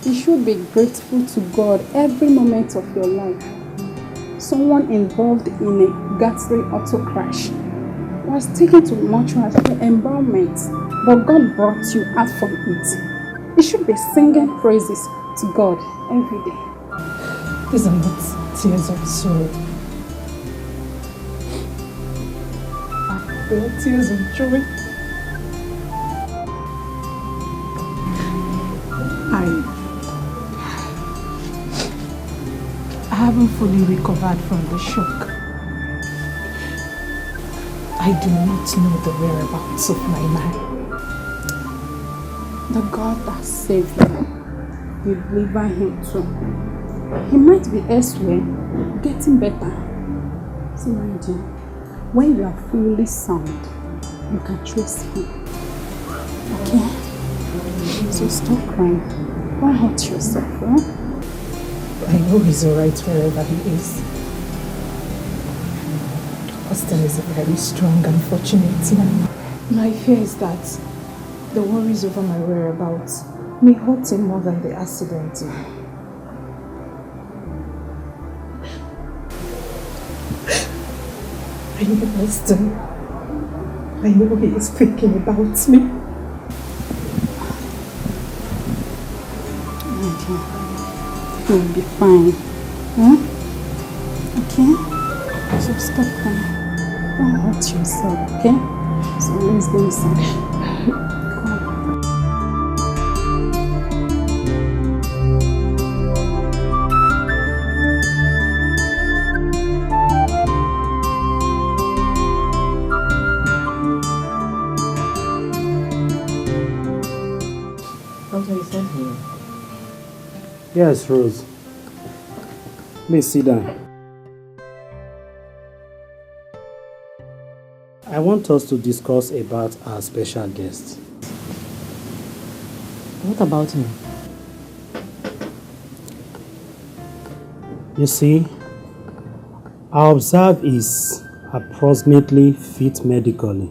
You should be grateful to God every moment of your life. Someone involved in a ghastly auto crash was taken to mortuary for embalmment, but God brought you out from it. You should be singing praises to God every day. These are not tears of sorrow. They are tears of joy. I haven't fully recovered from the shock. I do not know the whereabouts of my man. The God that saved him will deliver him too. He might be elsewhere, getting better. See, my dear, when you are fully sound, you can trace him. Okay? So stop crying. Don't hurt yourself, huh? I know he's alright wherever he is. Austin is a very strong and fortunate man. My fear is that the worries over my whereabouts may hurt him more than the accident. I know Austin. I know he is thinking about me. You'll be fine. Huh? Okay? So stop crying. Don't hurt yourself, okay? So let's go inside. Doctor, you sent me. Yes, Rose. Please sit down. I want us to discuss about our special guest. What about him? You see, I observe is approximately fit medically.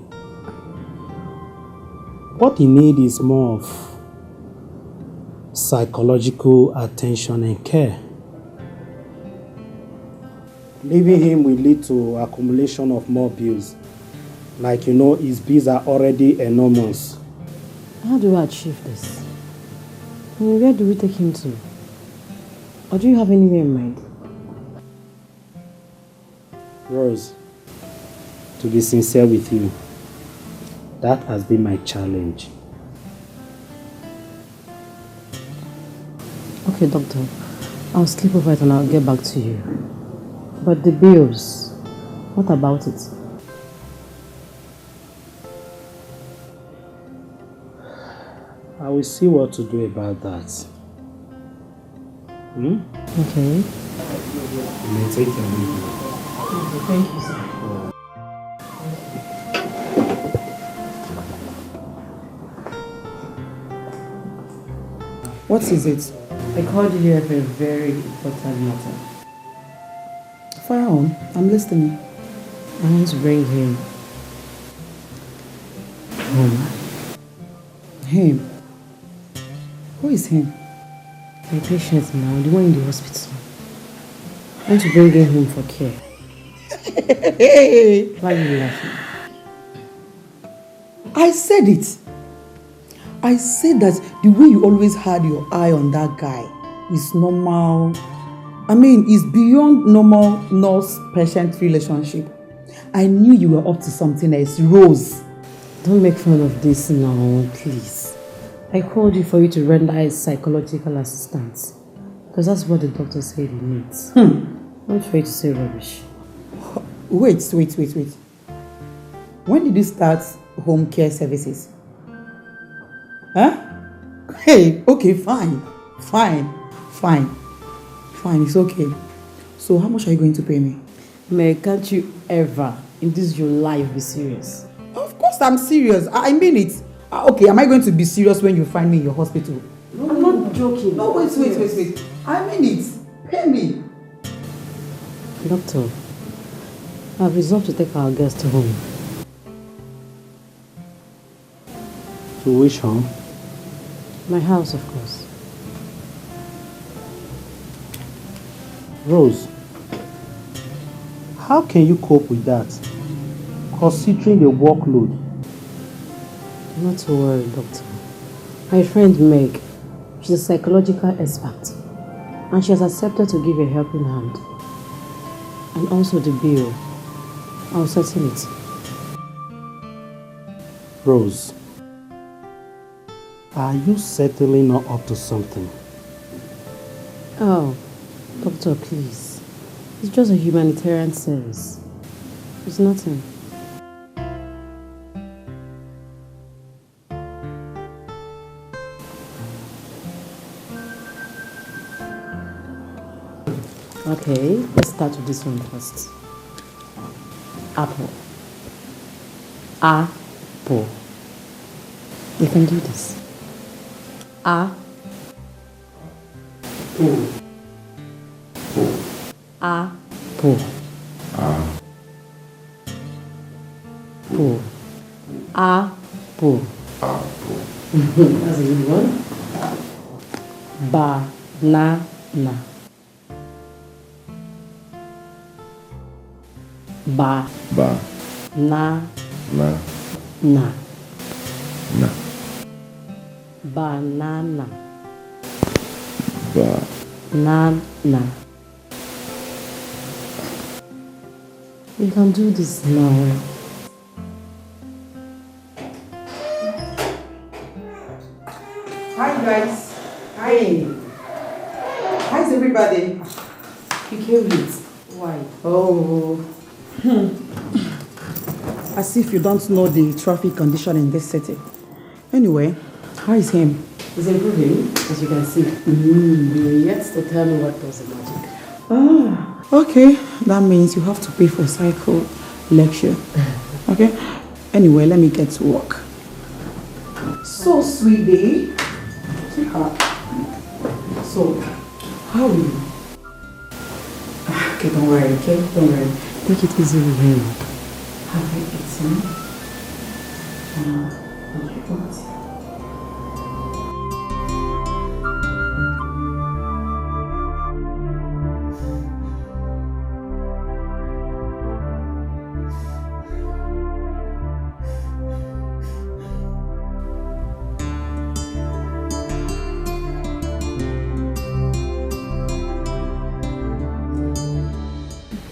What he needs is more of psychological attention and care. Leaving him will lead to accumulation of more bills. Like, you know, his bills are already enormous. How do I achieve this? I mean, where do we take him to? Or do you have anywhere in mind? Rose, to be sincere with you, that has been my challenge. Okay, doctor. I'll sleep over it and I'll get back to you. But the bills, what about it? I will see what to do about that. Okay. You may take your leave. Okay, thank you, sir. What is it? I called you here for a very important matter. Fire on. I'm listening. I want to bring him home. Him? Who is him? My patient now, the one in the hospital. I want to bring him home for care. Why are you laughing? I said it. I said that the way you always had your eye on that guy is normal. I mean, it's beyond normal nurse-patient relationship. I knew you were up to something else. Rose. Don't make fun of this now, please. I called you for you to render a psychological assistance. Because that's what the doctor said he needs. Not for you to say rubbish. Wait. When did you start home care services? Huh? Hey, okay, fine, it's okay. So how much are you going to pay me? May, can't you ever, in this your life, be serious? Of course I'm serious. I mean it. Okay, am I going to be serious when you find me in your hospital? No, I'm not joking. No, wait. I mean it. Pay me. Doctor, I've resolved to take our guest home. To which home? My house, of course. Rose, how can you cope with that, considering the workload? Not to worry, doctor. My friend Meg, she's a psychological expert, and she has accepted to give a helping hand. And also the bill, I'll settle it. Rose, are you certainly not up to something? Oh, doctor, please. It's just a humanitarian service. It's nothing. Okay, let's start with this one first. Apple. Apple. You can do this. Apple. Apple. Apple. That's a good one. Banana. Na. Banana. Banana. We can do this now. Hi guys. Hi. How's everybody? You came late. Why? Oh. As if you don't know the traffic condition in this city. Anyway, how is him? He's improving, as you can see. You're yet to tell me what does the magic. Ah, okay. That means you have to pay for cycle lecture. Okay? Anyway, let me get to work. So, sweetie. So, how are you? Okay, don't worry, okay? Don't worry. Take it easy with him. Have you eaten? What do you want?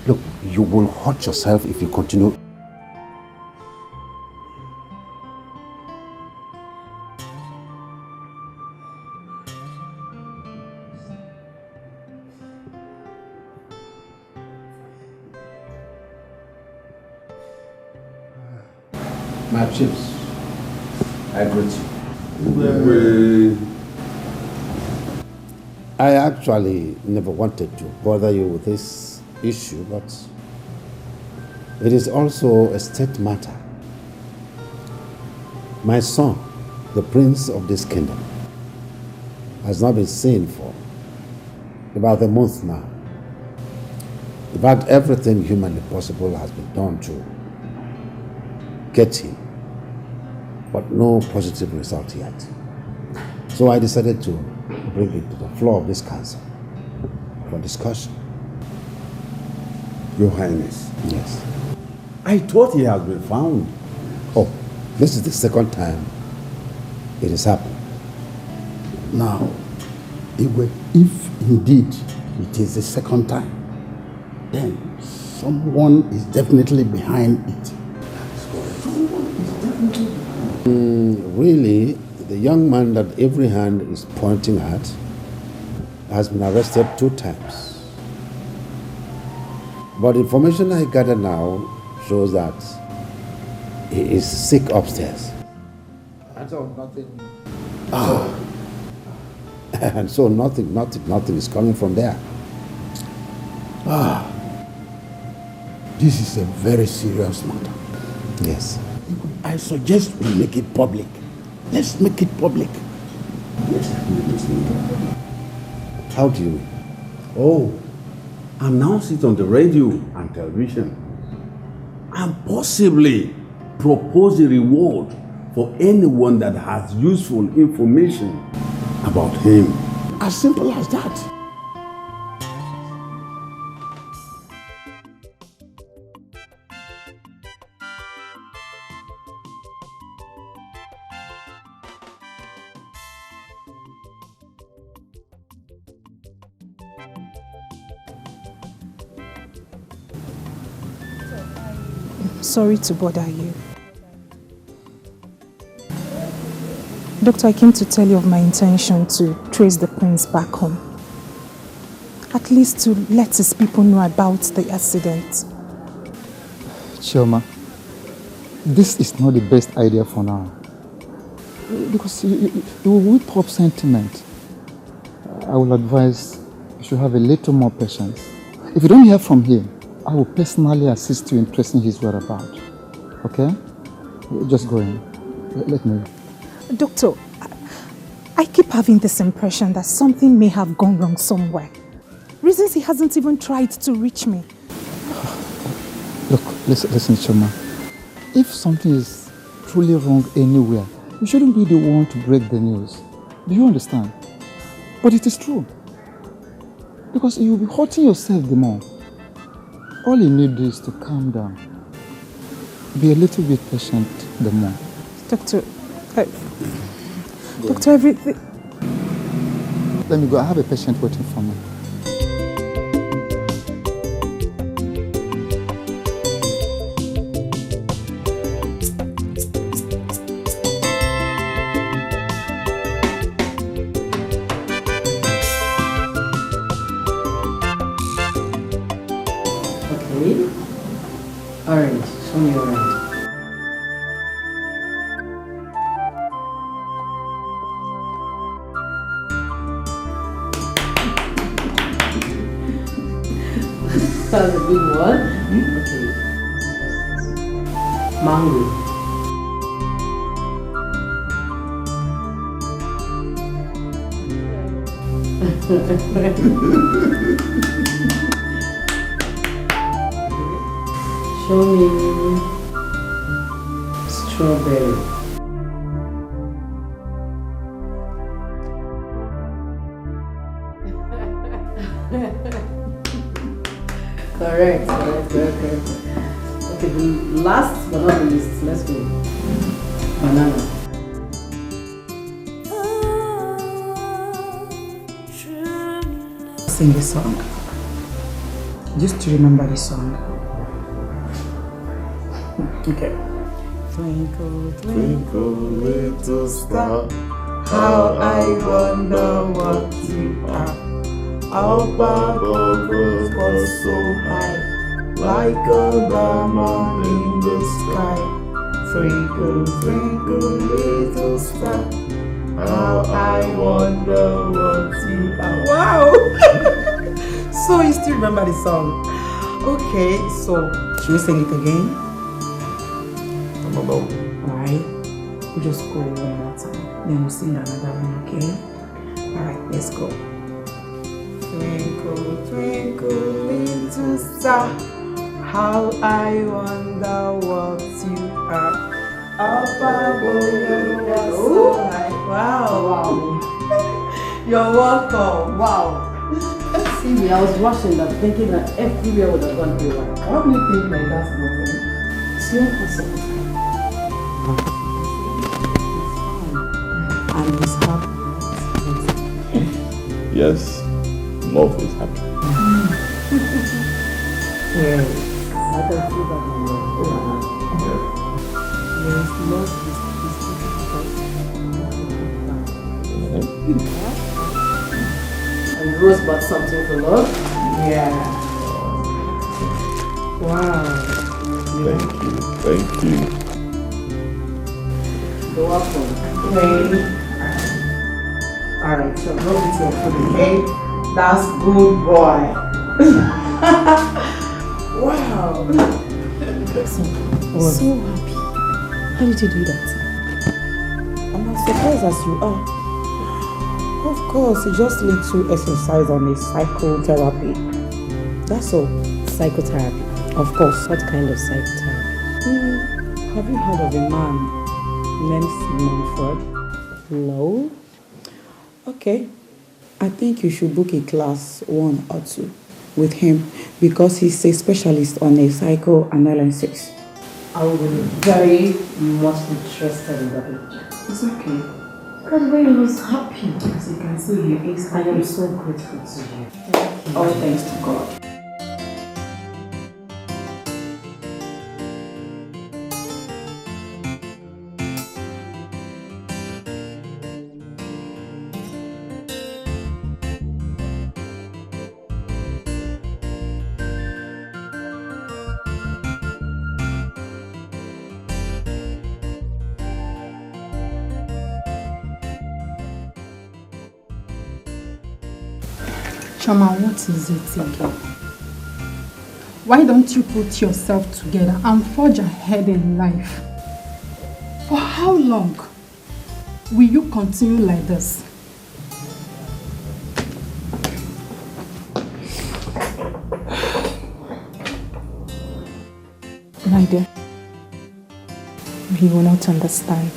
Look, you will hurt yourself if you continue. My chiefs, I greet you. I actually never wanted to bother you with this issue, but it is also a state matter. My son, the prince of this kingdom, has not been seen for about a month now. In fact, everything humanly possible has been done to get him, but no positive result yet. So I decided to bring it to the floor of this council for discussion. Your Highness. Yes. I thought he has been found. Oh, this is the second time it has happened. Now, if indeed it is the second time, then someone is definitely behind it. Really, the young man that every hand is pointing at has been arrested 2 times. But the information I gather now shows that he is sick upstairs. And so nothing. And so nothing is coming from there. This is a very serious matter. Yes. I suggest we make it public. Let's make it public. How do you mean? Oh, announce it on the radio and television. And possibly propose a reward for anyone that has useful information about him. As simple as that. Sorry to bother you. Doctor, I came to tell you of my intention to trace the prince back home. At least to let his people know about the accident. Chioma, this is not the best idea for now. Because you will whip up sentiment. I will advise you should have a little more patience. If you don't hear from him, I will personally assist you in tracing his whereabouts. Okay? Just go in. Let me. Doctor, I keep having this impression that something may have gone wrong somewhere. Reasons he hasn't even tried to reach me. Look, listen, Chioma. If something is truly wrong anywhere, you shouldn't be the one to break the news. Do you understand? But it is true. Because you'll be hurting yourself the more. All you need is to calm down. Be a little bit patient the more. Doctor, Doctor, everything... Let me go. I have a patient waiting for me. Orange, show me orange. That's a good one. Okay. Mango. Show me strawberry. Correct. Okay, the last but not the least, let's go. Banana. Sing a song. Just to remember the song. Okay. Twinkle, twinkle, little star, how I wonder what you are. Up above us was so high, like a diamond in the sky. Twinkle, twinkle, little star, how I wonder what you are. Wow! So you still remember the song? Okay, so should we sing it again? No. Alright, we'll just go one more time. Then we'll sing another one, okay? Alright, let's go. Twinkle, twinkle, little star, how I wonder what you are. Up above the world so high. Wow. You're welcome. Wow. See me, I was rushing that, thinking that everywhere would have gone haywire. Why do you think like that, Mother? It's not possible. And he's happy. Yes, love is happy. Yeah. I can see that in your Yes, love is And Rose bought something for love? Yeah. Wow. Thank you. You're welcome. Okay. Alright, so go with your food, okay? That's good boy. Wow. I'm so happy. How did you do that? I'm as surprised as you are. Of course, it just leads to exercise and a psychotherapy. That's all. Psychotherapy? Of course. What kind of psychotherapy? Have you heard of a man named Manfred? No. Okay. I think you should book a class 1 or 2 with him because he's a specialist on a psychoanalysis. I will be very much interested in that. It's okay. Because when he was happy, as you can see, he is happy. I am so grateful to you. All thanks to God. Chama, what is it again? Why don't you put yourself together and forge ahead in life? For how long will you continue like this? My dear, you will not understand.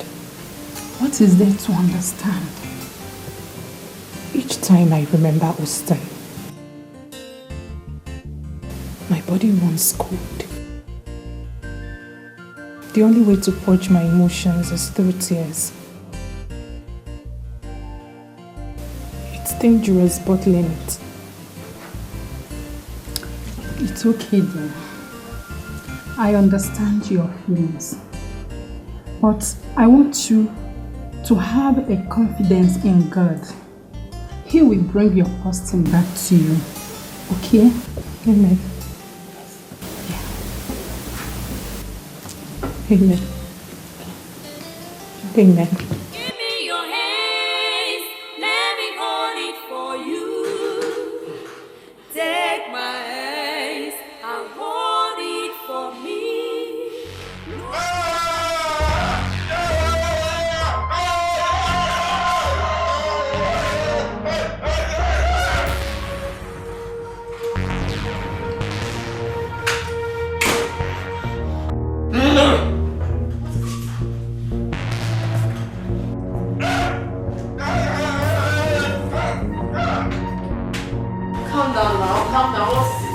What is there to understand? Each time I remember Austin, my body runs cold. The only way to purge my emotions is through tears. It's dangerous, but limit. It's okay though. I understand your feelings. But I want you to have a confidence in God. He will bring your Austin back to you. Okay? Amen. Yeah. Amen. Amen. Give me your hands, let me hold it for you. Take my hands and hold it for me. Calm down now, calm down. What's it?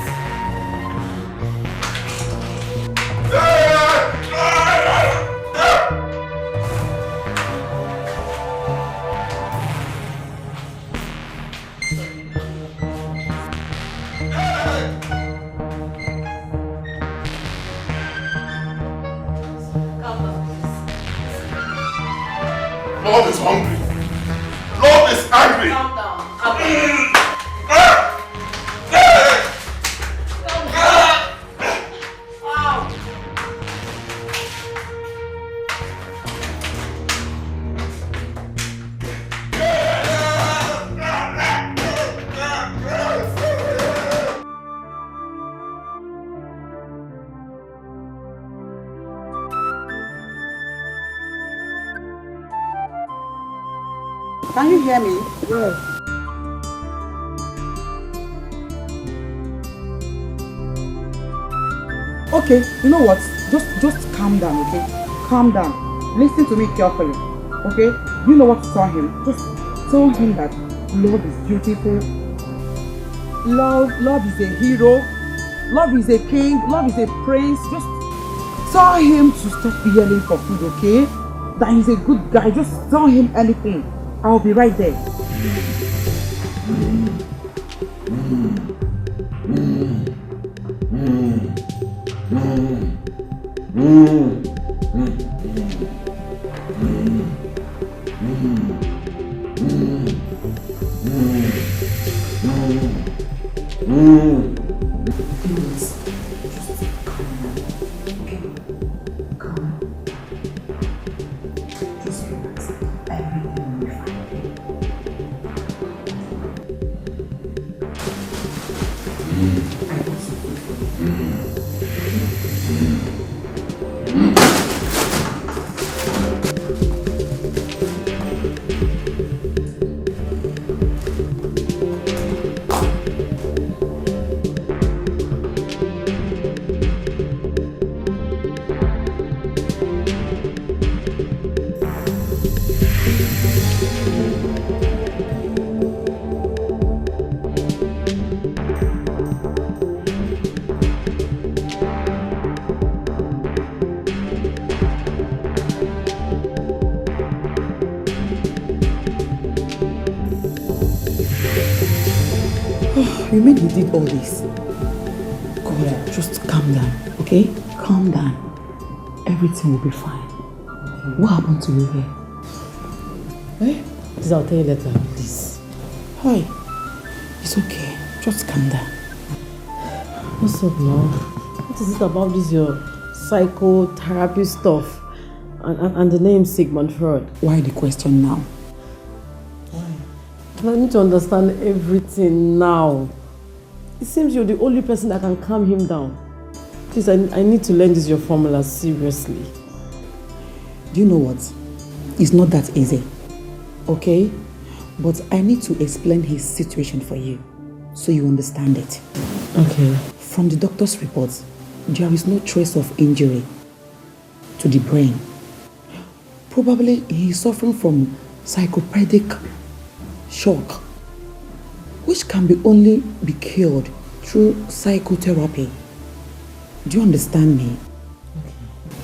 Lord is hungry. Lord is angry. Calm down. Calm Can you hear me? Yes. Okay, you know what? Just calm down, okay? Calm down. Listen to me carefully, okay? You know what to tell him. Just tell him that love is beautiful. Love is a hero. Love is a king. Love is a prince. Just tell him to stop yelling for food, okay? That he's a good guy. Just tell him anything. I'll be right there. You mean he did all this? God, just calm down, okay? Calm down. Everything will be fine. What happened to you here? Eh? Please, I'll tell you later. Please. Hi. It's okay. Just calm down. What's up now? What is it about this your psychotherapy stuff? And the name Sigmund Freud? Why the question now? I need to understand everything now. It seems you're the only person that can calm him down. Please, I need to learn this your formula seriously. Do you know what? It's not that easy. Okay? But I need to explain his situation for you so you understand it. Okay. From the doctor's reports, there is no trace of injury to the brain. Probably he is suffering from psychopathic shock, which can only be cured through psychotherapy. Do you understand me? Okay.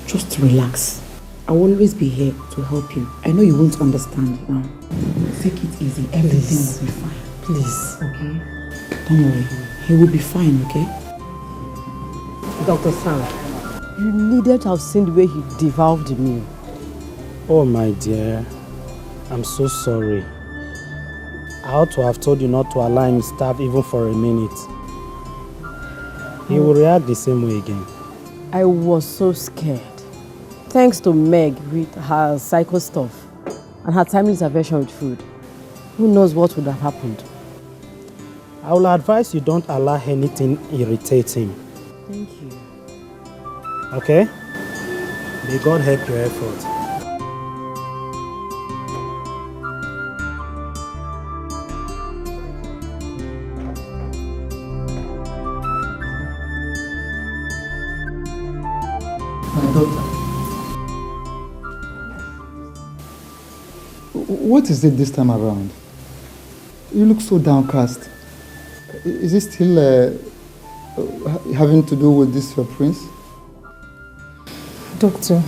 Just relax. I will always be here to help you. I know you won't understand now. Take it easy. Everything will be fine. Please. Okay? Don't worry. He will be fine, okay? Dr. Sam, you needed to have seen the way he devoured the meal. Oh my dear, I'm so sorry. I ought to have told you not to allow him starve even for a minute. He will react the same way again. I was so scared. Thanks to Meg with her psycho stuff and her timely intervention with food. Who knows what would have happened? I will advise you don't allow anything irritate him. Thank you. Okay? May God help your effort. My daughter. What is it this time around? You look so downcast. Is it still having to do with this your prince? Doctor,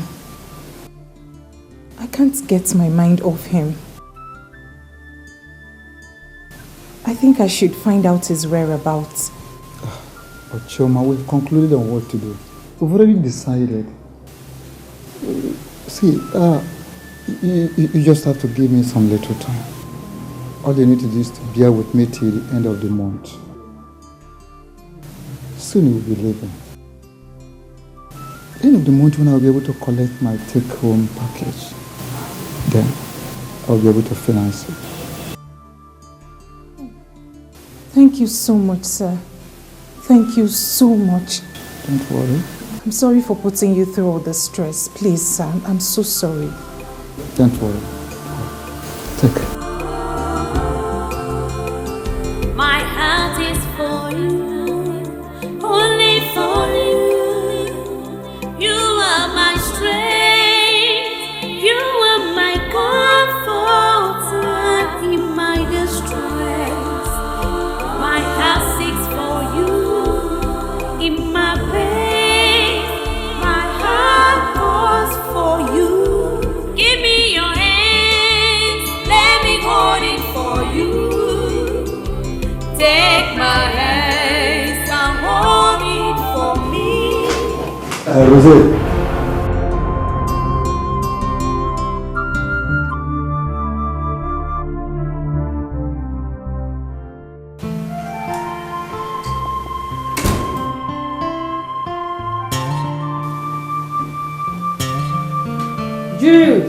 I can't get my mind off him. I think I should find out his whereabouts. But Choma, we've concluded on what to do. We've already decided. See, You just have to give me some little time. All you need to do is to bear with me till the end of the month. Soon you will be leaving. End of the month when I'll be able to collect my take-home package, then I'll be able to finance it. Thank you so much, sir. Thank you so much. Don't worry. I'm sorry for putting you through all the stress. Please, sir, I'm so sorry. Don't worry. Take care. My heart is for you, only for you. You are my strength, you are my comfort in my distress. My heart seeks for you in my pain. My heart calls for you. Give me your hands, let me hold it for you. Take my hands and hold it for me. Rosé. Jude!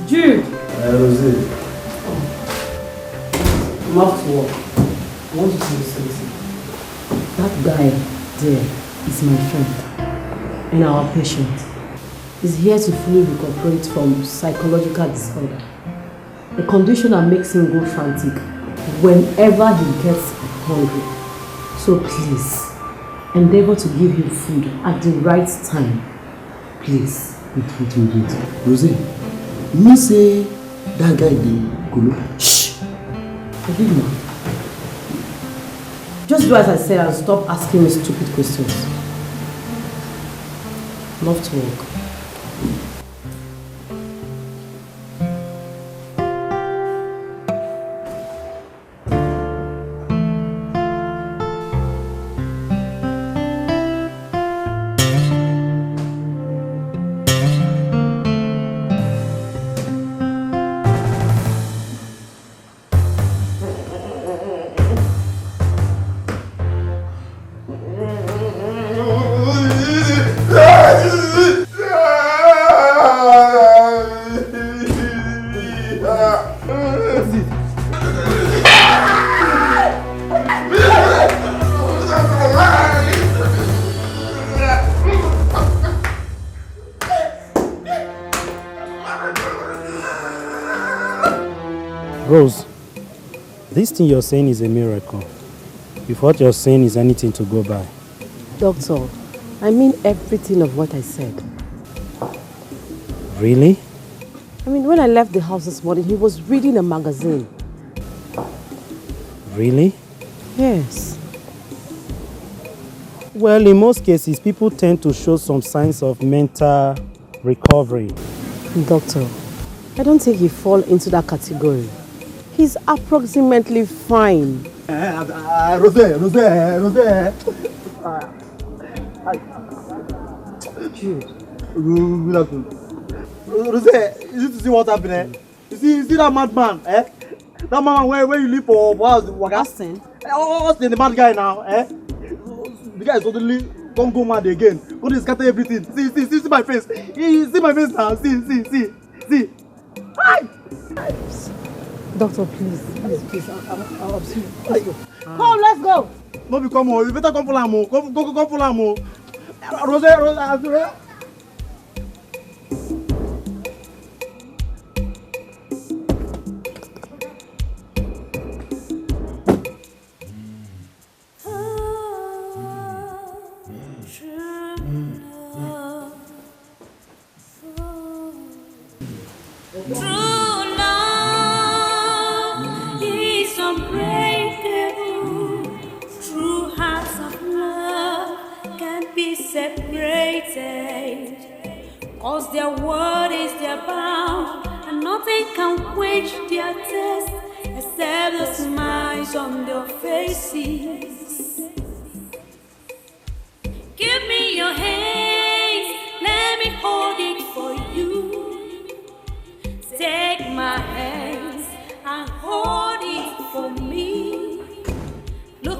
Jude! Rosé. I'm off to work. I want you to listen. That guy there is my friend and our patient. He's here to fully recuperate from psychological disorder, a condition that makes him go frantic whenever he gets hungry. So please, endeavor to give him food at the right time. Please. Wait. Rosé, me say that guy the Kulu. Shh! Forgive me. Just do as I said and stop asking me stupid questions. Love to work. Rose, this thing you're saying is a miracle. If what you're saying is anything to go by. Doctor, I mean everything of what I said. Really? I mean, when I left the house this morning, he was reading a magazine. Really? Yes. Well, in most cases, people tend to show some signs of mental recovery. Doctor, I don't think he falls into that category. He's approximately fine. Rosé. Jude. Rosé, you need to see what happened, eh? You see that madman, eh? That man where you live for Austin? Austin, the mad guy now, eh? The guy is totally gonna go mad again. Gonna scatter everything. See my face. See my face now. See. Hi! Doctor, please. I'll see you. Let's go. Come, let's go. No, come on. You better come for Lamo. Come for Lamo. Rosé. Cause their word is their bound, and nothing can quench their thirst except the smiles on their faces. Give me your hands, let me hold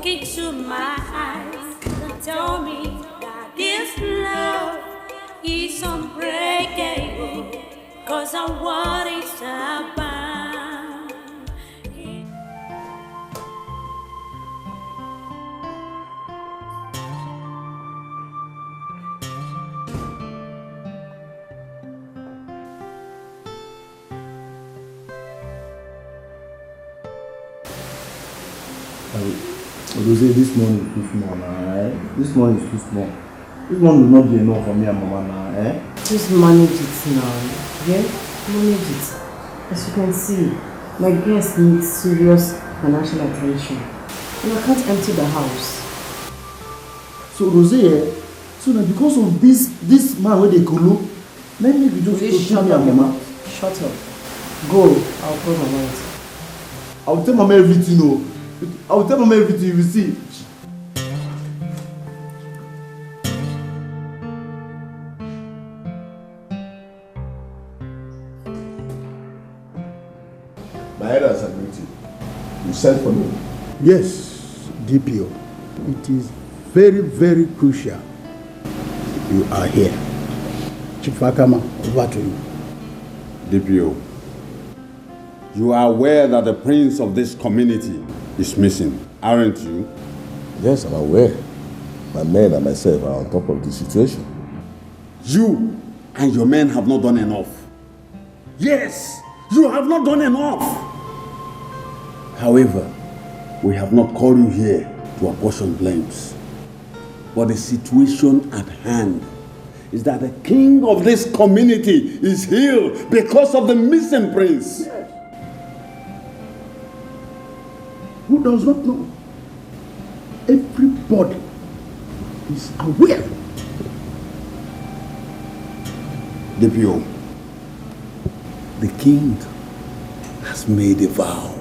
Look into my eyes and tell me that this love is unbreakable, 'cause I want it to burn. Rose, this money is too small now, eh? This money is too small. This money will not be enough for me and Mama now, eh? Just manage it now, yeah? Manage it. As you can see, my guest needs serious financial attention. And I can't empty the house. So Rose, so now because of this man where they could look, let me be just to me and Mama. Shut up. Go. I'll call my mom. I'll tell Mama everything, no. I'll tell Mama everything, you will see. My head has agreed. You sent for me? Yes, DPO. It is very, very crucial you are here. Chief Akama, over to you. DPO, you are aware that the prince of this community is missing, aren't you? Yes, I'm aware. My men and myself are on top of the situation. You and your men have not done enough. Yes, you have not done enough. However, we have not called you here to apportion blames. But the situation at hand is that the king of this community is ill because of the missing prince. Who does not know? Everybody is aware. DPO, the king has made a vow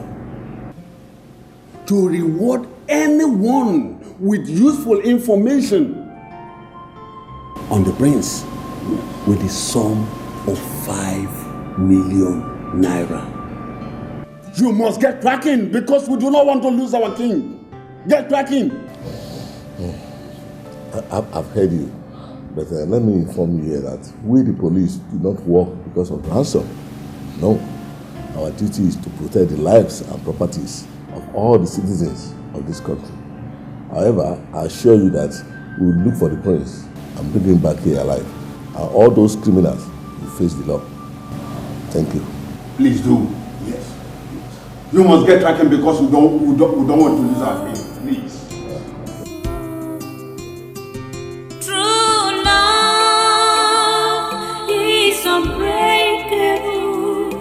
to reward anyone with useful information on the prince with a sum of 5 million naira. You must get cracking because we do not want to lose our king. Get cracking. I've heard you, but let me inform you here that we, the police, do not work because of ransom. No, our duty is to protect the lives and properties of all the citizens of this country. However, I assure you that we will look for the prince and bring him back here alive. And all those criminals will face the law. Thank you. Please do. Yes. You must get tracking because we don't want to lose our king. Please. True love is unbreakable.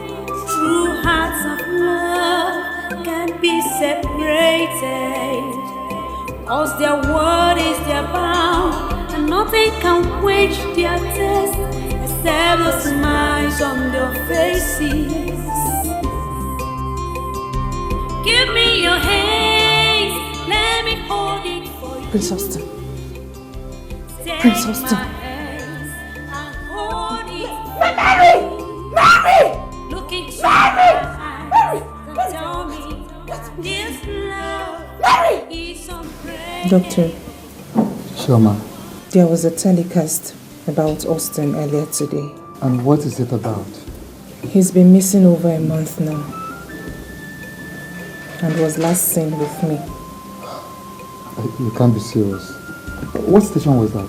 True hearts of love can't be separated. 'Cause their word is their bound, and nothing can quench their thirst except the smiles on their faces. Give me your hands, let me hold it for you. Prince Austin. Take Prince Austin. my hands and hold it for Mary! you. Mary! Look into Mary! my eyes and tell me this love is unbreakable. Doctor, Sure, ma'am. there was a telecast about Austin earlier today. And what is it about? He's been missing over a month now and was last seen with me. You can't be serious. What station was that?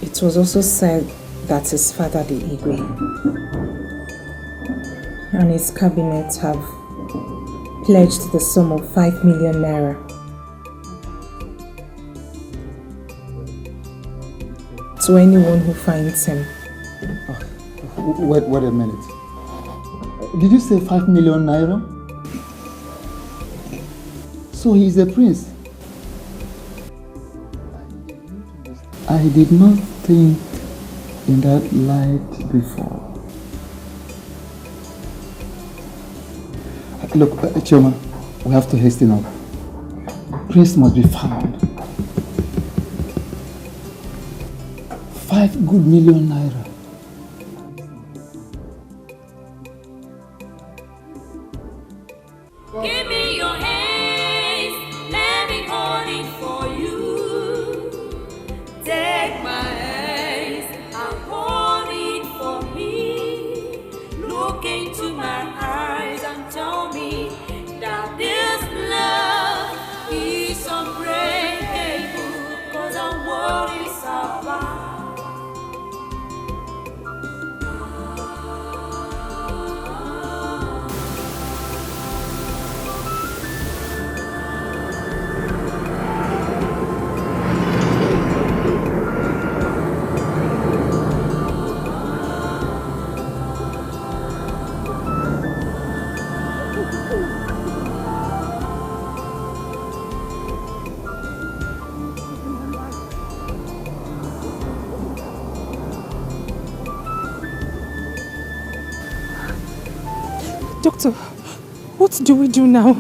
It was also said that his father, the Igwe, and his cabinet have pledged the sum of 5 million naira to anyone who finds him. Wait a minute. Did you say 5 million naira? So he's a prince. I did not think in that light before. Look, Chioma, we have to hasten up. Prince must be found. 5 good million naira. Give me your hands, let me Doctor, what do we do now?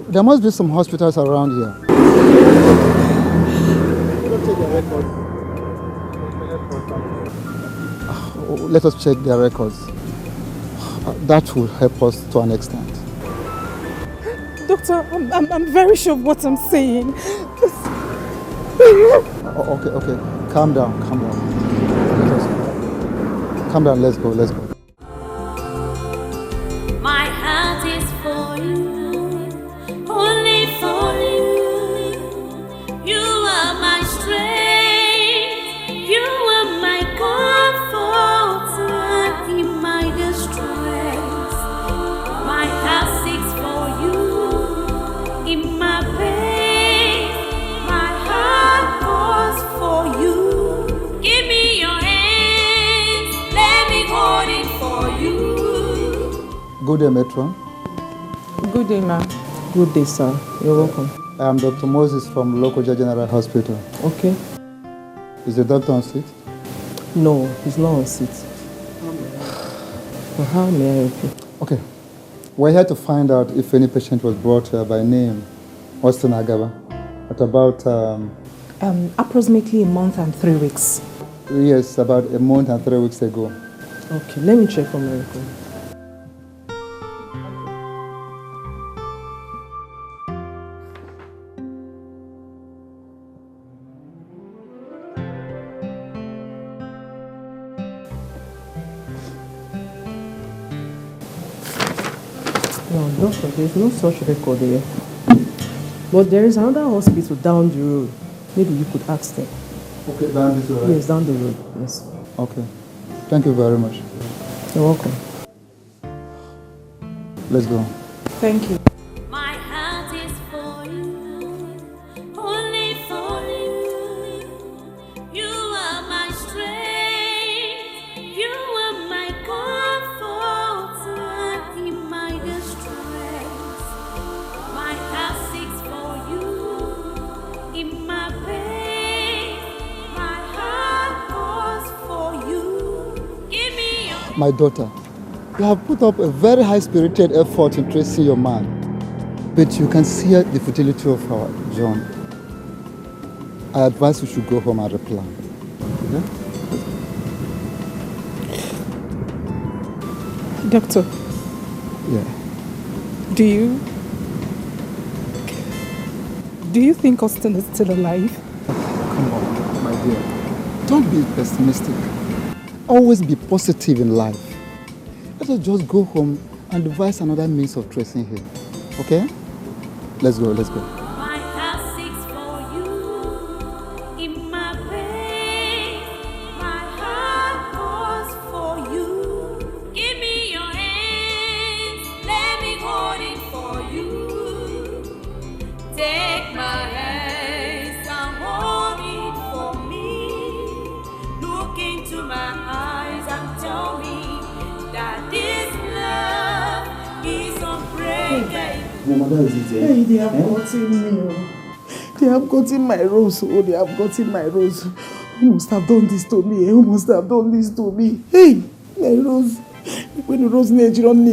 There must be some hospitals around here. Let us check their records. That will help us to an extent. Doctor, I'm very sure of what I'm saying. Okay. Calm down. Calm down, let's go. My heart is for you, only for you. You are my strength, you are my comfort in my distress. My heart seeks for you in my pain. My heart calls for you. Give me your hands, let me hold it for you. Good day, Metron. Good day, ma'am. Good day, sir. You're welcome. I am Dr. Moses from Lokoja General Hospital. Okay. Is the doctor on seat? No, he's not on seat. Well, how may I help you? Okay. We're here to find out if any patient was brought here by name Austin Agaba at about... approximately a month and 3 weeks. Yes, about a month and 3 weeks ago. Okay, let me check for my record. No, doctor, there's no such record here. But there is another hospital down the road. Maybe you could ask them. Okay, down this road? Yes, down the road, yes. Okay. Thank you very much. You're welcome. Let's go. Thank you. My heart is for you, only for you. You are my strength, you are my comfort in my distress. My heart seeks for you in my pain. My heart calls for you. Give me your My daughter, you have put up a very high-spirited effort in tracing your man, but you can see the futility of our John. I advise you should go home and replan. Okay? Doctor. Yeah. Do you think Austin is still alive? Come on, my dear. Don't be pessimistic. Always be positive in life. Let us just go home and devise another means of tracing him. Okay? Let's go. My heart seeks for you in my pain. My heart calls for you. Give me your hands, let me hold it for you. Take my hands and hold it for me. Look into my eyes and tell me that this love is unbreakable. Hey, they have gotten me. They have gotten my rose. Oh, they have gotten my rose. Who must have done this to me? Who must have done this to me? Hey, my rose. When the rose Nigerian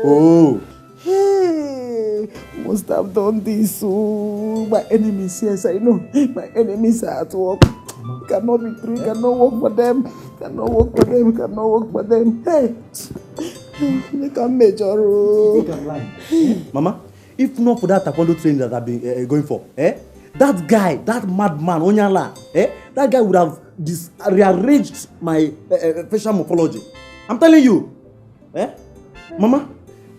Oh. Hey, who must have done this? Oh, my enemies, yes, I know. My enemies are at work. Cannot be true, cannot work for them. Cannot work for them. Hey. You can measure. Mama, if not for that taekwondo training that I've been going for, that guy, that madman, Onyala, that guy would have rearranged my facial morphology. I'm telling you, Mama,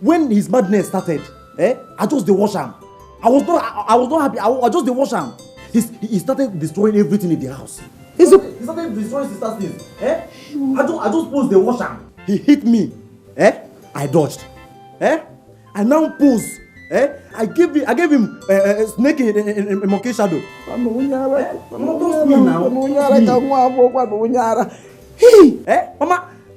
when his madness started, I just dey wash him. I was not happy. I just dey wash him. He started destroying everything in the house. He started destroying sister things. I just posed the wash him. He hit me. I dodged. I now pose. I gave him a snake in monkey shadow. Mama,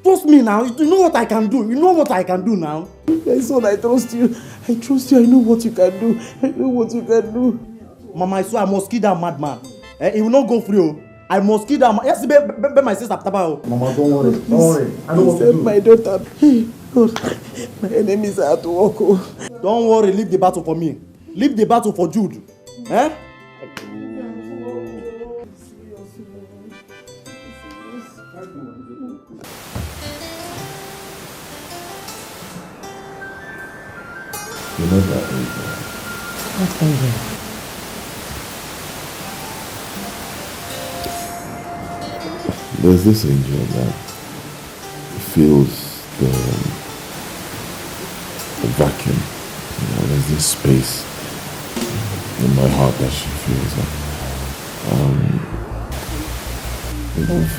trust me now. You know what I can do. You know what I can do now. My son, I trust you. I trust you. I know what you can do. I know what you can do. Mama, I swear I must kill that madman. He will not go free. I must kill that man. Yes, be my sister. Mama, don't worry. Don't worry. I know what to do. My daughter. Lord, my enemies are at work. Don't worry. Leave the battle for me. Leave the battle for Jude. Eh? You know that angel. What angel? There's this angel that feels the vacuum. You know, there's this space in my heart that she feels.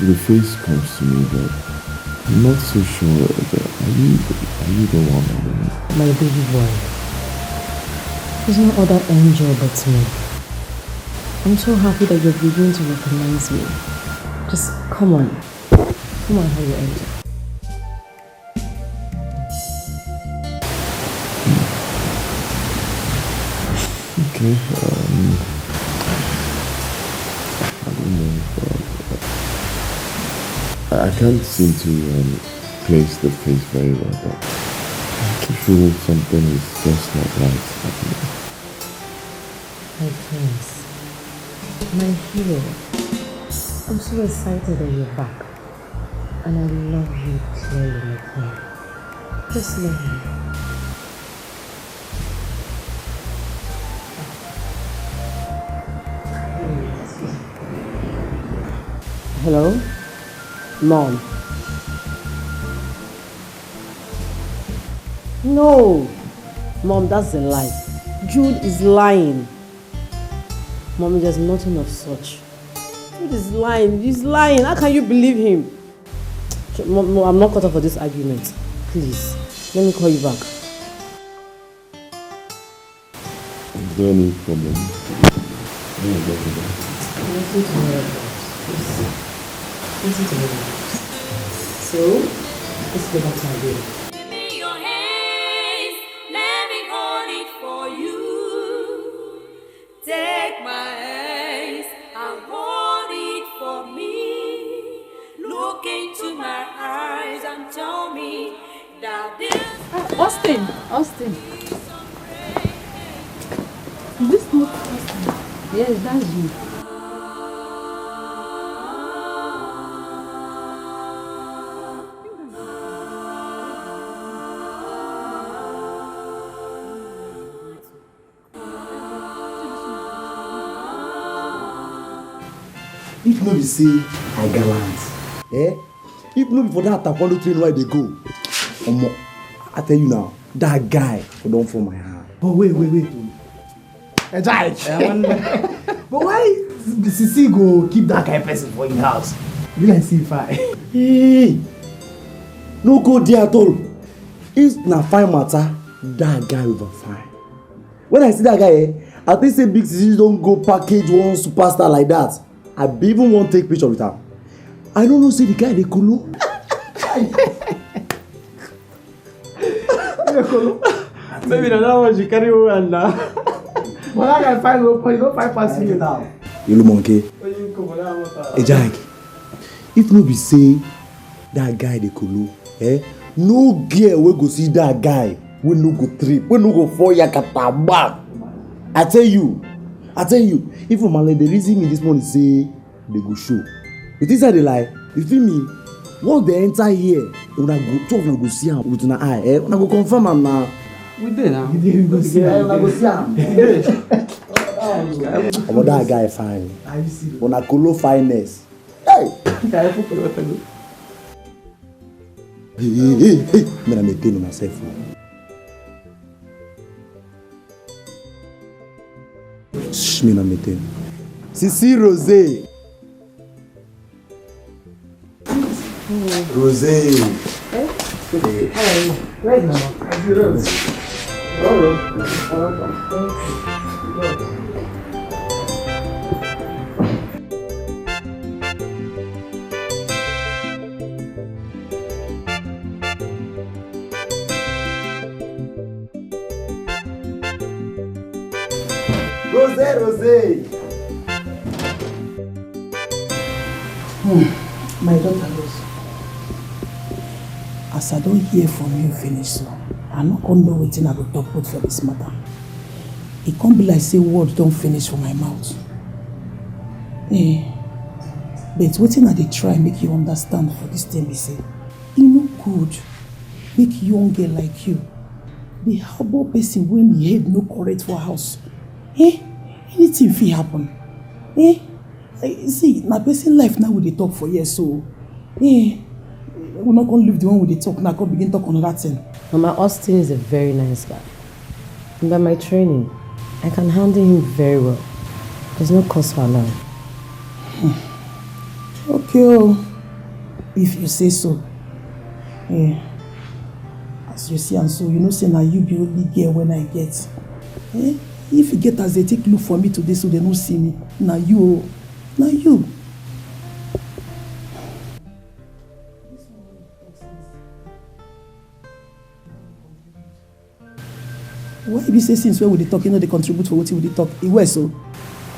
The face comes to me, but I'm not so sure that are you the one? My baby boy. There's no other angel but me. I'm so happy that you're beginning to recognize me. Just come on. Come on, hold your angel. Okay, I don't know. I can't seem to place the face very well, but I feel something is just not right happening. My prince, my hero, I'm so excited that you're back. And I love you clearly, my queen. Just love me. Hello? Mom. No! Mom, that's a lie. Jude is lying. Mommy, there's nothing of such. Jude is lying. He's lying. How can you believe him? Mom, I'm not caught up for this argument. Please, let me call you back. Is there any problem? Listen to me. Listen to me. So, let's go back to my day. Give me your hands, let me hold it for you. Take my hands and hold it for me. Look into my eyes and tell me that this. Austin. Is this not Austin? Yes, that's you. If no be say I gallant, if no be for that taekwondo train where they go, I tell you now, that guy don't fall my hand. But wait. But why the CC go keep that kind of person for your house? You like see fine. Hey, no go there at all. It's na fine matter, that guy over fine. When I see that guy, I think say big CC don't go package one superstar like that. I even want to take picture with her. I don't know, say the guy they cool. Maybe that one you carry over now. But I can find go find past you now. You look monkey. Hey Jack, if no be say that guy they cool, no girl will go see that guy. We no go trip. We no go fall yakata back. I tell you, if a man they reason me this morning say they go show. You think they lie? You feel me? Once they enter here, when I go, two of them go see him with an eye. When I go confirm him now. We did now. You go see him. I go see him. But that guy fine. When I colo fineness. Hey. Hey. Me na maintain myself. Shh, me na maintain. Sisi Rosé. Rosé. Hey, right now. Rosé. My daughter Rose, as I don't hear from you finish so, I not gonna know wetin I go talk with for this matter. It can't be like say words don't finish for my mouth. But wetin I dey try make you understand for this thing be say, e no good make young girl like you be harbor person when the head no correct for house. Anything fit happen. See, na person life now we dey talk for years, so we're not gonna leave the one we dey talk now, go begin talk on another thing. Mama, Austin is a very nice guy. And by my training, I can handle him very well. There's no cause for alarm. Okay, if you say so. As you see and so, you know say na you be only girl when I get. If you get as they take look for me today so they don't see me, na you. Why you say since where we dey talk, you know they contribute for what we dey talk? It was so.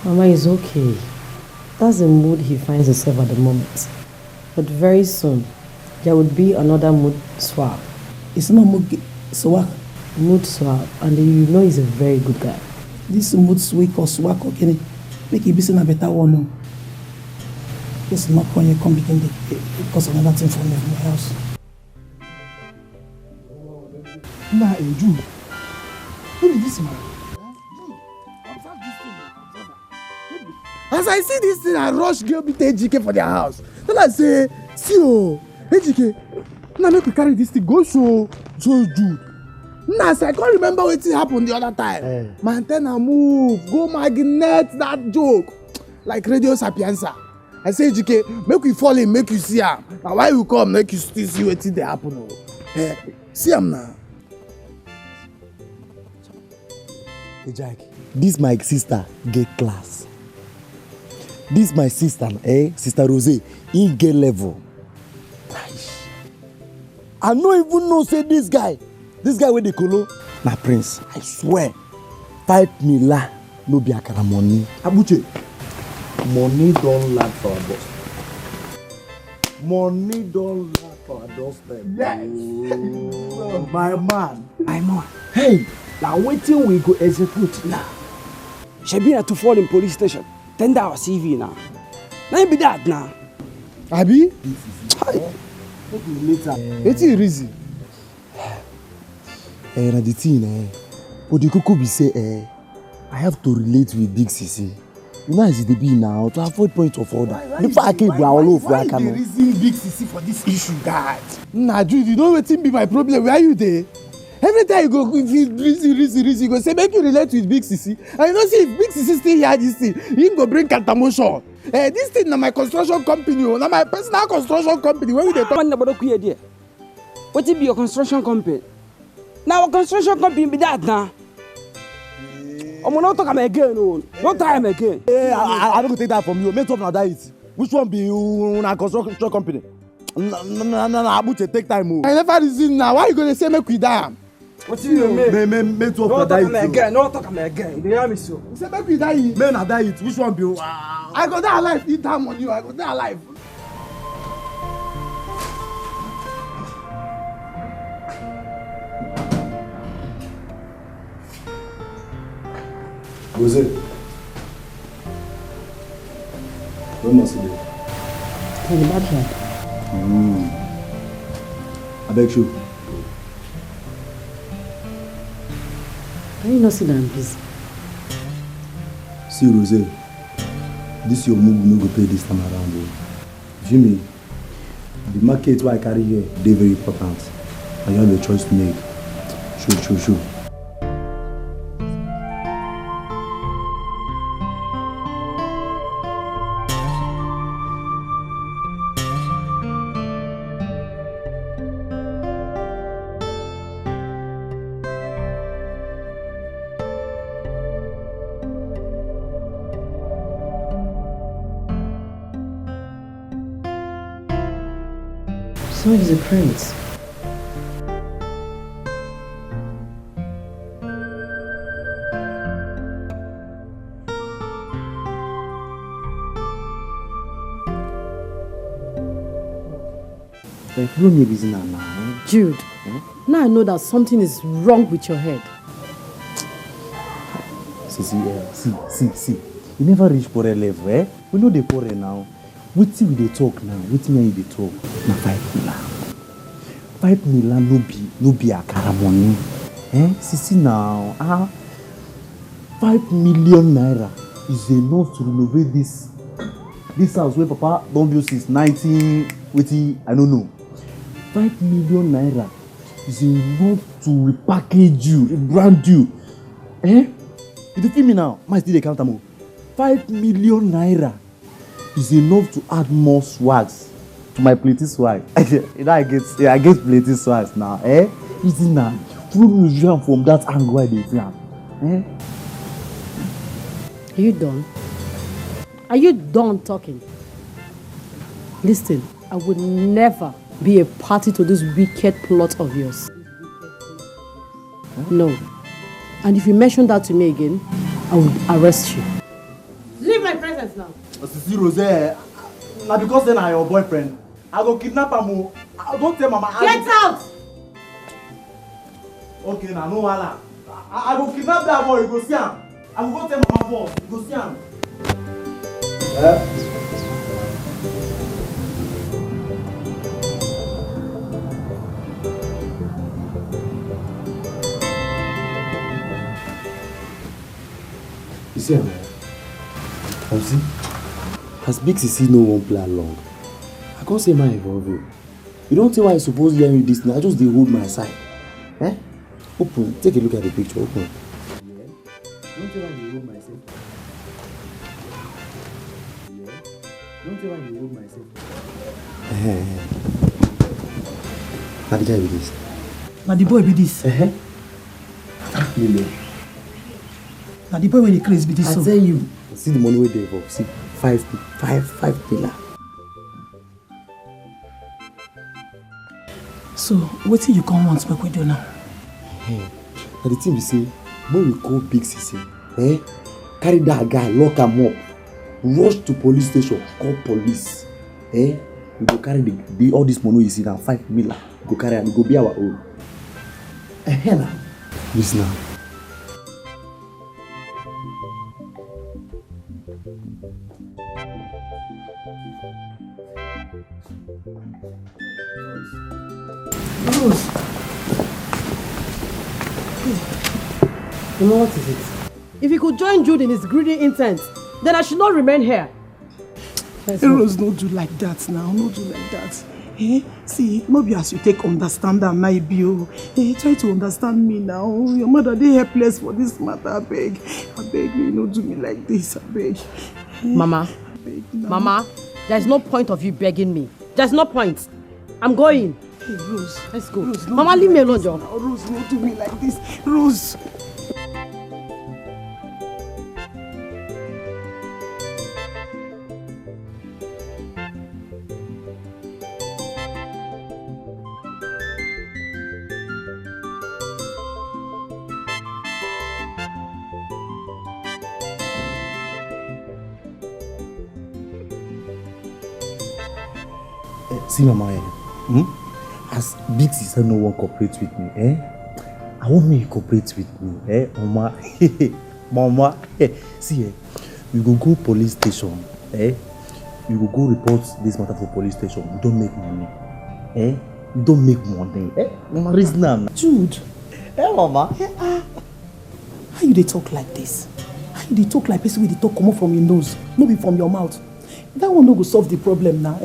Mama, it's okay. That's the mood he finds himself at the moment. But very soon, there would be another mood swap. It's not mood swap. Mood swap, and you know he's a very good guy. This mood swap or swap or can make it be a better one. No. Just not when you come begin because another thing for me from my house. Nah, Jude. Who is this man? As I see this thing, I rush girl meet AGK for their house. Then I say, see AGK, now make we carry this thing, go show Jude. Now I can't remember what happened the other time. My antenna move, go magnet that joke. Like Radio Sapienza. I say AGK, make we fall in, make you see her. Now why you come, make you still see what they happen. See him now. Hey Jack, this my sister get class. This my sister, Sister Rose, in get level. I don't even know say this guy with the colo, na prince. I swear, 5 million no be akara money. Abuche, money don't lack for our boss. Money don't lack for our doorstep. Yes. Oh, my man. Hey, now waiting we go execute now. Shebi to fall in police station. Tender our CV now. Now be that now. Abi? Hi. It's easy. Na the thing, but the cocoa be say, I have to relate with Big Sisi. You know as it be now to avoid point of order. Before I can go all over, why the reason Big Sisi for this issue, guy? Nah, Jude, you know what be my problem? Where are you there? Every time you go, if you reason, you go say make you relate with Big Sisi. And you know see if Big Sisi still hear this thing, he go bring countermotion. This thing na my construction company, na my personal construction company. When we dey talk. What be your construction company? Now construction company be that now. I'm not talking again, no time again. I don't take that from you. Make up now that it. Which one be you na construction company? No, Abuche, take time. I never reason now. Why you gonna say make we die? What do you mean? Make up now that again. No talk again. You hear me so? You say make we die. Man, na that it. Which one be you? I go die alive. Eat that money. I go die alive. Rose, where must you be? In the backyard. I beg you. Can you not sit down, please? See, Rose, this your move no go pay this time around. Jimmy, the market where I carry here, they very important. And you have a choice to make. Sure. So he's a prince. Follow me busy now. Jude, now I know that something is wrong with your head. See. You never reach for a level, eh? We know the quarrel now. Wait till we dey talk now. Wait till they talk. Now 5 million. 5 million no be akara money. Eh? See now. 5 million naira is enough to renovate this house where Papa don't build since 1980. I don't know. 5 million naira is enough to repackage you, brand you. Eh? You feel me now? My still count am. 5 million naira is enough to add more swags to my plating swag. You know I get plating swags now. Eh? Easy now. Follow me from that angle I dey am. Eh? Are you done? Are you done talking? Listen, I would never be a party to this wicked plot of yours. Huh? No. And if you mention that to me again, I will arrest you. Leave my presence now. Sisi Rose, now because then I your boyfriend, I go kidnap him. Don't tell Mama. Get out! Okay, now no wahala. I go kidnap that boy. You go see him. I will go tell Mama boss. You go see him. You see, see, as Big Sisi no one play along, I can't say my involve you. You don't think why I suppose hear you this now? I just dey hold my side. Eh? Open, take a look at the picture. Open. Yeah. Don't think why you hold myself. Yeah. Don't think why you hold myself. Now the guy with this. Now the boy with this. 5 million. Now the boy with the craze with this. I tell you. See the money where they involve. See 5 pillar. So what till you come once back with you now? Now the thing we say, when we call Big Sisi, carry that guy, lock him up, rush to police station, call police. We go carry all this money you see now, 5 million. We go carry and it go be our own. Now. Listen now. Rose. You know what is it? If he could join Jude in his greedy intent, then I should not remain here. Rose, no do like that now. No do like that. See, maybe as you take understand that now you try to understand me now. Your mother they helpless for this matter. I beg me, no do me like this. I beg. Mama, Mama, there's no point of you begging me. There's no point. I'm going. Hey, Rose. Let's go. Rose, Mama, leave me alone, John. Rose, no do me like this. Rose. See Mama, as Big Sister no one cooperate with me, I want me to cooperate with me, Mama. Mama, see, we go police station, we go report this matter for police station. We don't make money, we don't make money, Mama, reason now. Jude, Mama, how you dey talk like this? How you dey talk like person wey dey talk come from your nose, no be from your mouth? That one no go solve the problem now,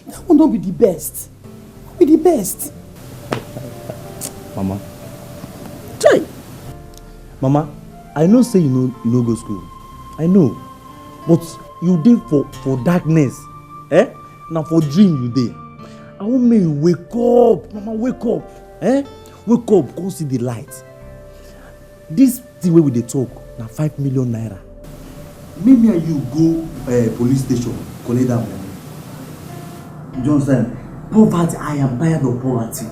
That one don't be the best. Be the best. Mama. Try. Mama, I know say you no go school. I know. But you dey for darkness. Now for dream you dey. I want me you wake up. Mama, wake up. Wake up, go see the light. This thing where we dey talk, now 5 million naira. Maybe you go police station, collect that money. You understand? Poverty, I am tired of poverty.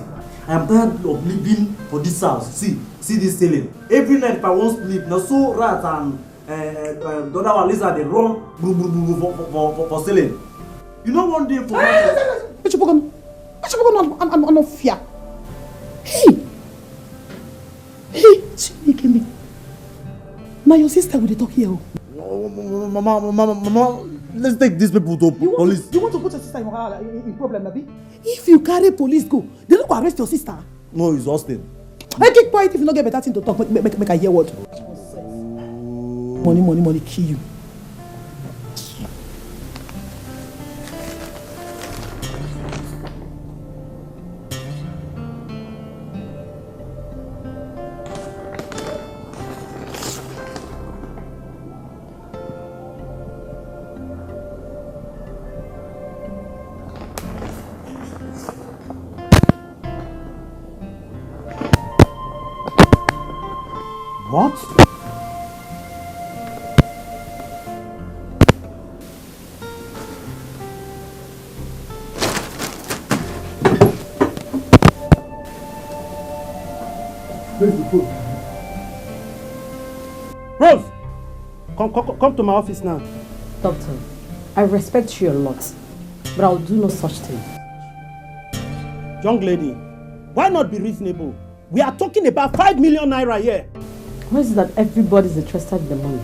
I am tired of living for this house. See this ceiling. Every night if I want sleep, now so rat and the other one lizard they run for ceiling. You know one day for I'm not fear. Hey! Hey! Chineke. Now your sister will talk here. No, Mama, let's take these people to police. You want to put your sister in problem, Nabi? If you carry police go, they don't go arrest your sister. No, it's Austin. I keep quiet if you don't get better thing to talk. Make I hear what. Money, kill you. What? Where's the phone? Rose! Come to my office now. Doctor, I respect you a lot, but I'll do no such thing. Young lady, why not be reasonable? We are talking about 5 million naira here. Why is it that everybody's interested in the money?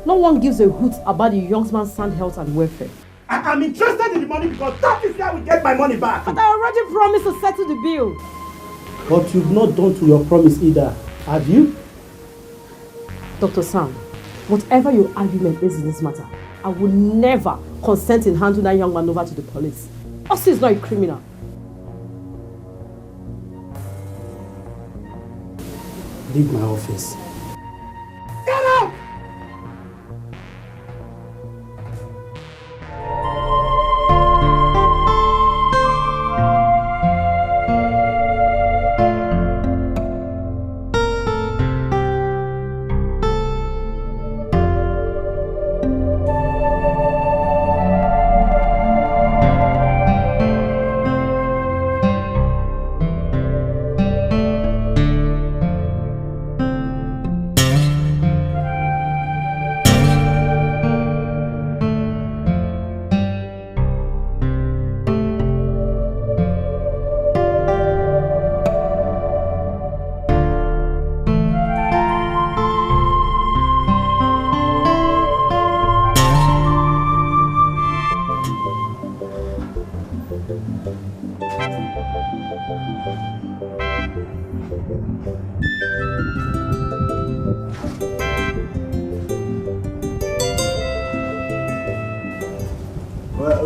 No one gives a hoot about the young man's sound health and welfare. I'm interested in the money because that is how we get my money back. But I already promised to settle the bill. But you've not done to your promise either, have you? Dr. Sam, whatever your argument is in this matter, I will never consent in handing that young man over to the police. Austin is not a criminal. Leave my office. Get out!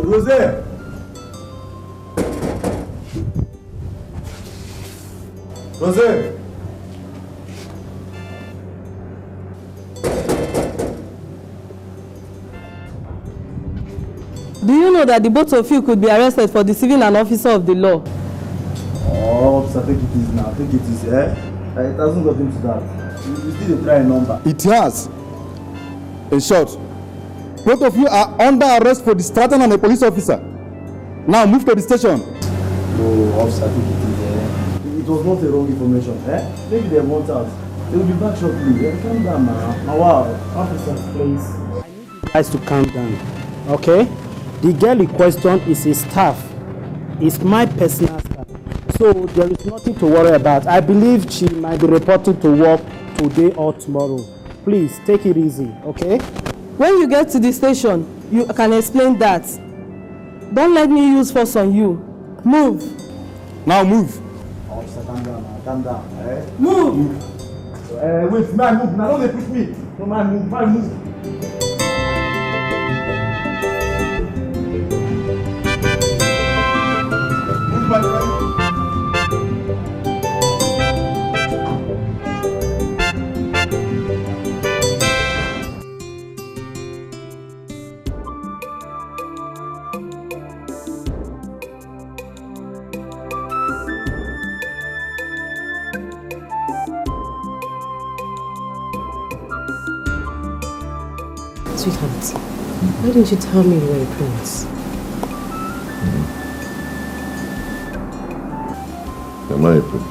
Rose! Rose! Do you know that the both of you could be arrested for deceiving an officer of the law? Oh, officer, take it easy now. Take it easy, It hasn't got into that. You still try a number. It has. In short, both of you are under arrest for distracting a police officer. Now move to the station. No, officer, take it easy. It was not a wrong information, Maybe they want us. They will be back shortly. Calm down, man. Now, wow. Officer, please. I need you guys to calm down, okay? The girl in question is a staff. It's my personal staff. So there is nothing to worry about. I believe she might be reporting to work today or tomorrow. Please, take it easy, okay? When you get to the station, you can explain that. Don't let me use force on you. Move. Now move. Officer, calm down, man. Calm down, Move. Wait, man, move. Now don't they push me. No, man, move. Man, move. My friend. Sweetheart, why didn't you tell me you were a prince? Am I a prince?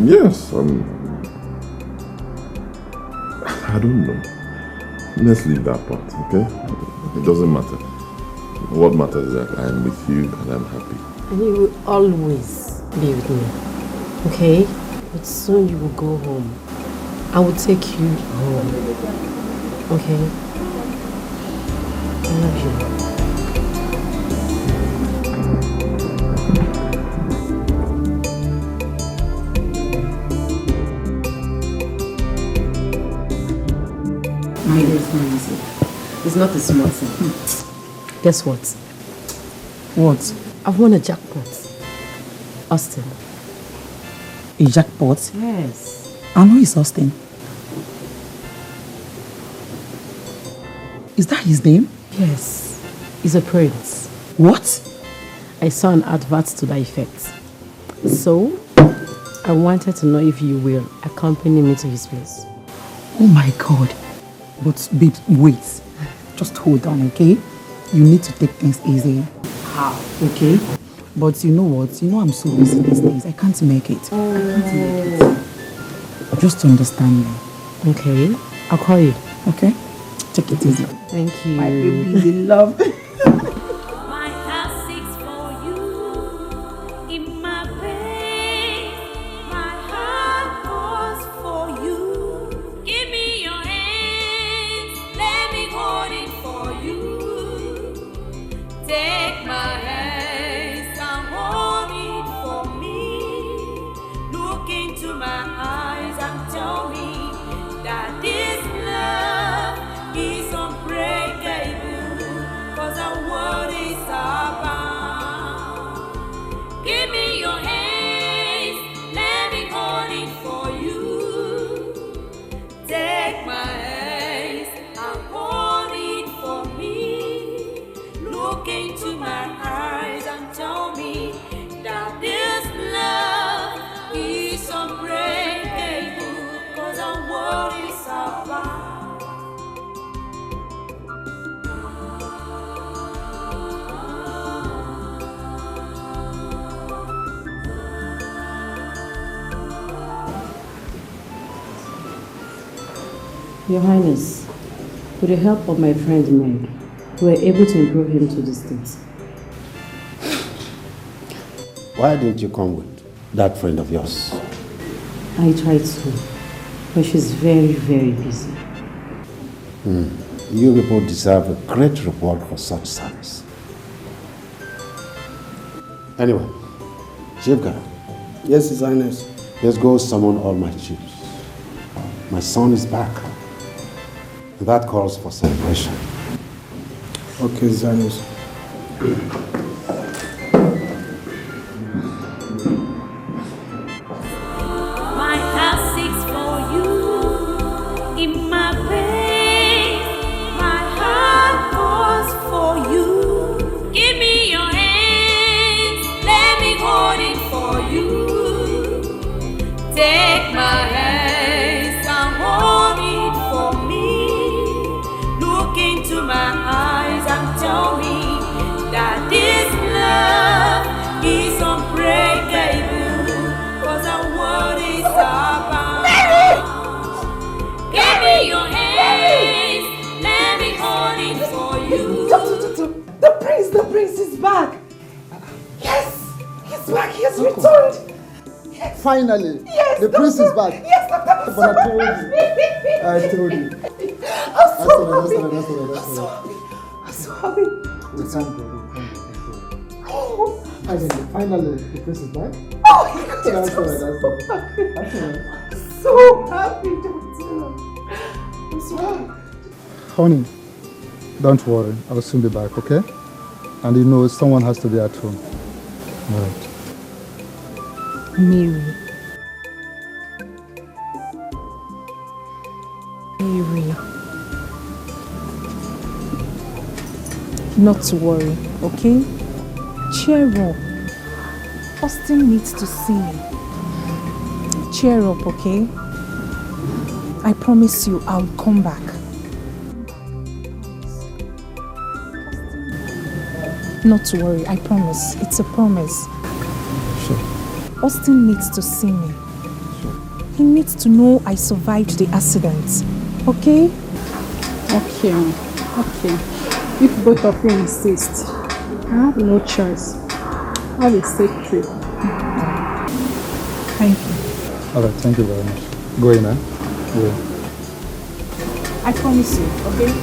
Yes. I don't know. Let's leave that part, okay? It doesn't matter. What matters is that I'm with you and I'm happy. And you will always be with me. Okay? But soon you will go home. I will take you home. Okay? I love you. My dear Nancy, it's not a small thing. Guess what? What? I've won a jackpot. Austin. A jackpot? Yes. I know it's Austin. Is that his name? Yes. He's a prince. What? I saw an advert to that effect. So, I wanted to know if you will accompany me to his place. Oh my God. But babe, wait. Just hold on, okay? You need to take things easy. How? Okay? But you know what? You know I'm so busy these days. I can't make it. I can't make it. Just understand me. Okay. I'll call you. Okay? Take it easy. Thank you. My baby, love. My heart seeks for you in my pain. My heart calls for you. Give me your hands, let me hold it for you. Take my hands and hold it for me. Look into my eyes and tell me that this love is unbreakable, 'cause our word is abound. Give me your hands, let me hold it for you. Take my hands and hold it for me. Look into my eyes and tell me that this love is unbreakable, 'cause our word is abound. Your Highness, with the help of my friend Meg, we were able to improve him to distance. Why didn't you come with that friend of yours? I tried to, but she's very, very busy. You people deserve a great reward for such service. Anyway, Chief Guard. Yes, His Highness. Let's go summon all my chiefs. My son is back. That calls for celebration. Okay, His Highness. My heart seeks for you in my pain. My heart calls for you. Give me your hands, let me hold it for you. Take my hands and hold it for me. Look into my eyes and tell me that this love is unbreakable, 'cause our word is abound. Give me your hands, let me hold it for you. The prince is back. Yes, he's back. He has returned. Finally, Yes, the prince is back. Yes, Doctor. But I told you. I told you. I'm so happy. That's all right. I'm so happy. We thank God. Oh, Finally, the prince is back. oh, That's all right. so happy, Doctor. I'm so happy. Honey, don't worry. I'll soon be back, okay? And you know someone has to be at home. All right. Mary. Mary. Not to worry, okay? Cheer up. Austin needs to see me. Cheer up, okay? I promise you I'll come back. Not to worry, I promise. It's a promise. Sure. Austin needs to see me. He needs to know I survived the accident. Okay? Okay. If both of you insist, I have no choice. Have a safe trip. Thank you. All right, thank you very much. Go in, huh? Yeah. I promise you, okay?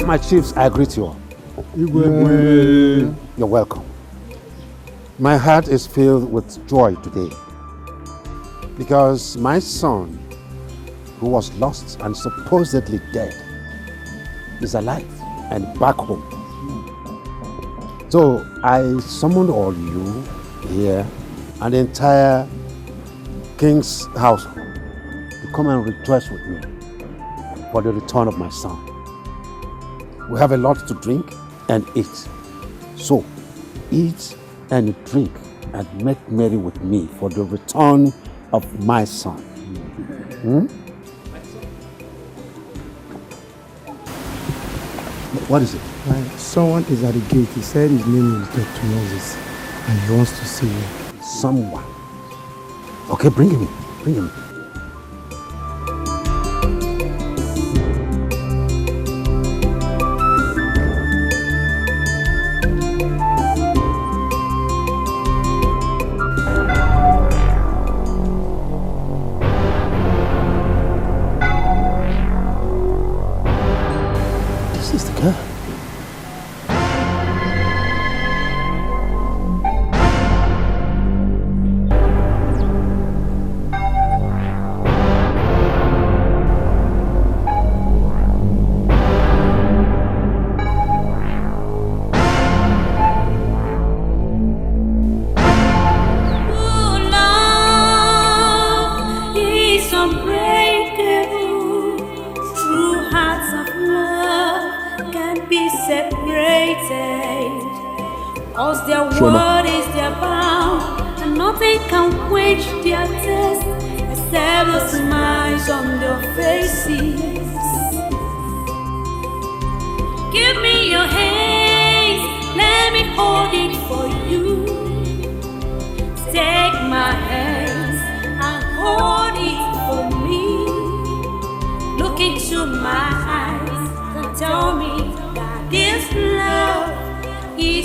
My chiefs, I greet you all. Igwe. You're welcome. My heart is filled with joy today because my son, who was lost and supposedly dead, is alive and back home. So I summoned all you here and the entire king's household to come and rejoice with me for the return of my son. We have a lot to drink and eat. So, eat and drink and make merry with me for the return of my son. What is it? Someone is at the gate. He said his name is Dr. Moses and he wants to see you. Someone? Okay, bring him in. Bring him in.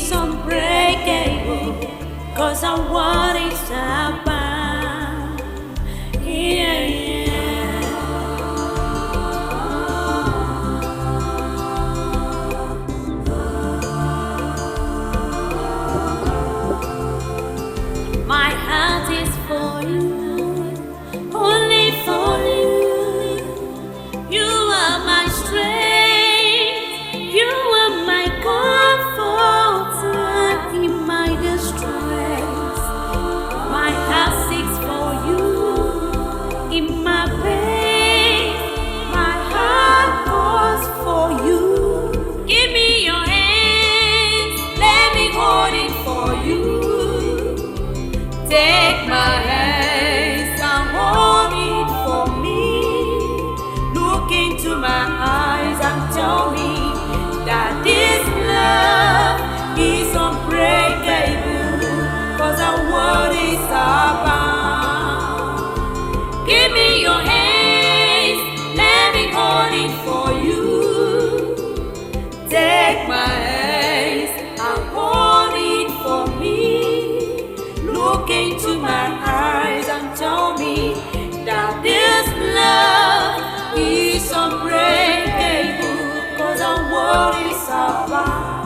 Unbreakable, 'cause our world is apart.